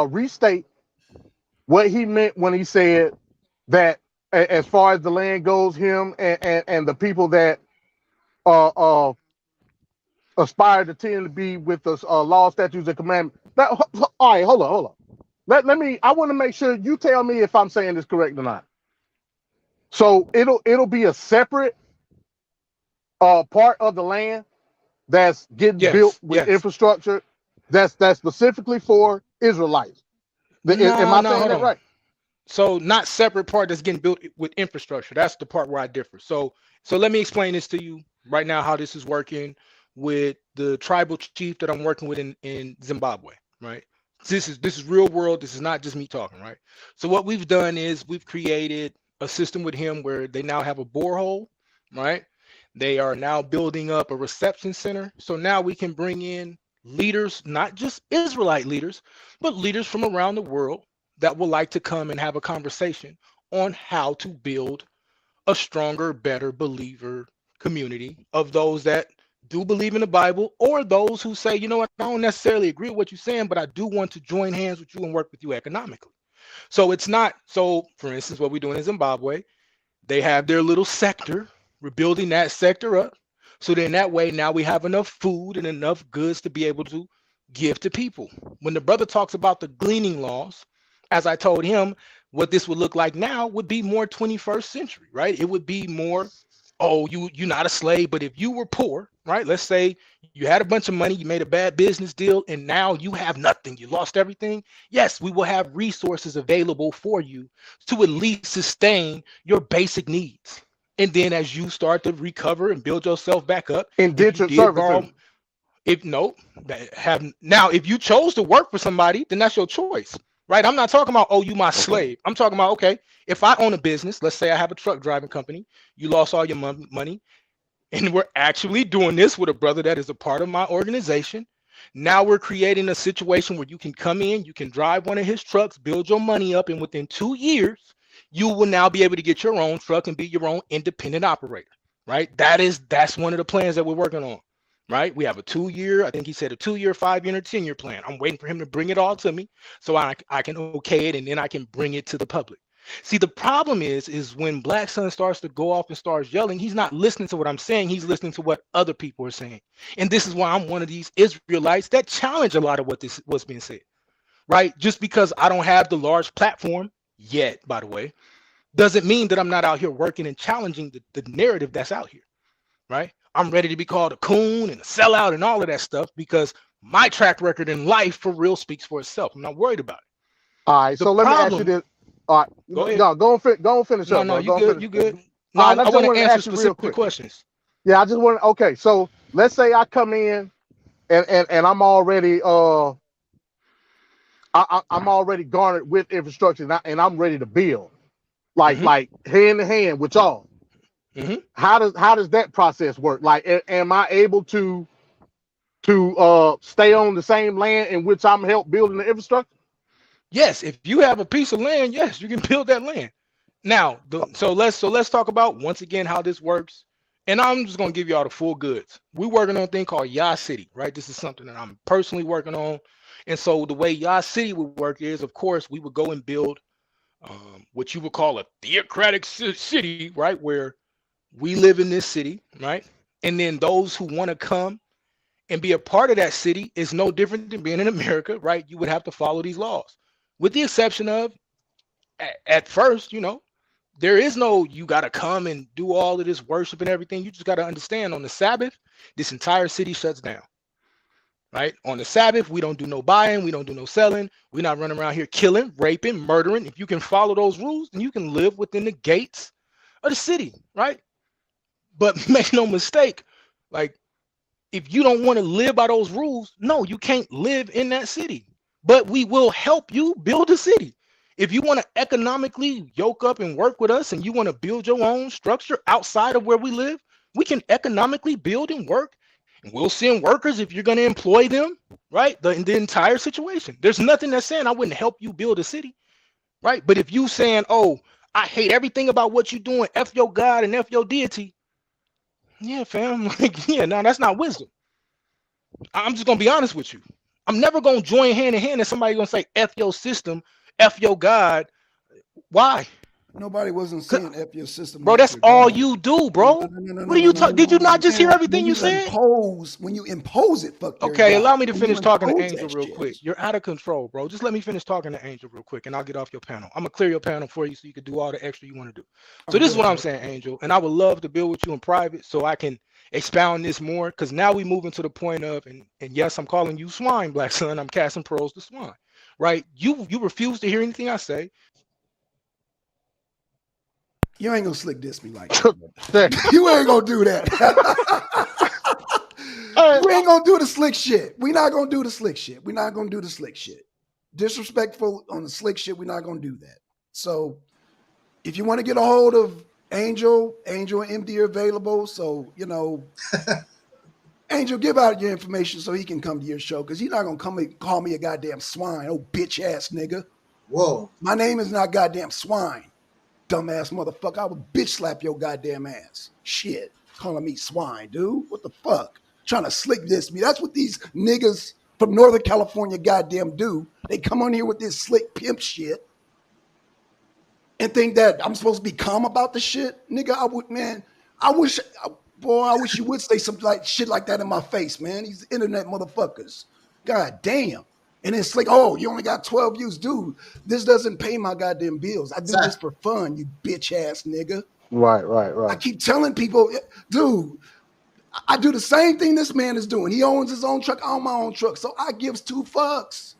restate what he meant when he said that, as far as the land goes, him and the people that aspire to tend to be with the law, statutes, and commandments. All right, hold on. Let me. I want to make sure you tell me if I'm saying this correct or not. So it'll be a separate part of the land that's getting built with infrastructure that's specifically for Israelites. Am I saying that right? So not separate part that's getting built with infrastructure. That's the part where I differ. So let me explain this to you right now, how this is working. with the tribal chief that I'm working with in Zimbabwe, right? This is real world. This is not just me talking, right? So what we've done is we've created a system with him where they now have a borehole, right? They are now building up a reception center. So now we can bring in leaders, not just Israelite leaders, but leaders from around the world that would like to come and have a conversation on how to build a stronger, better believer community of those that do believe in the Bible, or those who say, you know what, I don't necessarily agree with what you're saying, but I do want to join hands with you and work with you economically. So it's not, so for instance, what we're doing in Zimbabwe, they have their little sector. We're building that sector up. So then that way, now we have enough food and enough goods to be able to give to people. When the brother talks about the gleaning laws, as I told him, what this would look like now would be more 21st century, right? It would be more, oh, you're not a slave, but if you were poor, right? Let's say you had a bunch of money, you made a bad business deal, and now you have nothing, you lost everything. Yes, we will have resources available for you to at least sustain your basic needs. And then as you start to recover and build yourself back up, Indentured servitude. If you chose to work for somebody, then that's your choice, right? I'm not talking about, oh, you my slave. I'm talking about, okay, if I own a business, let's say I have a truck driving company, you lost all your money, and we're actually doing this with a brother that is a part of my organization. Now we're creating a situation where you can come in, you can drive one of his trucks, build your money up, and within 2 years, you will now be able to get your own truck and be your own independent operator, right? That's one of the plans that we're working on, right? We have a 2-year, I think he said a 2-year, 5-year, and a 10-year plan. I'm waiting for him to bring it all to me so I can okay it, and then I can bring it to the public. See, the problem is when Blackson starts to go off and starts yelling, he's not listening to what I'm saying. He's listening to what other people are saying. And this is why I'm one of these Israelites that challenge a lot of what's being said, right? Just because I don't have the large platform yet, by the way, doesn't mean that I'm not out here working and challenging the narrative that's out here, right? I'm ready to be called a coon and a sellout and all of that stuff because my track record in life for real speaks for itself. I'm not worried about it. All right, so let me ask you this. All right, go ahead. No, go and finish up. No, you good. You good. No, I want to answer specific questions. Yeah, I just want to. Okay, so let's say I come in and I'm already I'm already garnered with infrastructure and I'm ready to build, like hand in hand with y'all. How does that process work? Like, am I able to stay on the same land in which I'm help building the infrastructure? Yes, if you have a piece of land, yes, you can build that land. Now, so let's talk about once again how this works. And I'm just gonna give you all the full goods. We're working on a thing called Yah City, right? This is something that I'm personally working on. And so the way Yah City would work is, of course, we would go and build what you would call a theocratic city, right? Where we live in this city, right? And then those who want to come and be a part of that city is no different than being in America, right? You would have to follow these laws. With the exception of, at first, there is no, you got to come and do all of this worship and everything. You just got to understand on the Sabbath, this entire city shuts down, right? On the Sabbath, we don't do no buying. We don't do no selling. We're not running around here killing, raping, murdering. If you can follow those rules, then you can live within the gates of the city, right? But make no mistake, like, if you don't want to live by those rules, no, you can't live in that city. But we will help you build a city. If you want to economically yoke up and work with us and you want to build your own structure outside of where we live, we can economically build and work. And we'll send workers if you're going to employ them, right? The entire situation. There's nothing that's saying I wouldn't help you build a city, right? But if you saying, oh, I hate everything about what you're doing, F your God and F your deity. Yeah, fam. Like, yeah, no, that's not wisdom. I'm just going to be honest with you. I'm never going to join hand in hand and somebody going to say F your system, F your God. Why? Nobody wasn't saying F your system. Bro, that's all you do, bro. What are you talking? Did you not just hear everything you said? When you impose it, fuck. Okay, allow me to finish talking to Angel real quick. You're out of control, bro. Just let me finish talking to Angel real quick and I'll get off your panel. I'm going to clear your panel for you so you can do all the extra you want to do. So this is what I'm saying, Angel. And I would love to build with you in private so I can expound this more, because now we moving to the point of, and yes, I'm calling you swine, Blackson. I'm casting pearls to swine, right? You refuse to hear anything I say. You ain't gonna slick diss me like that. You ain't gonna do that. we ain't gonna do the slick shit. We're not gonna do the slick shit. We're not gonna do the slick shit. Disrespectful on the slick shit. We're not gonna do that. So if you want to get a hold of Angel and MD are available. So, Angel, give out your information so he can come to your show, because he's not going to come and call me a goddamn swine. Oh, bitch ass nigga. Whoa. My name is not goddamn swine. Dumbass motherfucker. I would bitch slap your goddamn ass. Shit. Calling me swine, dude. What the fuck? Trying to slick this me. That's what these niggas from Northern California goddamn do. They come on here with this slick pimp shit and think that I'm supposed to be calm about the shit. Nigga, I wish you would say some like shit like that in my face, man. These internet motherfuckers. God damn. And it's like, oh, you only got 12 views. Dude, this doesn't pay my goddamn bills. I do this for fun, you bitch ass nigga. Right. I keep telling people, dude, I do the same thing this man is doing. He owns his own truck, I own my own truck. So I gives 2 fucks.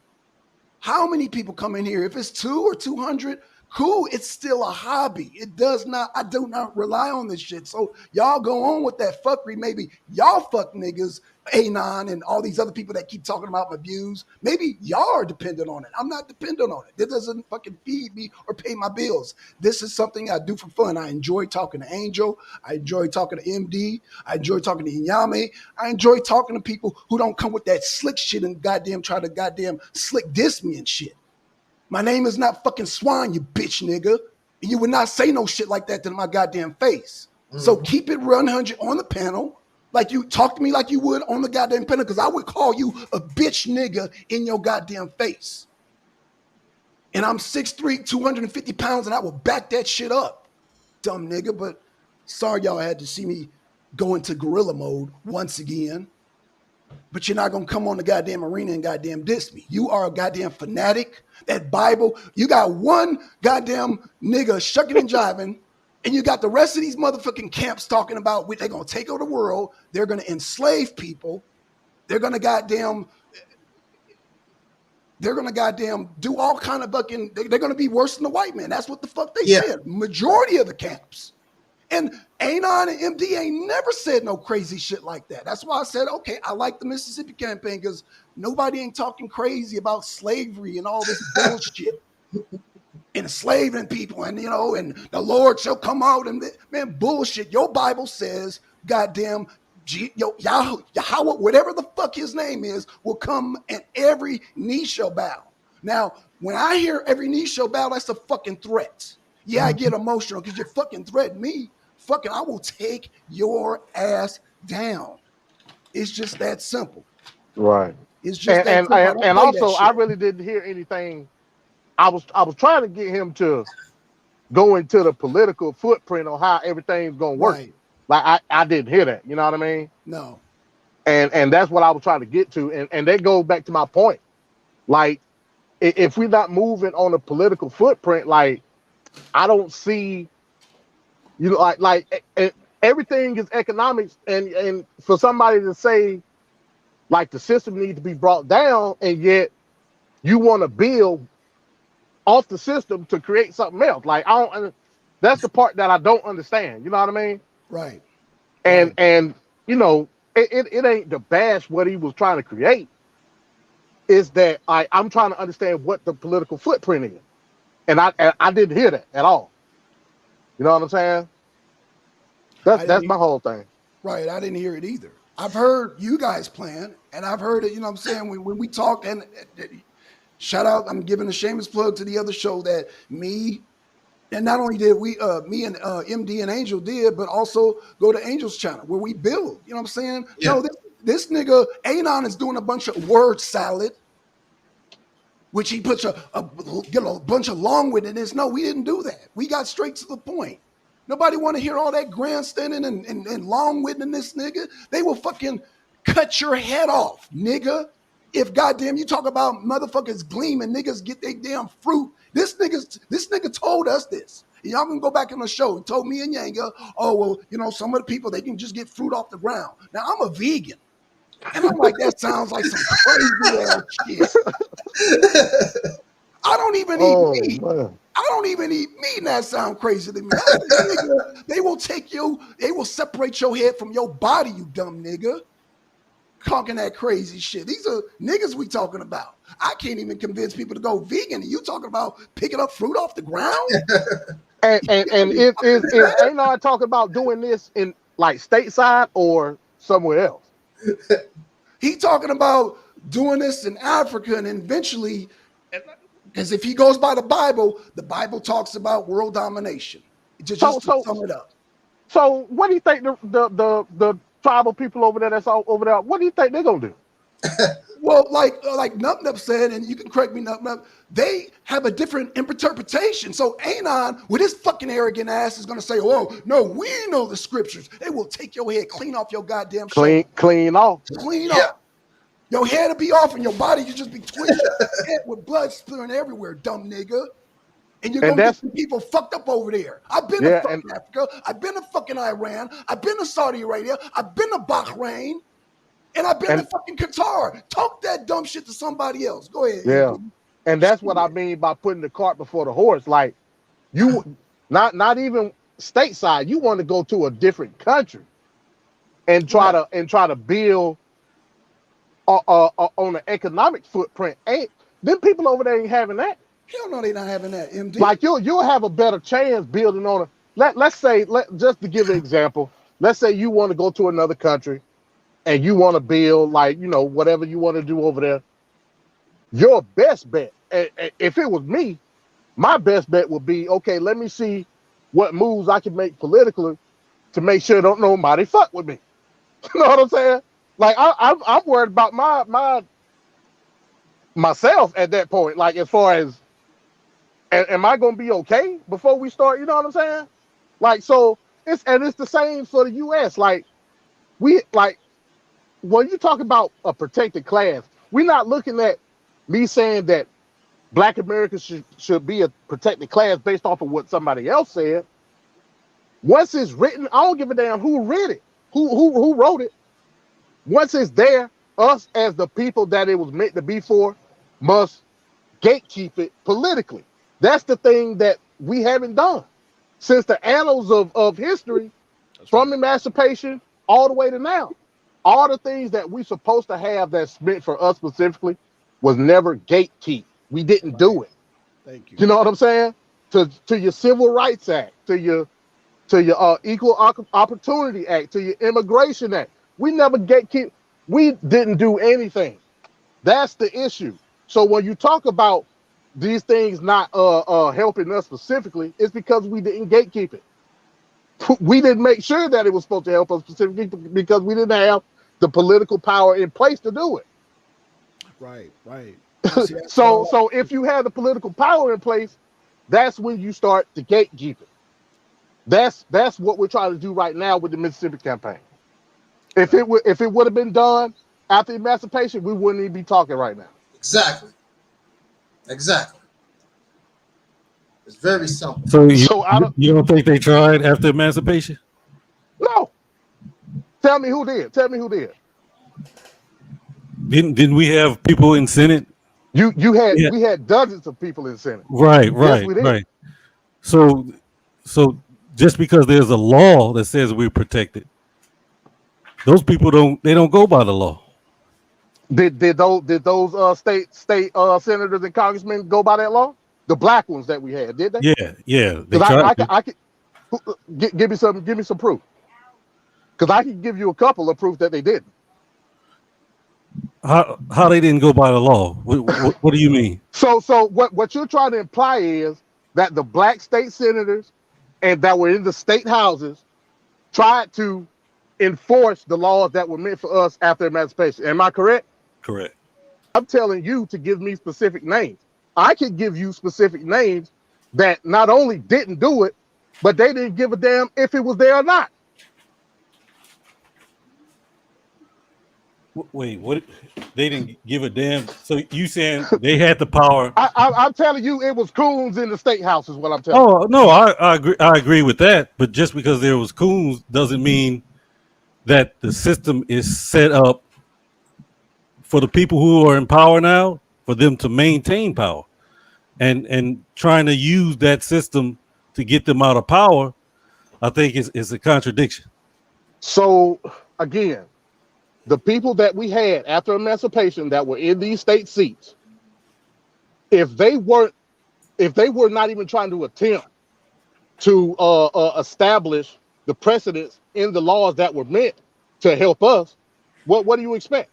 How many people come in here? If it's 2 or 200, cool, it's still a hobby. I do not rely on this shit. So y'all go on with that fuckery. Maybe y'all fuck niggas, Anon and all these other people that keep talking about my views. Maybe y'all are dependent on it. I'm not dependent on it. It doesn't fucking feed me or pay my bills. This is something I do for fun. I enjoy talking to Angel. I enjoy talking to MD. I enjoy talking to Inyame. I enjoy talking to people who don't come with that slick shit and goddamn try to goddamn slick diss me and shit. My name is not fucking swine, you bitch nigga. And you would not say no shit like that to my goddamn face. So keep it 100 on the panel. Like you talk to me like you would on the goddamn panel, because I would call you a bitch nigga in your goddamn face. And I'm 6'3", 250 pounds, and I will back that shit up. Dumb nigga, but sorry y'all had to see me go into gorilla mode once again. But you're not going to come on the goddamn arena and goddamn diss me. You are a goddamn fanatic. That Bible, you got one goddamn nigga shucking and jiving, and you got the rest of these motherfucking camps talking about they're going to take over the world. They're going to enslave people. They're going to goddamn do all kind of fucking, they're going to be worse than the white man. That's what the fuck they said. Majority of the camps. And Anon and MD ain't never said no crazy shit like that. That's why I said, okay, I like the Mississippi campaign, because nobody ain't talking crazy about slavery and all this bullshit. Enslaving people, and and the Lord shall come out, and man, bullshit. Your Bible says, goddamn, Yahweh, whatever the fuck his name is, will come and every knee shall bow. Now, when I hear every knee shall bow, that's a fucking threat. Yeah, I get emotional because you fucking threaten me. Fucking, I will take your ass down. It's just that simple. Right. It's just and that simple. And also, I really didn't hear anything. I was trying to get him to go into the political footprint on how everything's gonna work. Right. Like I didn't hear that. You know what I mean? No. And that's what I was trying to get to. And that goes back to my point. Like, if we're not moving on a political footprint, like, I don't see, like everything is economics, and for somebody to say like the system needs to be brought down, and yet you want to build off the system to create something else. Like, that's the part that I don't understand. You know what I mean? Right. And it ain't to bash what he was trying to create. Is that I'm trying to understand what the political footprint is. And I didn't hear that at all. You know what I'm saying? That's my whole thing. Right. I didn't hear it either. I've heard you guys plan, and I've heard it, you know what I'm saying, when we talked, and shout out, I'm giving a shameless plug to the other show that me, and not only did we, me and MD and Angel did, but also go to Angel's channel where we build, you know what I'm saying? Yeah. No, this nigga, Anon, is doing a bunch of word salad, which he puts a bunch of long-windedness. No, we didn't do that. We got straight to the point. Nobody want to hear all that grandstanding and long-windedness, nigga. They will fucking cut your head off, nigga. If goddamn you talk about motherfuckers gleaming, niggas get their damn fruit. This nigga told us this. Y'all can go back on the show. He told me and Yanga, oh, well, some of the people, they can just get fruit off the ground. Now, I'm a vegan. And I'm like, that sounds like some crazy ass shit. I don't even eat meat. Man. I don't even eat meat, and that sounds crazy to me. They will separate your head from your body, you dumb nigga. talking that crazy shit. These are niggas we talking about. I can't even convince people to go vegan. And you talking about picking up fruit off the ground? And if ain't no talking about doing this in like stateside or somewhere else. He talking about doing this in Africa and eventually, because if he goes by the Bible talks about world domination. Just to sum it up. So what do you think the tribal people over there that's all over there, what do you think they're gonna do? Well, like Nup said, and you can correct me, Nup, they have a different interpretation. So Anon, with his fucking arrogant ass, is gonna say, "Oh no, we know the scriptures." They will take your head clean off your goddamn shoulder. Clean off. Off. Your head will be off, and your body you just be twitching head with blood spilling everywhere, dumb nigga. And you're gonna get some people fucked up over there. I've been to fucking Africa. I've been to fucking Iran. I've been to Saudi Arabia. I've been to Bahrain. And I've been to fucking Qatar. Talk that dumb shit to somebody else. Go ahead. Yeah. And that's what I mean by putting the cart before the horse. Like you not even stateside, you want to go to a different country and try to build on an economic footprint. Them people over there ain't having that. Hell no, they not having that, MD. Like you'll have a better chance building on let's say just to give an example, let's say you want to go to another country and you want to build like, whatever you want to do over there. Your best bet, if it was me, my best bet would be, okay, let me see what moves I can make politically to make sure don't nobody fuck with me. You know what I'm saying? Like I'm worried about myself at that point. Like as far as, am I gonna be okay before we start? You know what I'm saying? Like so, it's the same for the U.S. Like when you talk about a protected class, we're not looking at me saying that Black Americans should be a protected class based off of what somebody else said. Once it's written, I don't give a damn who read it, who wrote it. Once it's there, us as the people that it was meant to be for must gatekeep it politically. That's the thing that we haven't done since the annals of history, from emancipation all the way to now. All the things that we're supposed to have that's meant for us specifically was never gatekeep. We didn't do it. Thank you. You know what I'm saying? To your Civil Rights Act, to your Equal Opportunity Act, to your Immigration Act. We never gatekeep. We didn't do anything. That's the issue. So when you talk about these things not helping us specifically, it's because we didn't gatekeep it. We didn't make sure that it was supposed to help us specifically because we didn't have the political power in place to do it. Right. So if you have the political power in place, that's when you start to gatekeep it. That's what we're trying to do right now with the Mississippi campaign. If it would have been done after emancipation, we wouldn't even be talking right now. Exactly. It's very simple. So you don't think they tried after emancipation? No. Tell me who did. Didn't we have people in Senate? We had dozens of people in Senate. Right. Yes, we did. Right. So just because there's a law that says we're protected, those people don't go by the law. Did those state senators and congressmen go by that law? The black ones that we had, did they? Yeah. I could give me some proof. Because I can give you a couple of proof that they didn't. How they didn't go by the law? What do you mean? So what you're trying to imply is that the black state senators and that were in the state houses tried to enforce the laws that were meant for us after emancipation. Am I correct? Correct. I'm telling you to give me specific names. I can give you specific names that not only didn't do it, but they didn't give a damn if it was there or not. Wait, what? They didn't give a damn. So you saying they had the power? I'm telling you, it was coons in the state house, is what I'm telling you. Oh no, I agree. I agree with that. But just because there was coons doesn't mean that the system is set up for the people who are in power now, for them to maintain power, and trying to use that system to get them out of power, I think is a contradiction. So again, the people that we had after emancipation that were in these state seats, if they were not even trying to attempt to establish the precedents in the laws that were meant to help us, what do you expect?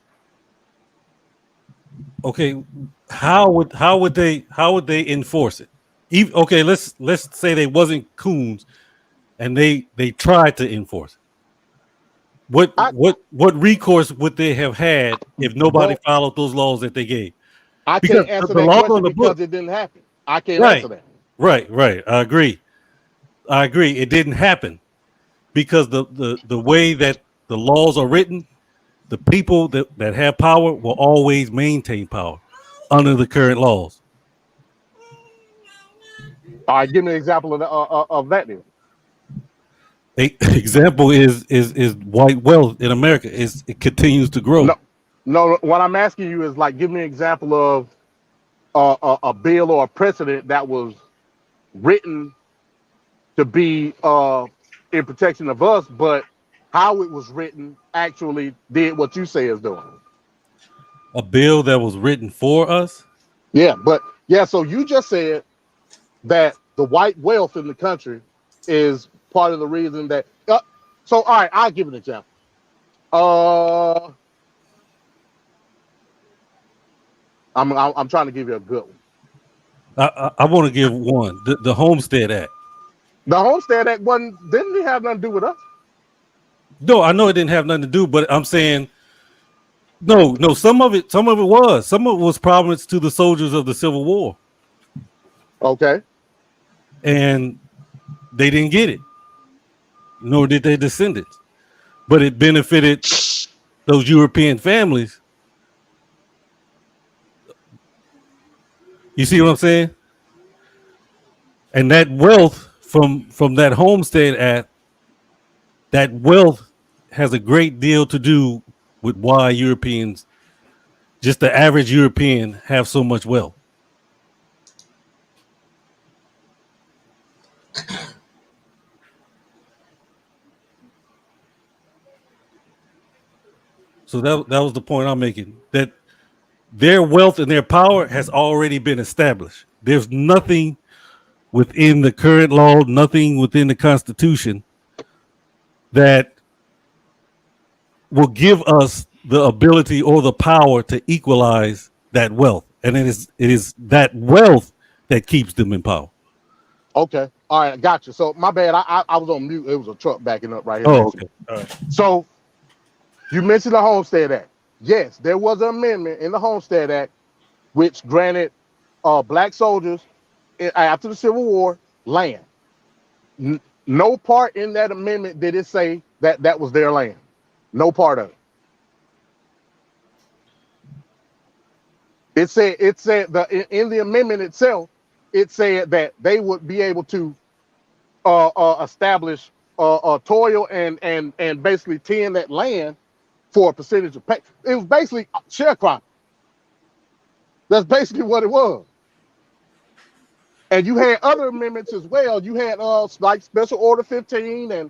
Okay, how would they enforce it? Even, okay, let's say they wasn't coons and they tried to enforce it. What recourse would they have had if nobody followed those laws that they gave? I Because can't answer the that law question on the because book, it didn't happen. I can't right, answer that. right. I agree. It didn't happen because the way that the laws are written, the people that have power will always maintain power under the current laws. All right, give me an example of that then. Example is white wealth in America it continues to grow. No. What I'm asking you is like, give me an example of a bill or a precedent that was written to be in protection of us, but how it was written actually did what you say is doing. A bill that was written for us. Yeah, so you just said that the white wealth in the country is part of the reason that. So all right, I'll give an example. I'm trying to give you a good one. I want to give one. The Homestead Act. The Homestead Act didn't it have nothing to do with us? No, I know it didn't have nothing to do, but I'm saying no. Some of it was promised to the soldiers of the Civil War. Okay. And they didn't get it, nor did their descendants. But it benefited those European families. You see what I'm saying? And that wealth from that Homestead Act, that wealth has a great deal to do with why Europeans, just the average European, have so much wealth. So that was the point I'm making, that their wealth and their power has already been established. There's nothing within the current law, nothing within the Constitution that will give us the ability or the power to equalize that wealth. And it is that wealth that keeps them in power. Okay. All right, gotcha. So my bad. I was on mute. It was a truck backing up right here. Oh, okay. All right. So you mentioned the Homestead Act. Yes, there was an amendment in the Homestead Act which granted black soldiers after the Civil War land. No part in that amendment did it say that was their land. No part of it. It said in the amendment itself, it said that they would be able to establish toil and basically tend that land for a percentage of pay. It was basically sharecropping. That's basically what it was. And you had other amendments as well. You had like Special Order 15, and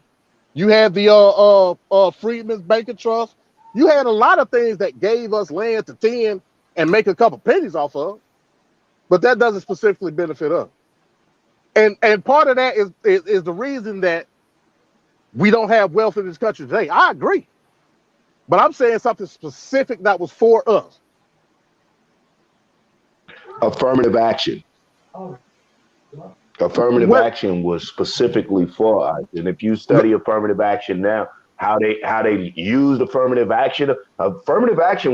you had the Freedmen's Banking Trust. You had a lot of things that gave us land to tend and make a couple pennies off of, but that doesn't specifically benefit us. And part of that is the reason that we don't have wealth in this country today. I agree, but I'm saying something specific that was for us. Affirmative action. Affirmative action was specifically for us, and if you study affirmative action now, how they used affirmative action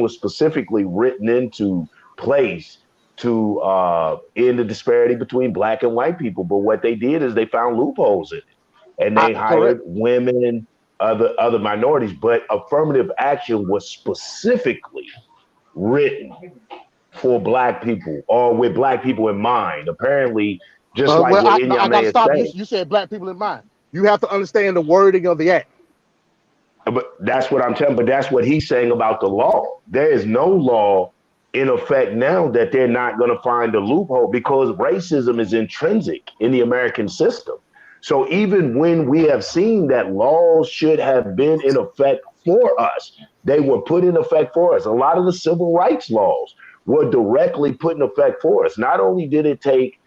was specifically written into place to end the disparity between black and white people. But what they did is they found loopholes in it, and they hired women, other minorities. But affirmative action was specifically written for black people, or with black people in mind. Apparently, just like what I gotta stop. saying. You said black people in mind. You have to understand the wording of the act. But that's what I'm telling. But that's what he's saying about the law. There is no law in effect now that they're not going to find a loophole, because racism is intrinsic in the American system. So even when we have seen that laws should have been in effect for us. They were put in effect for us. A lot of the civil rights laws were directly put in effect for us. Not only did it take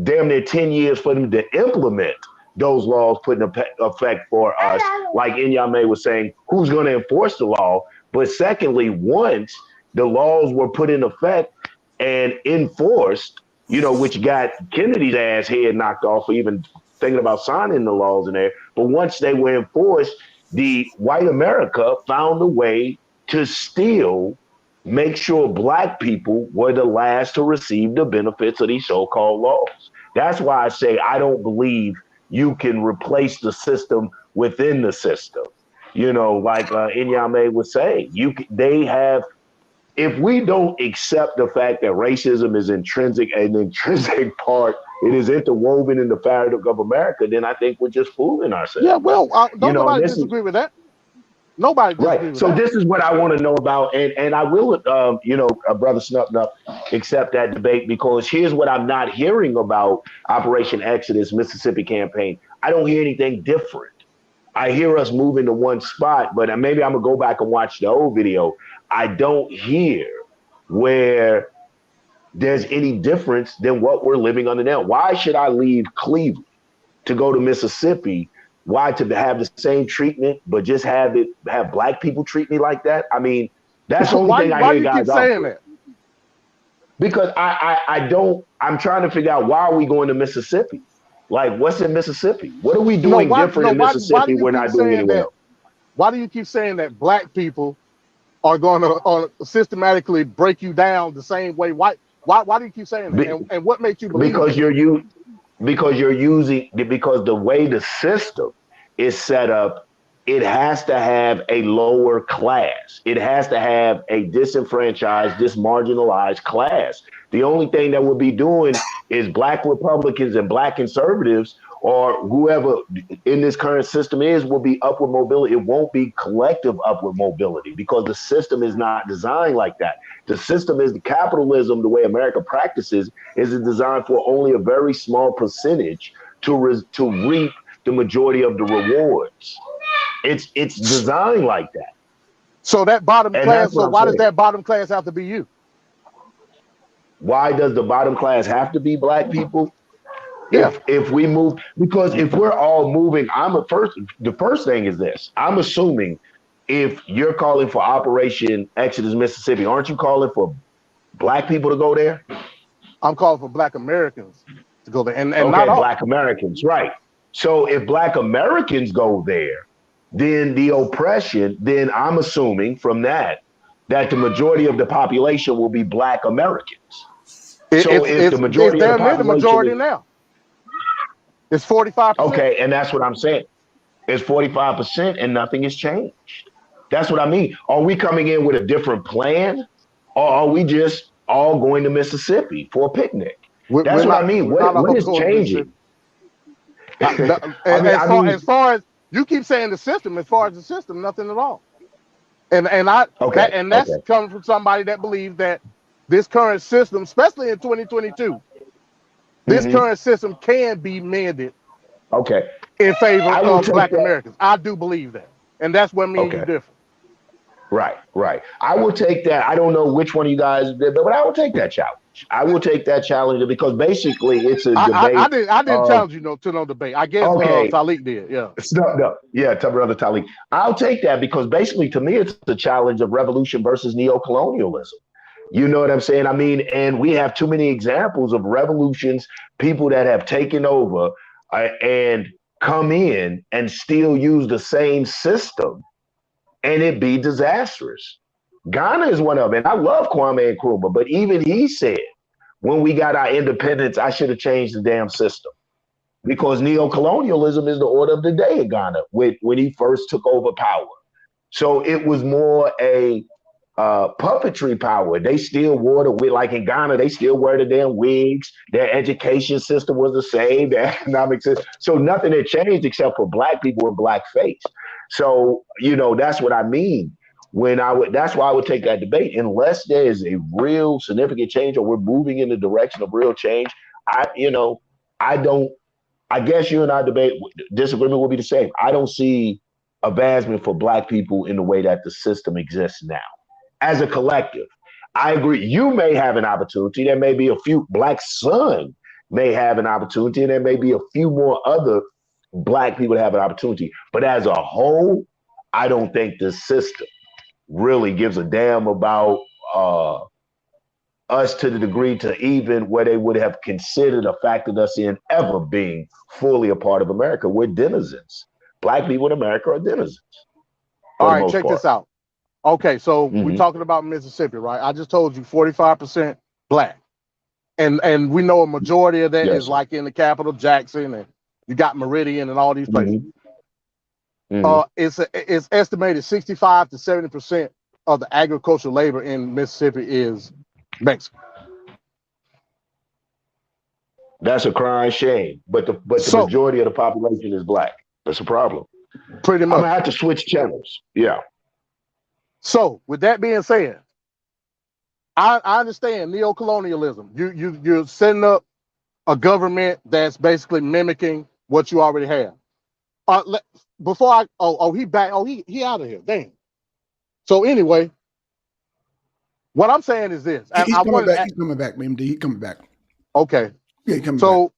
damn near 10 years for them to implement those laws put in effect for us, like Inyame was saying, who's going to enforce the law? But secondly, once the laws were put in effect and enforced, you know, which got Kennedy's ass head knocked off for even thinking about signing the laws in there. But once they were enforced, the white America found a way to still make sure black people were the last to receive the benefits of these so-called laws. That's why I say I don't believe you can replace the system within the system. You know, like Inyame was saying, they have, if we don't accept the fact that racism is an intrinsic part, it is interwoven in the fabric of America, then I think we're just fooling ourselves. Yeah, well, nobody disagree with that. Nobody disagree with so that. This is what I want to know about, and I will, you know, Brother Snupnup, accept that debate, because here's what I'm not hearing about Operation Exodus, Mississippi campaign. I don't hear anything different. I hear us moving to one spot, but maybe I'm gonna go back and watch the old video. I don't hear where there's any difference than what we're living under now. Why should I leave Cleveland to go to Mississippi? Why to have the same treatment, but just have black people treat me like that? I mean, that's the only thing I hear guys keep saying that? Because I'm trying to figure out, why are we going to Mississippi? Like, what's in Mississippi? What are we doing different in Mississippi we're not doing anywhere else? Why do you keep saying that black people are going to systematically break you down the same way? Why do you keep saying that? And what makes you believe because that? Because the way the system is set up, it has to have a lower class. It has to have a disenfranchised, dismarginalized class. The only thing that we'll be doing is black Republicans and black conservatives, or whoever in this current system will be upward mobility. It won't be collective upward mobility, because the system is not designed like that. The system is, the capitalism, the way America practices, is designed for only a very small percentage to reap the majority of the rewards. It's designed like that. So that bottom class, so why does that bottom class have to be you? Why does the bottom class have to be black people? Yeah. If we move, because if we're all moving, the first thing is this. I'm assuming if you're calling for Operation Exodus Mississippi, aren't you calling for black people to go there? I'm calling for black Americans to go there. And okay, not all. Black Americans, right. So if black Americans go there, then the oppression, then I'm assuming from that the majority of the population will be black Americans. So if the majority of the population, the majority now. It's 45%. Okay, and that's what I'm saying. It's 45% and nothing has changed. That's what I mean. Are we coming in with a different plan, or are we just all going to Mississippi for a picnic? That's what I mean. What is changing? As far as you keep saying the system, nothing at all. And that's coming from somebody that believes that this current system, especially in 2022, this current system can be mended. Okay. In favor of black Americans. I do believe that. And that's what me and you different. Right. I will take that. I don't know which one of you guys did, but I will take that challenge. I will take that challenge, because basically it's a debate. I didn't challenge you to no debate. I guess Talik did. Yeah. No. Yeah, brother Talik. I'll take that, because basically to me it's the challenge of revolution versus neocolonialism. You know what I'm saying? I mean, and we have too many examples of revolutions, people that have taken over and come in and still use the same system, and it be disastrous. Ghana is one of them. And I love Kwame Nkrumah, but even he said, when we got our independence, I should have changed the damn system, because neocolonialism is the order of the day in Ghana when he first took over power. So it was more a puppetry power. They still wore the wig, like in Ghana, they still wear the damn wigs. Their education system was the same, their economic system. So nothing had changed except for black people with blackface. So, you know, that's what I mean. That's why I would take that debate. Unless there is a real significant change, or we're moving in the direction of real change, I guess you and I disagreement will be the same. I don't see advancement for Black people in the way that the system exists now. As a collective, I agree. You may have an opportunity. There may be a few Black son may have an opportunity, and there may be a few more other Black people that have an opportunity. But as a whole, I don't think the system really gives a damn about us to the degree to even where they would have considered or factored us in ever being fully a part of America. We're denizens. Black people in America are denizens. All right, check this out. Okay, so we're talking about Mississippi, right? I just told you 45% Black. And we know a majority of that is like in the capital, Jackson, and you got Meridian and all these places. It's estimated 65 to 70% of the agricultural labor in Mississippi is Mexican. That's a crying shame. But the majority of the population is Black. That's a problem. Pretty much. I'm gonna have to switch channels. Yeah. So with that being said, I understand neocolonialism. You're setting up a government that's basically mimicking what you already have. Before I he out of here. Damn. So anyway, what I'm saying is this. He's coming back. He's coming back, MD. He's coming back. Okay. Yeah, he coming so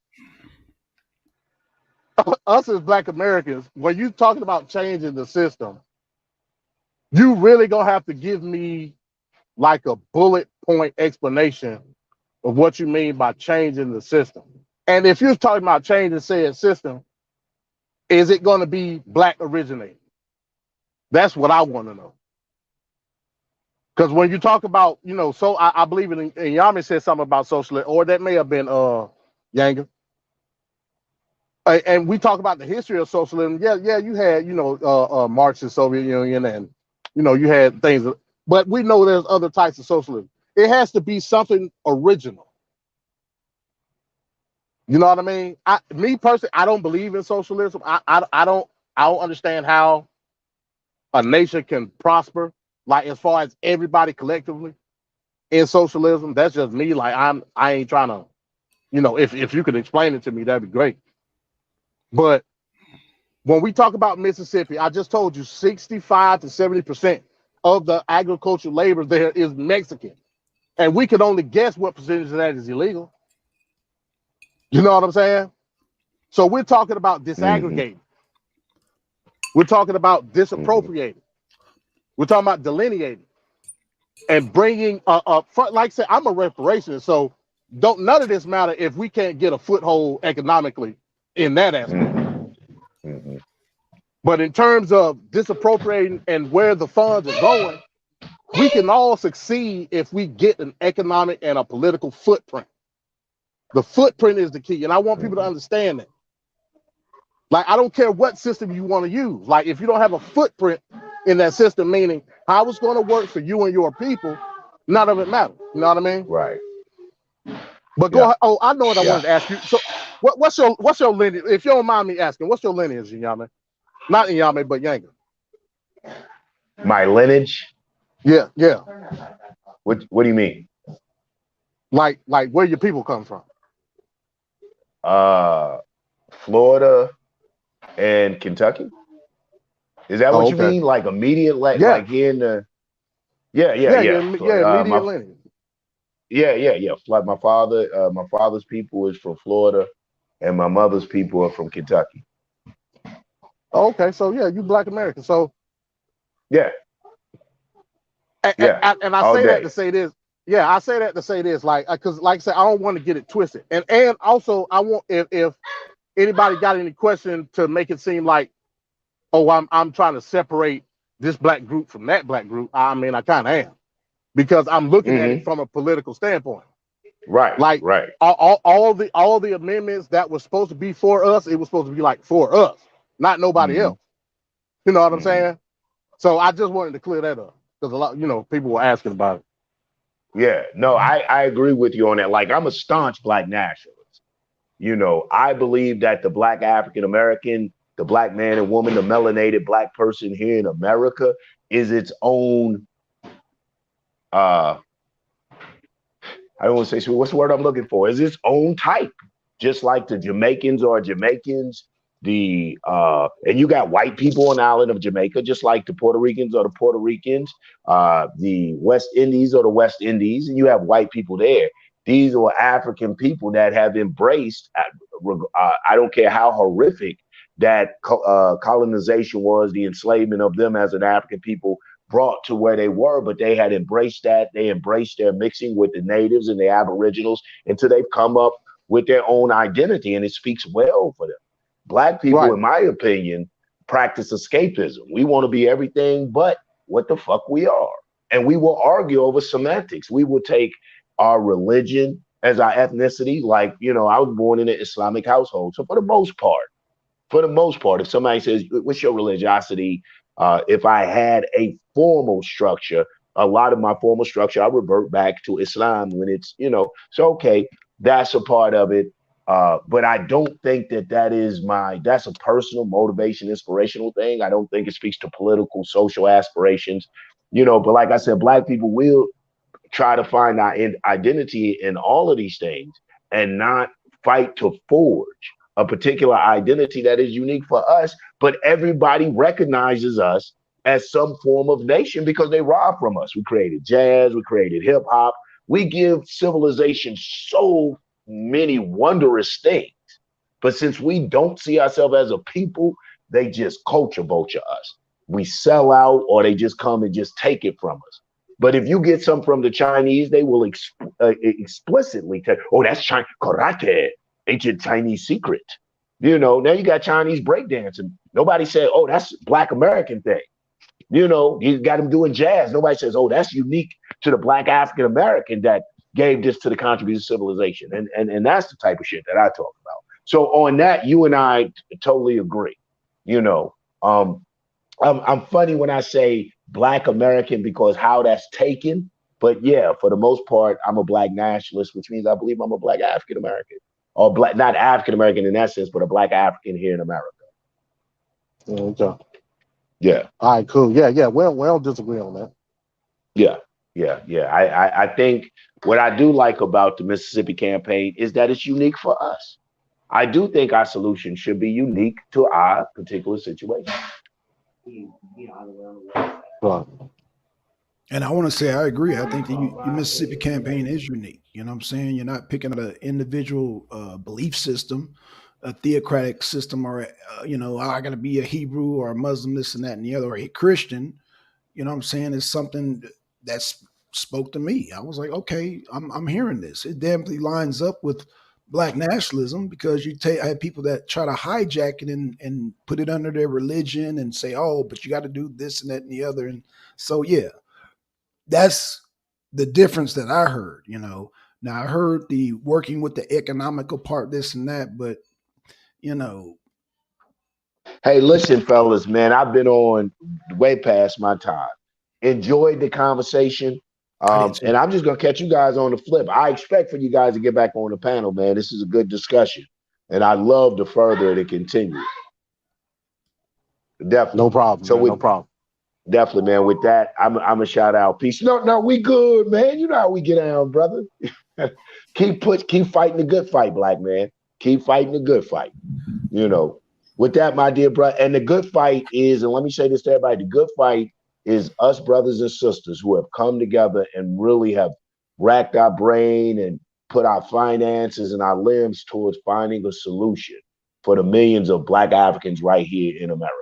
back. Us as Black Americans, when you talking about changing the system, you really gonna have to give me like a bullet point explanation of what you mean by changing the system. And if you're talking about changing said system, is it going to be Black originated? That's what I want to know. Because when you talk about, so I believe in Yami said something about socialism, or that may have been Yanga. And we talk about the history of socialism. Yeah, you had, Marxist Soviet Union, and you had things, but we know there's other types of socialism. It has to be something original. You know what I mean? Me personally, I don't believe in socialism. I don't understand how a nation can prosper, like as far as everybody collectively in socialism. That's just me. Like I ain't trying to, if you could explain it to me, that'd be great. But when we talk about Mississippi, I just told you 65 to 70% of the agricultural labor there is Mexican. And we can only guess what percentage of that is illegal. You know what I'm saying? So we're talking about disaggregating. We're talking about disappropriating. We're talking about delineating and bringing like I said, I'm a reparationist, so none of this matter if we can't get a foothold economically in that aspect. But in terms of disappropriating and where the funds are going, we can all succeed if we get an economic and a political footprint. The footprint is the key, and I want people to understand that. Like, I don't care what system you want to use. Like, if you don't have a footprint in that system, meaning how it's going to work for you and your people, none of it matters. You know what I mean? Right. But go ahead. Oh, I know what I wanted to ask you. So, what's your lineage? If you don't mind me asking, what's your lineage, Yame? Not Yame, but Yanga. My lineage? Yeah. What do you mean? Like where your people come from? Florida and Kentucky. Is that what you mean? Like immediate, like here in the immediate lineage. Yeah. Like my father's people is from Florida, and my mother's people are from Kentucky. Okay, so yeah, you Black American. So yeah. And I say that to say this. Yeah, I say that to say this, like, because like I said, I don't want to get it twisted. And also, I want if anybody got any question to make it seem like, oh, I'm trying to separate this Black group from that Black group. I mean, I kind of am, because I'm looking at it from a political standpoint. Right. Like all the amendments that were supposed to be for us, it was supposed to be like for us, not nobody else. You know what I'm saying? So I just wanted to clear that up, because a lot, people were asking about it. Yeah, no, I agree with you on that. Like, I'm a staunch Black nationalist. I believe that the Black African American, the Black man and woman, the melanated Black person here in America is its own, I don't want to say, what's the word I'm looking for? Is its own type. Just like the Jamaicans are Jamaicans, and you got white people on the island of Jamaica, just like the Puerto Ricans or the Puerto Ricans, the West Indies or the West Indies, and you have white people there. These are African people that have embraced, I don't care how horrific that colonization was, the enslavement of them as an African people brought to where they were, but they had embraced that. They embraced their mixing with the natives and the aboriginals until they've come up with their own identity, and it speaks well for them. Black people, Right. in my opinion, practice escapism. We want to be everything but what the fuck we are. And we will argue over semantics. We will take our religion as our ethnicity. Like, you know, I was born in an Islamic household. So for the most part, if somebody says, what's your religiosity? If I had a formal structure, a lot of my formal structure, I revert back to Islam when it's, you know, so okay, that's a part of it. But I don't think that's a personal motivation, inspirational thing. I don't think it speaks to political, social aspirations, you know, but like I said, Black people will try to find our identity in all of these things and not fight to forge a particular identity that is unique for us, but everybody recognizes us as some form of nation because they rob from us. We created jazz, we created hip hop. We give civilization so many wondrous things, but since we don't see ourselves as a people, they just culture vulture us. We sell out, or they just come and just take it from us. But if you get some from the Chinese, they will explicitly tell, oh, that's China karate, ancient Chinese secret. You know, now you got Chinese breakdancing. Nobody said, oh, that's Black American thing. You know, you got them doing jazz. Nobody says, oh, that's unique to the Black African American that gave this to the contribution of civilization. And that's the type of shit that I talk about. So on that, you and I totally agree. You know, I'm funny when I say Black American because how that's taken. But yeah, for the most part, I'm a Black nationalist, which means I believe I'm a Black African American, or Black, not African American in that sense, but a Black African here in America. Okay. Yeah. All right, cool. Yeah. We don't disagree on that. Yeah. I think what I do like about the Mississippi campaign is that it's unique for us. I do think our solution should be unique to our particular situation. Right. And I want to say I agree. I think the Mississippi campaign is unique. You know what I'm saying? You're not picking up an individual belief system, a theocratic system, or you know, I got to be a Hebrew or a Muslim, this and that and the other, or a Christian. You know what I'm saying? It's something that's spoke to me. I was like, okay, I'm hearing this. It definitely lines up with Black nationalism because I have people that try to hijack it and put it under their religion and say, oh, but you got to do this and that and the other. And so, yeah, that's the difference that I heard, you know. Now I heard the working with the economical part, this and that, but you know. Hey, listen, fellas, man, I've been on way past my time. Enjoyed the conversation. And I'm just gonna catch you guys on the flip. I expect for you guys to get back on the panel, man. This is a good discussion. And I'd love to further it and continue. Definitely. No problem. So man, no problem. Definitely, man. With that, I'm a shout out. Peace. No, we good, man. You know how we get down, brother. keep fighting the good fight, Black man. Keep fighting the good fight. You know. With that, my dear brother, and the good fight is, and let me say this to everybody, the good fight is us brothers and sisters who have come together and really have racked our brain and put our finances and our limbs towards finding a solution for the millions of Black Africans right here in America.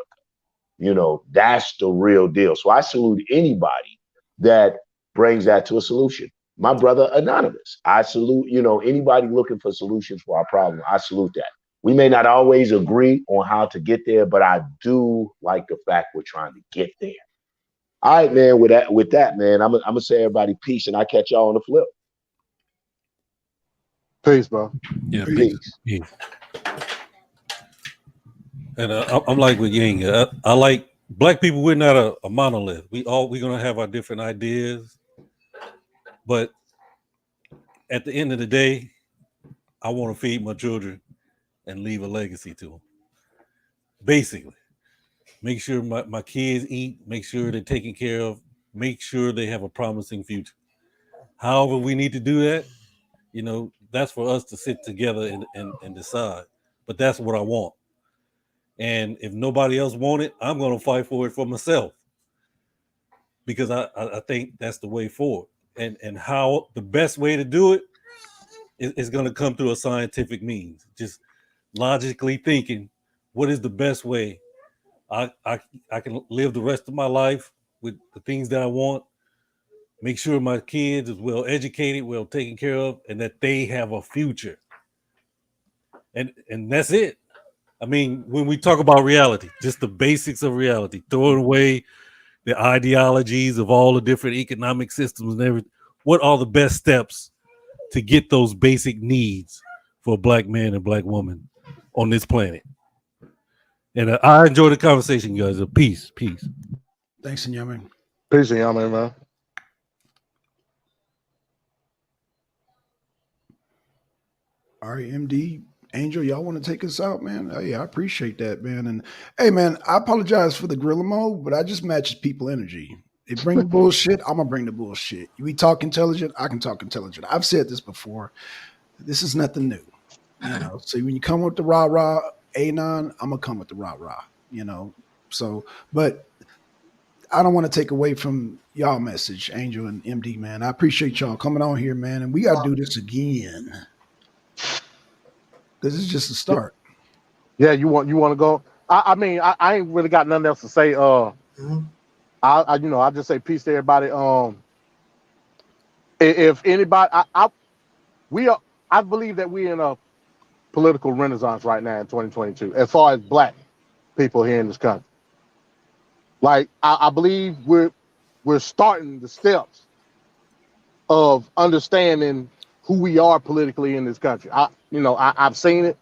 You know, that's the real deal. So I salute anybody that brings that to a solution. My brother Anonymous, I salute, you know, anybody looking for solutions for our problem. I salute that. We may not always agree on how to get there, but I do like the fact we're trying to get there. All right, man. With that, man, I'm gonna say everybody peace, and I catch y'all on the flip. Peace, bro. Yeah, Peace. And I'm like with Yanga. I like Black people. We're not a monolith. We're gonna have our different ideas, but at the end of the day, I want to feed my children and leave a legacy to them. Basically, make sure my kids eat, make sure they're taken care of, make sure they have a promising future. However we need to do that, you know, that's for us to sit together and decide. But that's what I want. And if nobody else wants it, I'm going to fight for it for myself, because I think that's the way forward. And how the best way to do it is going to come through a scientific means. Just logically thinking, what is the best way I can live the rest of my life with the things that I want, make sure my kids is well educated, well taken care of, and that they have a future. And that's it. I mean, when we talk about reality, just the basics of reality, throwing away the ideologies of all the different economic systems and everything, what are the best steps to get those basic needs for a black man and black woman on this planet? And I enjoyed the conversation, guys. Peace. Thanks, Yaman. Peace, Yama, man. All right, MD, Angel, y'all want to take us out, man? Oh, yeah, I appreciate that, man. And hey, man, I apologize for the gorilla mode, but I just matches people energy. They bring bullshit, I'm gonna bring the bullshit. We talk intelligent, I can talk intelligent. I've said this before. This is nothing new, you know. So when you come with the rah rah A9, I'm gonna come with the rah rah, you know. So, but I don't want to take away from y'all message, Angel and MD, man. I appreciate y'all coming on here, man, and we gotta do this again. Because it's just a start. Yeah, you want to go? I mean, I ain't really got nothing else to say. I just say peace to everybody. If anybody, I believe that we're in a political renaissance right now in 2022, as far as black people here in this country. Like I believe we're starting the steps of understanding who we are politically in this country. I've seen it.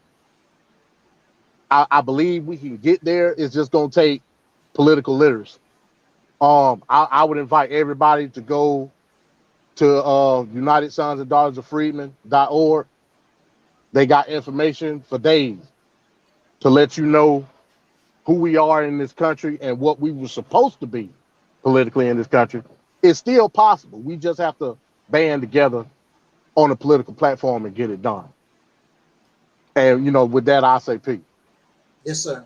I believe we can get there. It's just gonna take political literacy. I would invite everybody to go to United Sons and Daughters of Freedmen.org. They got information for days to let you know who we are in this country and what we were supposed to be politically in this country. It's still possible. We just have to band together on a political platform and get it done. And with that, I say peace. Yes, sir.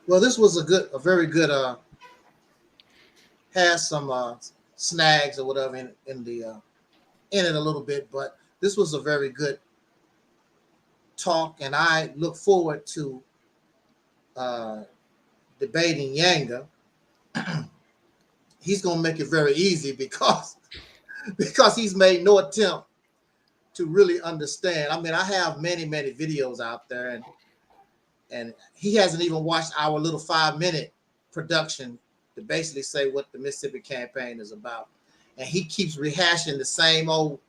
Well, this was a very good. Has some snags or whatever in it a little bit, but this was a very good talk, and I look forward to debating Yanga. He's gonna make it very easy because he's made no attempt to really understand. I mean, I have many videos out there, and he hasn't even watched our little 5-minute production to basically say what the Mississippi campaign is about, and he keeps rehashing the same old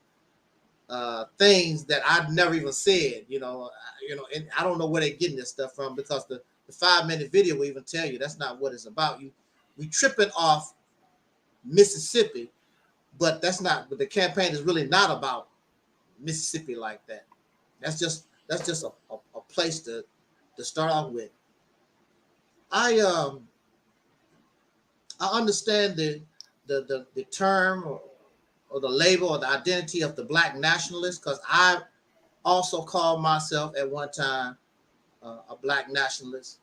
things that I've never even said. And I don't know where they're getting this stuff from, because the 5-minute video will even tell you that's not what it's about. We tripping off Mississippi, but that's not. But the campaign is really not about Mississippi like that. That's just a place to start off with. I understand the term or the label or the identity of the black nationalist, because I also called myself at one time a black nationalist.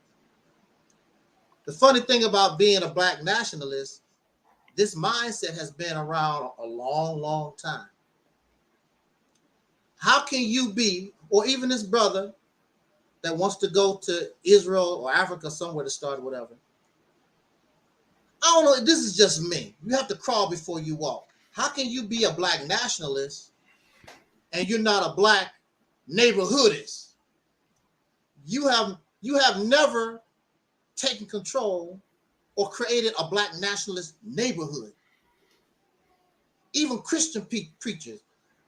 The funny thing about being a black nationalist, this mindset has been around a long time. How can you be, or even this brother that wants to go to Israel or Africa somewhere to start, whatever. I don't know. This is just me. You have to crawl before you walk. How can you be a black nationalist and you're not a black neighborhoodist? You have never taken control or created a black nationalist neighborhood. Even Christian preachers.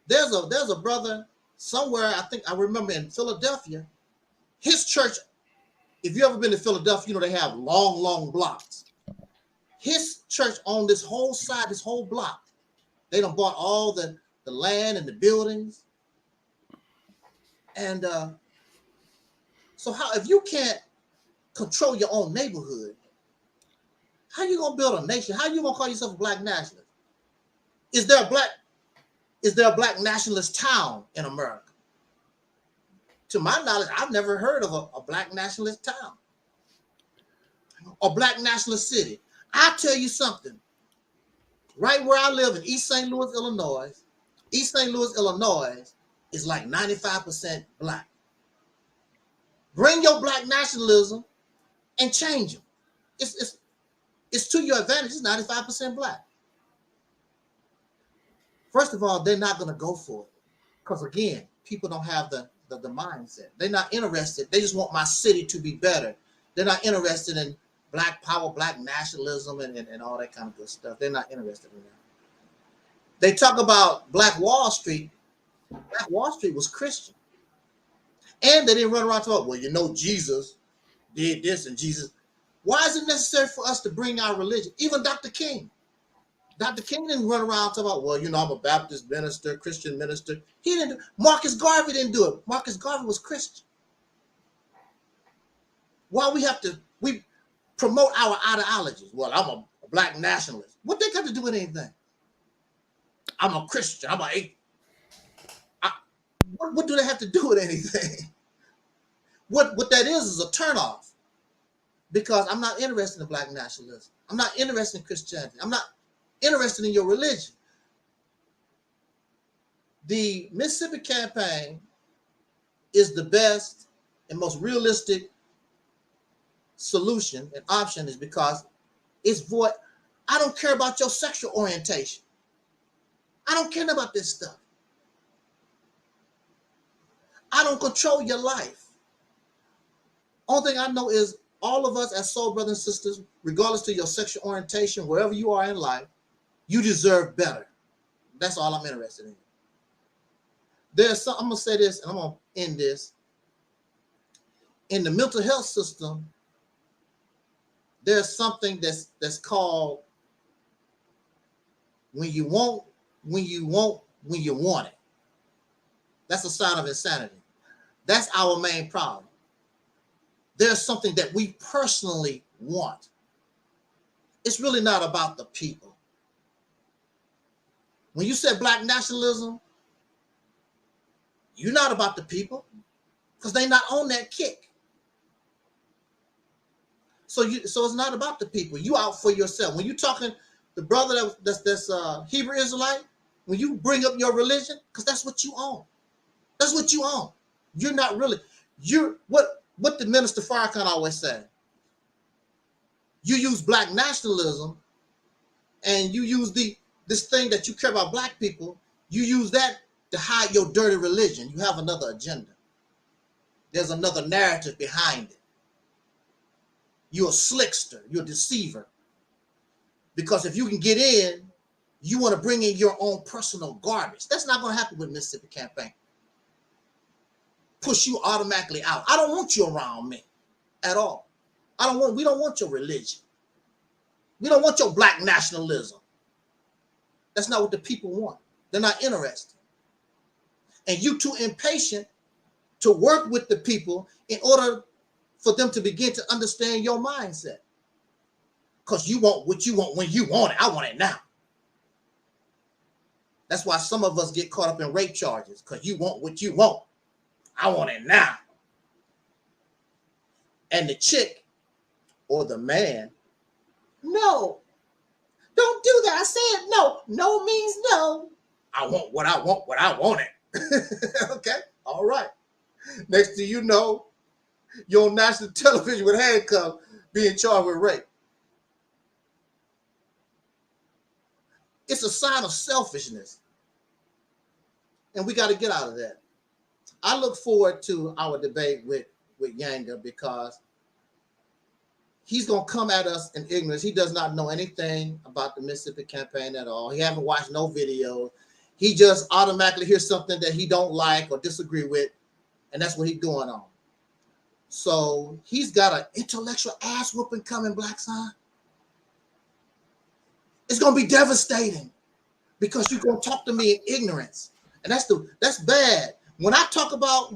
There's a brother somewhere, I remember in Philadelphia. His church, if you ever been to Philadelphia, they have long blocks. His church owned this whole side, this whole block. They done bought all the land and the buildings. And so if you can't control your own neighborhood, how you gonna build a nation? How you gonna call yourself a black nationalist? Is there a black nationalist town in America? to my knowledge, I've never heard of a black nationalist town or black nationalist city. I'll tell you something. Right where I live in East St. Louis, Illinois, East St. Louis, Illinois is like 95% black. Bring your black nationalism and change them. It's to your advantage. It's 95% black. First of all, they're not going to go for it because, again, people don't have the mindset. They're not interested. They just want my city to be better. They're not interested in black power, black nationalism, and all that kind of good stuff. They're not interested in that. They talk about Black Wall Street. Black Wall Street was Christian. And they didn't run around talking about, well, you know, Jesus did this and Jesus. Why is it necessary for us to bring our religion? Even Dr. King. Dr. King didn't run around talking about, well, you know, I'm a Baptist minister, Christian minister. He didn't do. Marcus Garvey didn't do it. Marcus Garvey was Christian. Why we promote our ideologies? Well, I'm a black nationalist. What they got to do with anything? I'm a Christian. I'm a what do they have to do with anything? What that is a turnoff, because I'm not interested in black nationalism. I'm not interested in Christianity. I'm not interested in your religion. The Mississippi campaign is the best and most realistic solution and option, is because it's void. I don't care about your sexual orientation. I don't care about this stuff. I don't control your life. Only thing I know is all of us as soul brothers and sisters, regardless to your sexual orientation, wherever you are in life, you deserve better. That's all I'm interested in. I'm going to say this, and I'm going to end this. In the mental health system, there's something that's called when you want it. That's a sign of insanity. That's our main problem. There's something that we personally want. It's really not about the people. When you said black nationalism, you're not about the people because they're not on that kick. So it's not about the people. You out for yourself. When you're talking the brother that's Hebrew Israelite, when you bring up your religion, because that's what you own. That's what you own. You're not really. What the Minister Farrakhan always said. You use black nationalism, and you use this thing that you care about black people. You use that to hide your dirty religion. You have another agenda. There's another narrative behind it. You're a slickster. You're a deceiver. Because if you can get in, you want to bring in your own personal garbage. That's not going to happen with Mississippi campaign. Push you automatically out. I don't want you around me at all. We don't want your religion. We don't want your black nationalism. That's not what the people want. They're not interested. And you too impatient to work with the people in order for them to begin to understand your mindset. Because you want what you want when you want it. I want it now. That's why some of us get caught up in rape charges, because you want what you want. I want it now. And the chick or the man, no, don't do that. I said no. No means no. I want what I want, what I want it. Okay, all right. Next thing you know, you're on national television with handcuffs being charged with rape. It's a sign of selfishness. And we got to get out of that. I look forward to our debate with Yanga, because he's going to come at us in ignorance. He does not know anything about the Mississippi campaign at all. He haven't watched no videos. He just automatically hears something that he don't like or disagree with, and that's what he's going on. So he's got an intellectual ass whooping coming, Blackson. It's going to be devastating, because you're going to talk to me in ignorance, and that's bad. When I talk about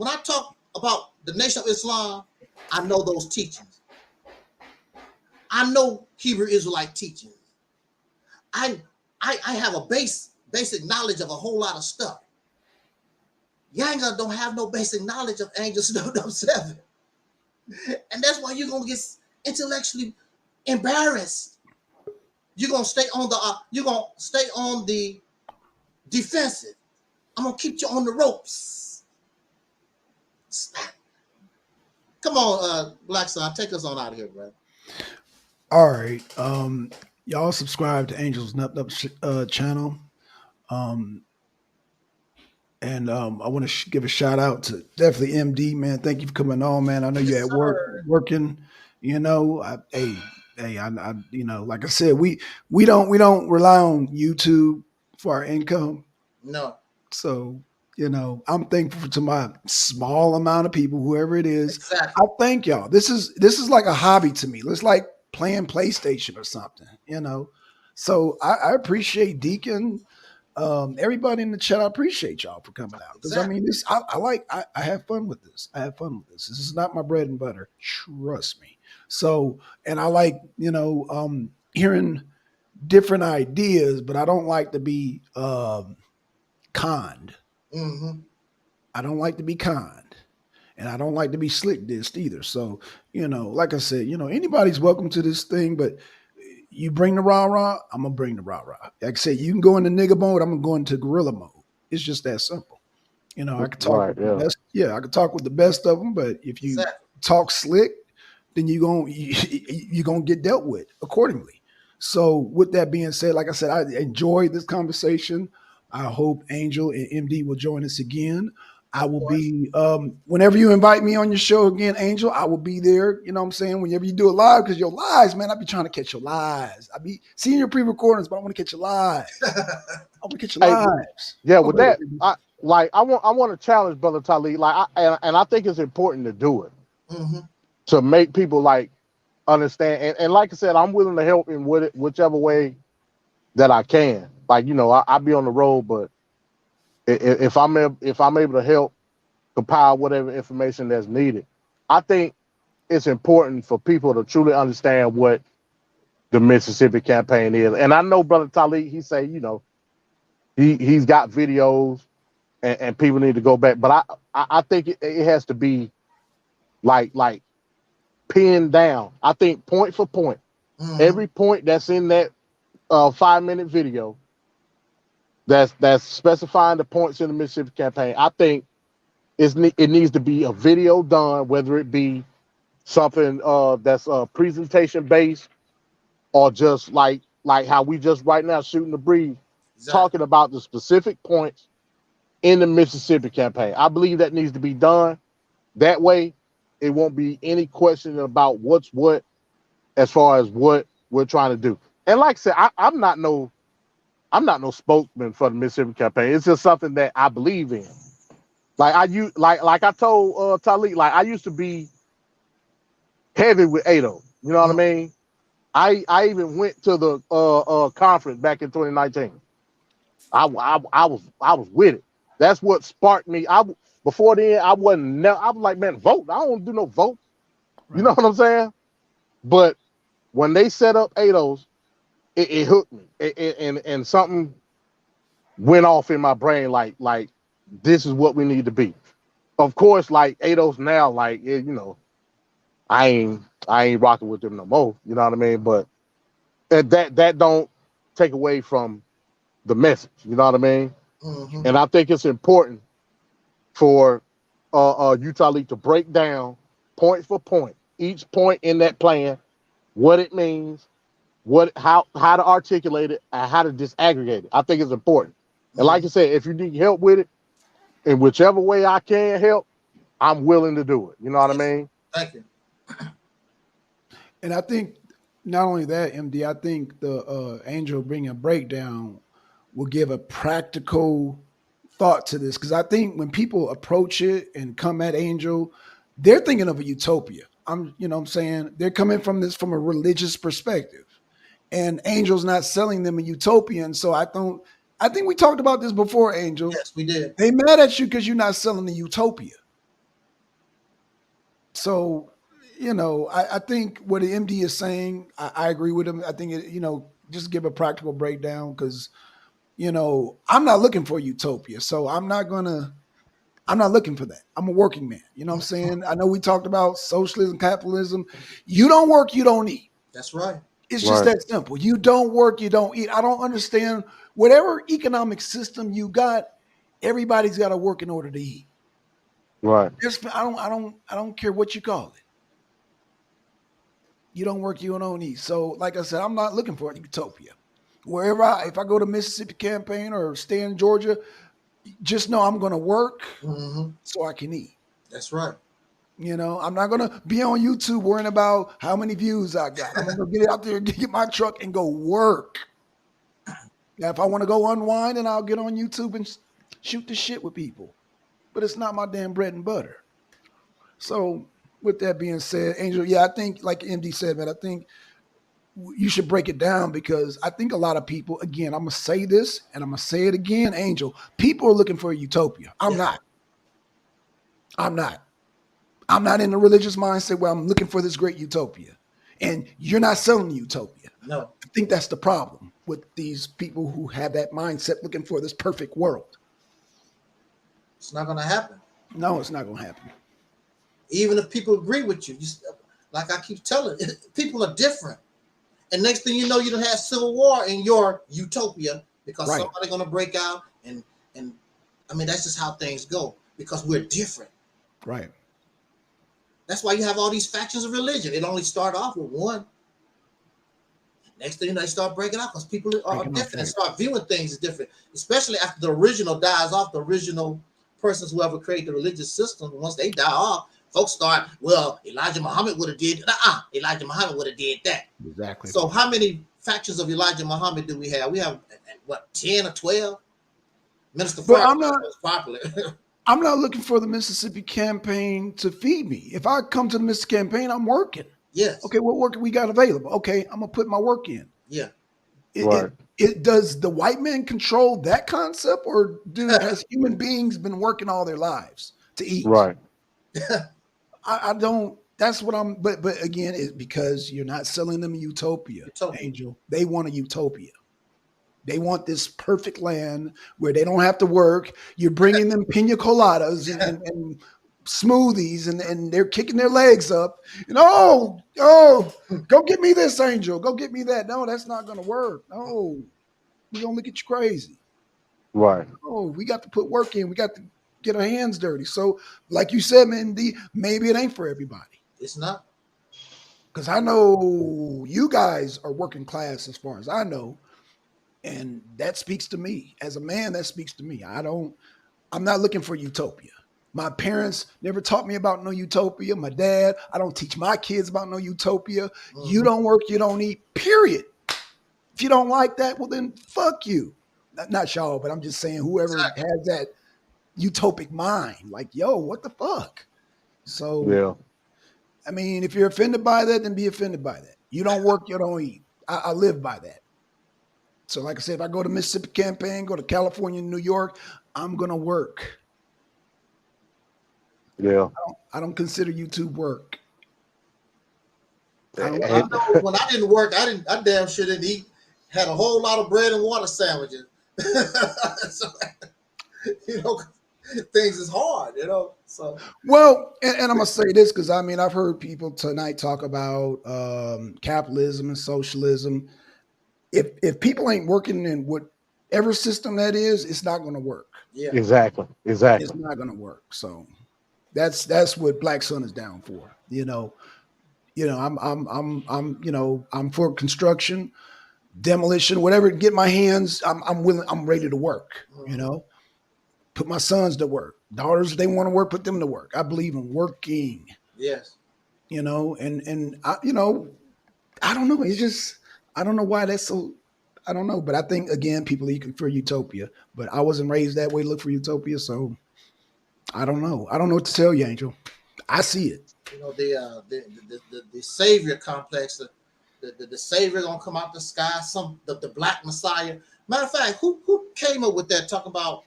the Nation of Islam, I know those teachings. I know Hebrew Israelite teachings. I have a basic knowledge of a whole lot of stuff. Yanga don't have no basic knowledge of Angels 007. And that's why you're gonna get intellectually embarrassed. You're gonna stay on the defensive. I'm gonna keep you on the ropes. Come on, Blackson, take us on out of here, bro. All right. Y'all subscribe to Angel's Nup channel. And I want to give a shout out to definitely MD, man. Thank you for coming on, man. I know you're at work working, you know. I you know, like I said, we don't rely on YouTube for our income. No. So, you know, I'm thankful to my small amount of people, whoever it is. Exactly. I thank y'all. This is like a hobby to me. It's like playing PlayStation or something, you know. So I appreciate Deacon, everybody in the chat. I appreciate y'all for coming out, because I mean, this I have fun with this. I have fun with this. This is not my bread and butter. Trust me. So, and I like, you know, hearing different ideas, but I don't like to be conned. Mm-hmm. I don't like to be conned, and I don't like to be slick dissed either. So, you know, like I said, you know, anybody's welcome to this thing, but you bring the rah-rah, I'm gonna bring the rah-rah. Like I said, you can go into nigga mode, I'm gonna go into gorilla mode. It's just that simple. You know, I could talk with the best. Yeah, I could talk with the best of them, but if you talk slick, then you're gonna get dealt with accordingly. So with that being said, like I said, I enjoyed this conversation. I hope Angel and MD will join us again. I will be, whenever you invite me on your show again, Angel, I will be there. You know what I'm saying? Whenever you do it live, because your lives, man, I be trying to catch your lives. I be seeing your pre-recordings, but I want to catch your lives. I want to catch your lives. Yeah, with that, I want to challenge Brother Talib. Like, I think it's important to do it to make people like understand. And like I said, I'm willing to help in whichever way that I can. Like, you know, I be on the road, but if I'm able to help compile whatever information that's needed, I think it's important for people to truly understand what the Mississippi campaign is. And I know Brother Talib, he say, you know, he's got videos and people need to go back, but I think it has to be like pinned down. I think point for point, every point that's in that 5-minute video that's specifying the points in the Mississippi campaign, I think it needs to be a video done, whether it be something that's presentation based, or just like how we just right now shooting the breeze, talking about the specific points in the Mississippi campaign. I believe that needs to be done. That way, it won't be any question about what's what as far as what we're trying to do. And like I said, I'm not no spokesman for the Mississippi campaign. It's just something that I believe in. Like I told Talib, like I used to be heavy with Ado. You know what I mean? I even went to the conference back in 2019. I was with it. That's what sparked me. Before then I wasn't. I was like, man, vote. I don't do no vote. Right. You know what I'm saying? But when they set up Ados, it hooked me, and something went off in my brain. Like this is what we need to be. Of course, like Ados now, like you know, I ain't rocking with them no more. You know what I mean? But that don't take away from the message. You know what I mean? And I think it's important for Utah League to break down point for point, each point in that plan, what it means, how to articulate it, and how to disaggregate it. I think it's important. And like I said, if you need help with it, in whichever way I can help, I'm willing to do it. You know what I mean? Thank you. And I think not only that, MD, I think the Angel bringing a breakdown will give a practical thought to this, because I think when people approach it and come at Angel, they're thinking of a utopia. You know what I'm saying? They're coming from a religious perspective, and Angel's not selling them a utopian. So I think we talked about this before, Angel. Yes, we did. They mad at you because you're not selling the utopia. So, you know, I think what the MD is saying, I agree with him. I think, you know, just give a practical breakdown, because, you know, I'm not looking for utopia. So I'm not going to I'm not looking for that. I'm a working man. You know what I'm saying? I know we talked about socialism, capitalism. You don't work, you don't eat. That's right. It's just that simple. You don't work, you don't eat. I don't understand whatever economic system you got. Everybody's got to work in order to eat. Right. I don't care what you call it. You don't work, you don't eat. So, like I said, I'm not looking for a utopia. Wherever if I go to Mississippi campaign or stay in Georgia, just know I'm going to work so I can eat. That's right. You know, I'm not going to be on YouTube worrying about how many views I got. I'm going to get out there and get my truck and go work. Now, if I want to go unwind, and I'll get on YouTube and shoot the shit with people. But it's not my damn bread and butter. So with that being said, Angel, yeah, I think like MD said, man, I think you should break it down because I think a lot of people, again, I'm going to say this and I'm going to say it again, Angel, people are looking for a utopia. I'm not. I'm not in the religious mindset where I'm looking for this great utopia. And you're not selling utopia. No. I think that's the problem with these people who have that mindset looking for this perfect world. It's not going to happen. No, it's not going to happen. Even if people agree with you, like I keep telling, people are different. And next thing you know, you don't have civil war in your utopia because somebody's going to break out. And I mean, that's just how things go because we're different. Right. That's why you have all these factions of religion. It only started off with one. Next thing you know, they start breaking out because people are different and start viewing things as different, especially after the original dies off, the original persons who ever created the religious system. Once they die off, folks start, well, Elijah Muhammad would have did, Elijah Muhammad would have did that. Exactly. So how many factions of Elijah Muhammad do we have? We have, what, 10 or 12? Minister Farrakhan was popular. I'm not looking for the Mississippi campaign to feed me. If I come to the Mississippi campaign, I'm working. Yes. Okay, what work we got available? Okay, I'm going to put my work in. Yeah. Does the white man control that concept or has human beings been working all their lives to eat? Right. I don't, that's what I'm, but again, it's because you're not selling them a utopia, Angel. They want a utopia. They want this perfect land where they don't have to work. You're bringing them pina coladas and smoothies and they're kicking their legs up. And oh, go get me this, Angel. Go get me that. No, that's not going to work. No, we're going to look at you crazy. Right. Oh, we got to put work in. We got to get our hands dirty. So like you said, man, maybe it ain't for everybody. It's not. Because I know you guys are working class as far as I know. And that speaks to me. As a man, that speaks to me. I'm not looking for utopia. My parents never taught me about no utopia. My dad, I don't teach my kids about no utopia. You don't work, you don't eat, period. If you don't like that, well then fuck you. Not y'all, but I'm just saying whoever has that utopic mind, like, yo, what the fuck? So, yeah. I mean, if you're offended by that, then be offended by that. You don't work, you don't eat. I live by that. So like I said, if I go to Mississippi campaign, go to California, New York, I'm going to work. Yeah. I don't consider YouTube work. I know when I didn't work, I damn sure didn't eat. Had a whole lot of bread and water sandwiches. So, you know, things is hard, you know. So well, and I'm gonna say this because I mean I've heard people tonight talk about capitalism and socialism. If people ain't working in whatever system that is, it's not going to work. Yeah, exactly. It's not going to work. So that's what Black Sun is down for. You know, I'm for construction, demolition, whatever. Get my hands. I'm willing. I'm ready to work. You know, put my sons to work. Daughters, if they want to work, put them to work. I believe in working. Yes. You know, and I, I don't know. It's just. I don't know why that's so. I don't know, but I think again, people are looking for utopia. But I wasn't raised that way. Look for utopia, so I don't know. I don't know what to tell you, Angel. I see it. You know the savior complex. The savior gonna come out the sky. The Black Messiah. Matter of fact, who came up with that? Talking about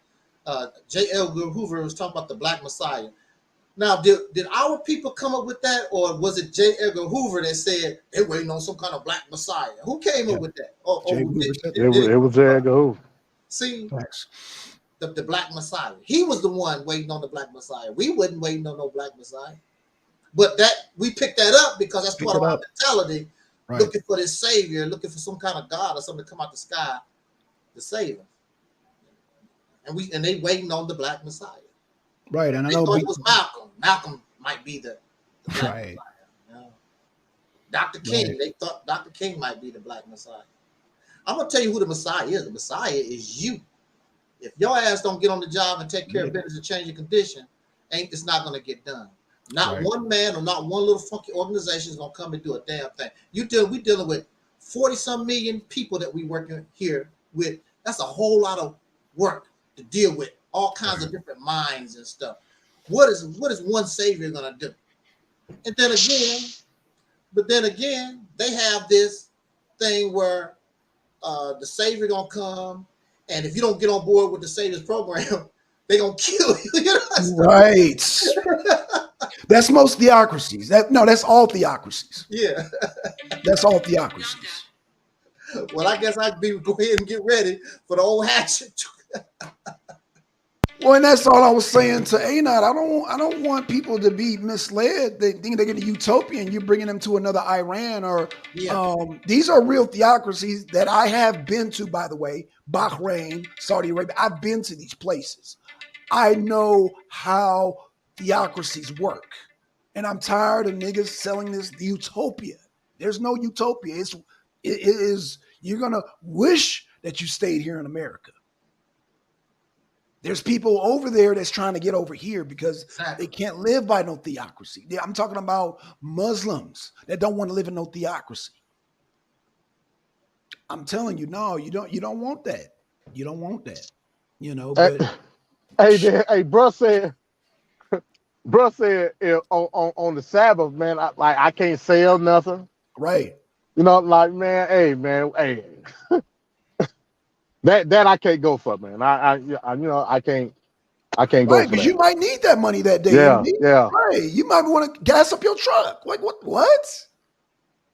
J. Edgar Hoover was talking about the Black Messiah. Now, did our people come up with that, or was it J. Edgar Hoover that said they waiting on some kind of Black Messiah? Who came up with that? It was J. Edgar Hoover. See, the Black Messiah. He was the one waiting on the Black Messiah. We wasn't waiting on no Black Messiah. But that we picked that up because that's part of our mentality, Right. looking for this savior, looking for some kind of God or something to come out the sky to save us. And they waiting on the Black Messiah. Right. And I They know thought it was Malcolm. Malcolm might be the Black right. Messiah. You know? Dr. King, Right. they thought Dr. King might be the Black Messiah. I'm gonna tell you who the Messiah is. The Messiah is you. If your ass don't get on the job and take care of business and change your condition, it's not gonna get done. Not one man or not one little funky organization is gonna come and do a damn thing. We dealing with 40-some million people that we working here with. That's a whole lot of work to deal with all kinds of different minds and stuff. What is one savior gonna do? And then again, they have this thing where the savior gonna come, and if you don't get on board with the savior's program, they gonna kill you. You know? Right. That's most theocracies. That's all theocracies. Yeah. That's all theocracies. Well, I guess I'd go ahead and get ready for the old hatchet. Well, and that's all I was saying to Anod. I don't want people to be misled. They think they're getting a utopia and you're bringing them to another Iran or these are real theocracies that I have been to, by the way. Bahrain, Saudi Arabia. I've been to these places. I know how theocracies work. And I'm tired of niggas selling this utopia. There's no utopia. It is you're gonna wish that you stayed here in America. There's people over there that's trying to get over here because they can't live by no theocracy. I'm talking about Muslims that don't want to live in no theocracy. I'm telling you, no, you don't want that. You don't want that. You know, but hey, bro said on the Sabbath, man, I can't sell nothing. Right. You know, like, man, hey. that I can't go for, man. I can't go for that. Because you might need that money that day. Yeah. Right. You might want to gas up your truck. Like what?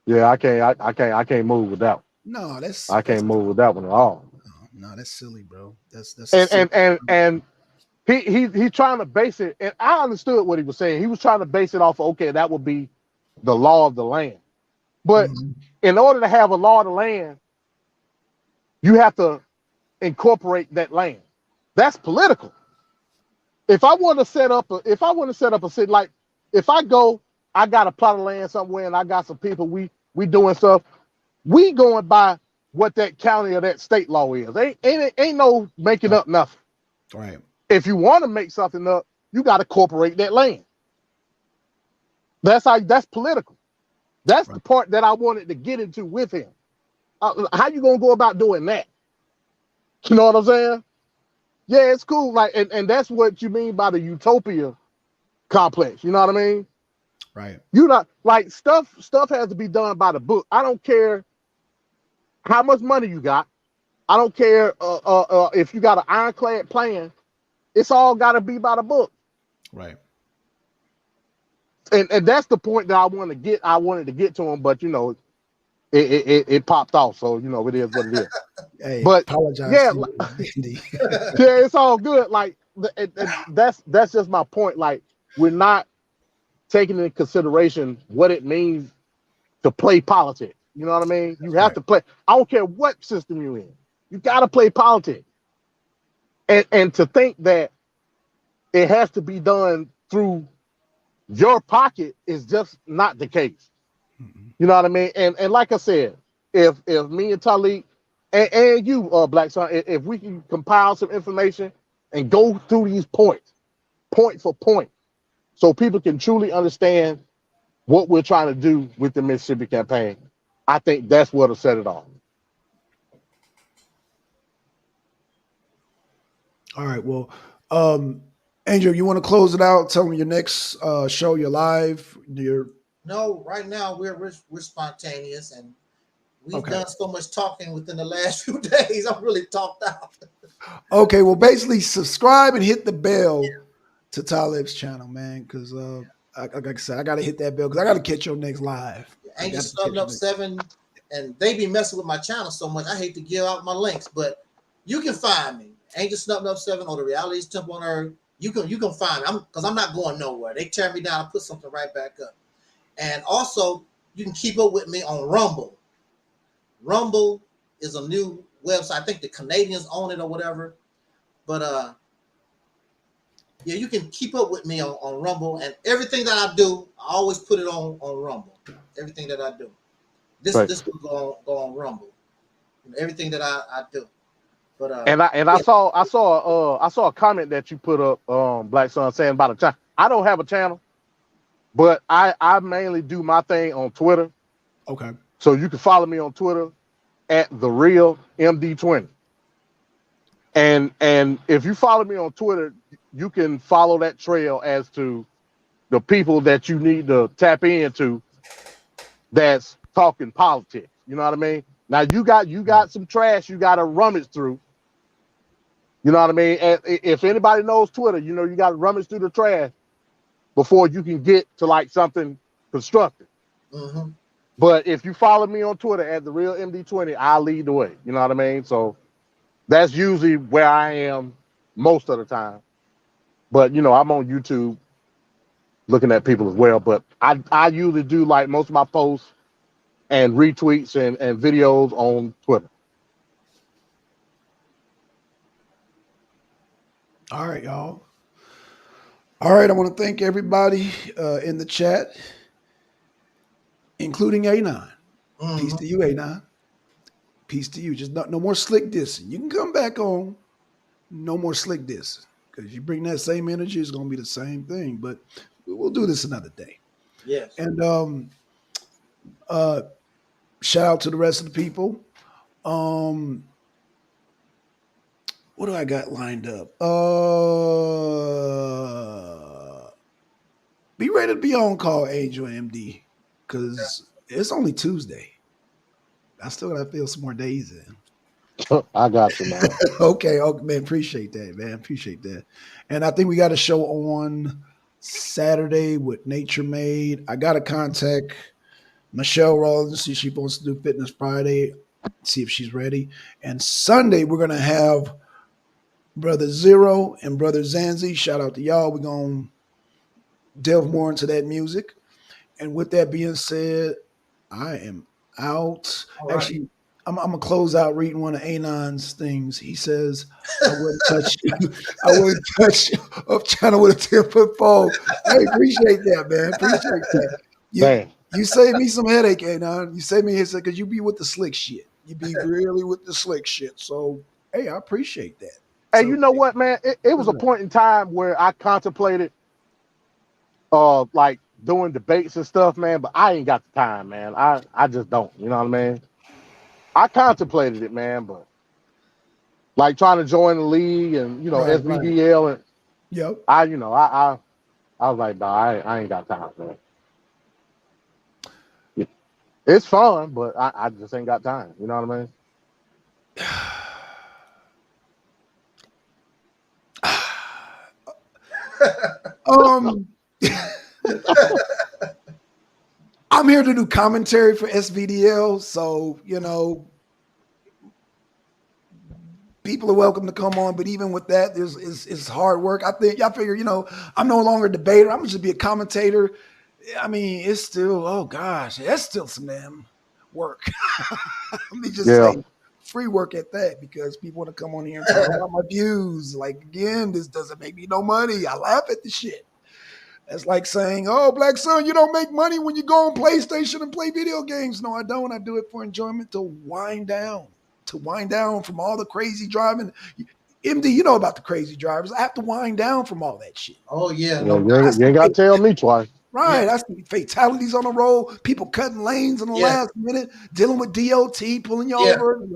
Yeah, I can't move with that one. No, I can't move with that one at all. No, that's silly, bro. That's and he's trying to base it, and I understood what he was saying. He was trying to base it off of, okay, that would be the law of the land. But in order to have a law of the land, you have to incorporate that land. That's political. If I want to set up a city, like if I got a plot of land somewhere and I got some people, we doing stuff, we going by what that county or that state law is. Ain't no making up nothing. Right. If you want to make something up, you got to incorporate that land. That's political. That's the part that I wanted to get into with him. How you gonna go about doing that? You know what I'm saying? Yeah, it's cool. Like, and that's what you mean by the utopia complex. You know what I mean? Right. You not like stuff has to be done by the book. I don't care how much money you got. I don't care if you got an ironclad plan. It's all got to be by the book. Right. And that's the point that I wanted to get to him, but you know, it popped off. So you know, it is what it is. Hey, but apologize. Yeah, yeah, it's all good. Like that's just my point. Like, we're not taking into consideration what it means to play politics. You know what I mean? You have to play. I don't care what system you're in. You got to play politics. And to think that it has to be done through your pocket is just not the case. You know what I mean? And like I said, if me and Talik and you, Black Son, if we can compile some information and go through these points, point for point, so people can truly understand what we're trying to do with the Mississippi campaign, I think that's what'll set it off. All right. Well, Angel, you want to close it out? Tell me your next show, your live, No, right now we're spontaneous, and we've done so much talking within the last few days. I'm really talked out. Okay, well, basically subscribe and hit the bell to Talib's channel, man, because like I said, I got to hit that bell because I got to catch your next live. Angel starting up 7, and they be messing with my channel so much. I hate to give out my links, but you can find me Angel Snub Nub 7 or the Realities Temple on Earth, you can find me. Because I'm not going nowhere. They tear me down and put something right back up. And also, you can keep up with me on Rumble. Rumble is a new website. I think the Canadians own it or whatever. But yeah, you can keep up with me on Rumble, and everything that I do, I always put it on Rumble. Everything that I do. This will go on Rumble. Everything that I do. But I saw a comment that you put up, Black Son, saying about a channel. I don't have a channel, but I mainly do my thing on Twitter. Okay. So you can follow me on Twitter at The Real MD20. And if you follow me on Twitter, you can follow that trail as to the people that you need to tap into that's talking politics. You know what I mean? Now you got some trash you got to rummage through. You know what I mean? And if anybody knows Twitter, you know you got to rummage through the trash before you can get to like something constructive. Mm-hmm. But if you follow me on Twitter at The Real MD20, I'll lead the way. You know what I mean? So that's usually where I am most of the time. But, you know, I'm on YouTube looking at people as well. But I usually do like most of my posts and retweets and videos on Twitter. All right, y'all. All right, I want to thank everybody in the chat, including A9. Mm-hmm. Peace to you, A9. Peace to you. Just no more slick dissing. You can come back on. No more slick dissing. Because you bring that same energy, it's going to be the same thing. But we'll do this another day. Yes. And shout out to the rest of the people. What do I got lined up? Be ready to be on call, Angel MD, because it's only Tuesday. I still gotta fill some more days in. I got you, man. Okay, man. Appreciate that, man. Appreciate that. And I think we got a show on Saturday with Nature Made. I gotta contact Michelle Rollins, see if she wants to do Fitness Friday, see if she's ready. And Sunday we're gonna have Brother Zero and Brother Zanzi. Shout out to y'all. We're gonna delve more into that music. And with that being said, I am out. All right. Actually, I'm gonna close out reading one of Anon's things. He says, "I wouldn't touch you. I wouldn't touch you up China with a 10-foot pole." I appreciate that, man. Appreciate that. You saved me some headache, Anon. You saved me because you be with the slick shit. You be really with the slick shit. So, hey, I appreciate that. Hey, So, you know what, man? It was a point in time where I contemplated, like doing debates and stuff, man. But I ain't got the time, man. I just don't. You know what I mean? I contemplated it, man, but like trying to join the league and SBDL and yep. I was like, nah, I ain't got time for it. It's fun, but I just ain't got time. You know what I mean? I'm here to do commentary for SVDL, so people are welcome to come on. But even with that, it's hard work. I figure, I'm no longer a debater. I'm just be a commentator. I mean, it's still, oh gosh, that's still some damn work. Let me just say, free work at that, because people want to come on here and talk about my views. Like, again, this doesn't make me no money. I laugh at the shit. That's like saying, "Oh, Black Son, you don't make money when you go on PlayStation and play video games." No, I don't. I do it for enjoyment, to wind down from all the crazy driving. MD, you know about the crazy drivers. I have to wind down from all that shit. Oh yeah, you ain't got to tell me twice. Right, I see fatalities on the road, people cutting lanes in the last minute, dealing with DOT, pulling you over.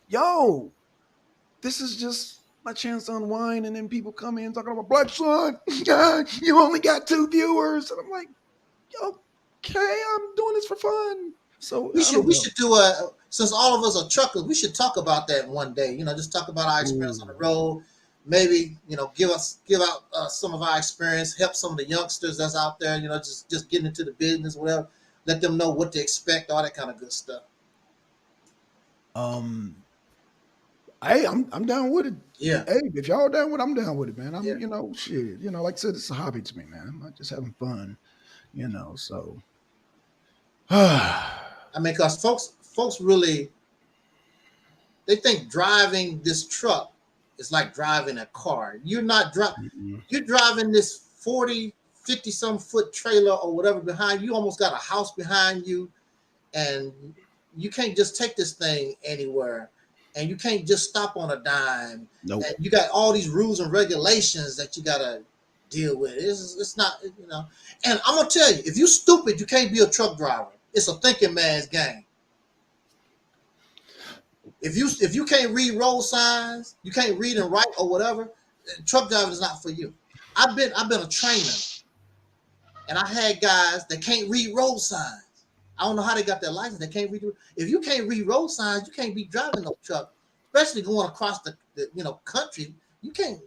Yo, this is just my chance to unwind, and then people come in talking about Black Son. You only got 2 viewers, and I'm like, okay, I'm doing this for fun. So we should do since all of us are truckers, we should talk about that one day. Just talk about our experience on the road. Maybe give out some of our experience, help some of the youngsters that's out there. Just getting into the business, whatever. Let them know what to expect, all that kind of good stuff. Hey, I'm down with it. Yeah. Hey, if y'all down with it, I'm down with it, man. I'm, Yeah. shit. Like I said, it's a hobby to me, man. I'm just having fun, so I mean, because folks really, they think driving this truck is like driving a car. You're not driving. You're driving this 40, 50 some foot trailer or whatever behind you. Almost got a house behind you, and you can't just take this thing anywhere, and you can't just stop on a dime. nope. And you got all these rules and regulations that you gotta deal with. It's not, And I'm gonna tell you, if you stupid, you can't be a truck driver. It's a thinking man's game. If you can't read road signs, you can't read and write or whatever, truck driving is not for you. I've been a trainer, and I had guys that can't read road signs. I don't know how they got their license. They can't read. If you can't read road signs, you can't be driving no truck, especially going across the country. You can't.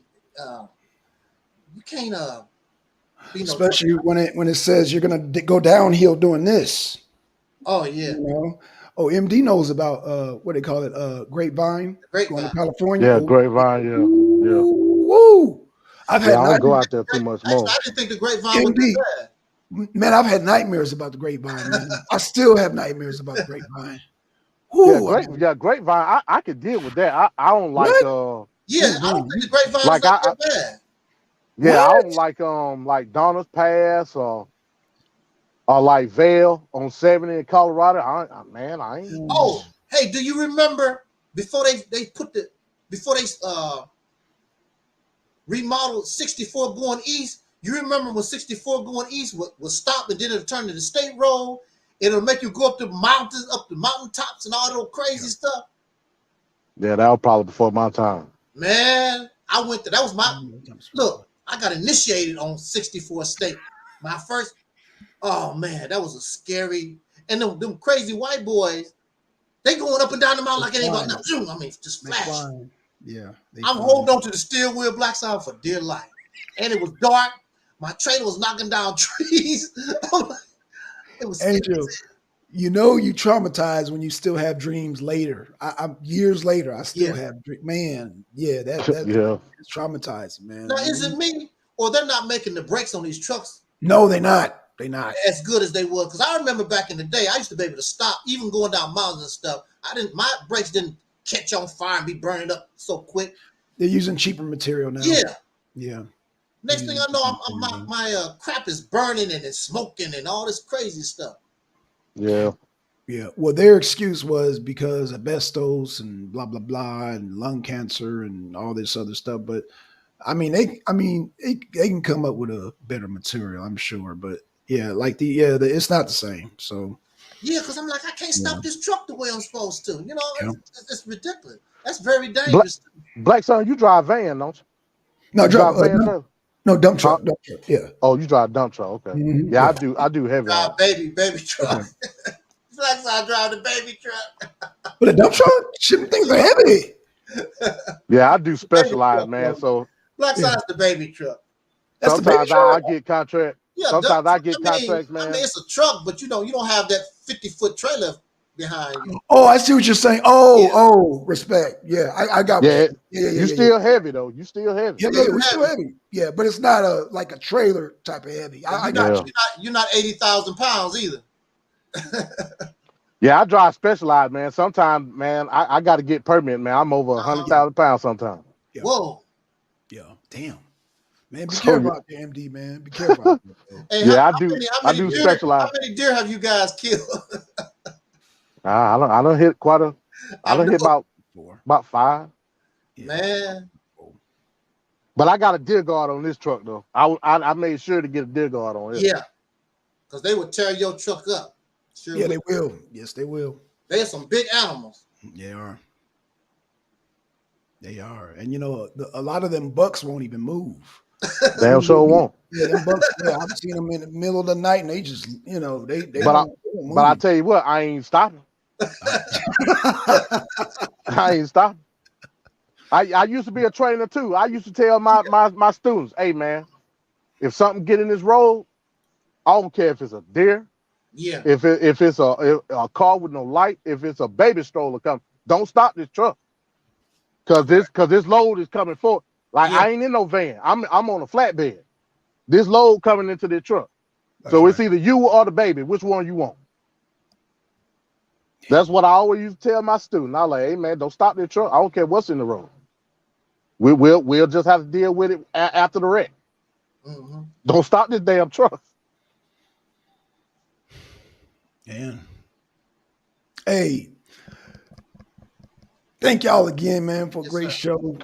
Be Especially when it says you're gonna go downhill doing this. Oh yeah. Oh, MD knows about what they call it, grapevine. Going to California. Yeah, grapevine. Yeah. Woo! I've had. I don't go out there too much more. I didn't think the grapevine was that bad. Man, I've had nightmares about the grapevine, man. I still have nightmares about the grapevine. Grapevine. I could deal with that. I don't like Yeah, I don't think the grapevine is that bad. Yeah, what? I don't like Donna's Pass or like Vail on 70 in Colorado. I ain't. Oh, hey, do you remember before they remodeled 64 going east? You remember when 64 going east was stopped and then it'll turn to the state road? It'll make you go up the mountains, up the mountaintops and all that crazy stuff. Yeah, that was probably before my time. Man, I went to, that was my, look, I got initiated on 64 state. My first, oh man, that was a scary, and them crazy white boys, they going up and down the mountain like it ain't about nothing. I mean, just flash. Yeah. I'm holding on to the steel wheel Blackson for dear life. And it was dark. My trailer was knocking down trees. It was Angel. You traumatized when you still have dreams later. I'm years later, I still have man. Yeah, that's it's traumatizing, man. Now, is it me or they're not making the brakes on these trucks? No, they're not. They're not as good as they were. Because I remember back in the day, I used to be able to stop, even going down mountains and stuff. My brakes didn't catch on fire and be burning up so quick. They're using cheaper material now. Yeah. Next thing I know, my crap is burning and it's smoking and all this crazy stuff. Yeah. Well, their excuse was because asbestos and blah blah blah and lung cancer and all this other stuff. But they can come up with a better material, I'm sure. But it's not the same. So because I'm like, I can't stop this truck the way I'm supposed to. It's ridiculous. That's very dangerous. Blackson, you drive van, don't you? No, drive van. No, dump truck. Dump truck. Yeah. Oh, you drive dump truck. Okay. Mm-hmm. Yeah, I do heavy. Drive baby truck. Blackson, I drive the baby truck. But a dump truck, shit, things are heavy. Yeah, I do specialized, man. So Blackson's the baby truck. That's sometimes I get contract. Yeah, sometimes I get contracts, man. It's a truck, but you don't have that 50-foot trailer behind you. Oh, I see what you're saying. Oh, respect. Yeah, I got. Yeah, you still heavy though. You still heavy. Yeah, we're still heavy. Yeah, but it's not like a trailer type of heavy. I got you. You're not 80,000 pounds either. Yeah, I drive specialized, man. Sometimes, man, I got to get permit, man. I'm over 100,000 pounds sometimes. Yeah. Whoa. Yeah. Damn. Man, be careful out there, MD, man. Be careful. Hey, I do specialized. How many deer have you guys killed? I don't hit quite a. I don't hit about 5. Man. But I got a deer guard on this truck though. I made sure to get a deer guard on it. Yeah, because they would tear your truck up. Sure. Yeah, they will. Yes, they will. They are some big animals. They are. They are, and a lot of them bucks won't even move. Damn sure won't. Yeah, them bucks. I've seen them in the middle of the night, and they just, they. But I tell you what, I ain't stopping. I ain't stopping. I used to be a trainer too. I used to tell my students, hey man, if something get in this road, I don't care if it's a deer. Yeah. If it's a car with no light, if it's a baby stroller coming, don't stop this truck. Cause this load is coming forward. Like Yeah. I ain't in no van. I'm on a flatbed. This load coming into the truck. That's So right. it's either you or the baby. Which one you want? That's what I always used to tell my student. I like, hey man, don't stop the truck. I don't care what's in the road. We'll just have to deal with it after the wreck. Mm-hmm. Don't stop this damn truck. Man. Hey, thank y'all again, man, for a Yes, great sir. show.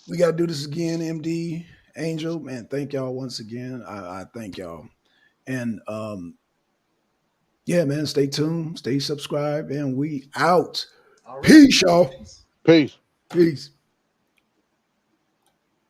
We got to do this again, MD, Angel, man. Thank y'all once again. I thank y'all. And yeah, man, stay tuned, stay subscribed, and we out. All right. Peace, y'all. Peace. Peace. Peace.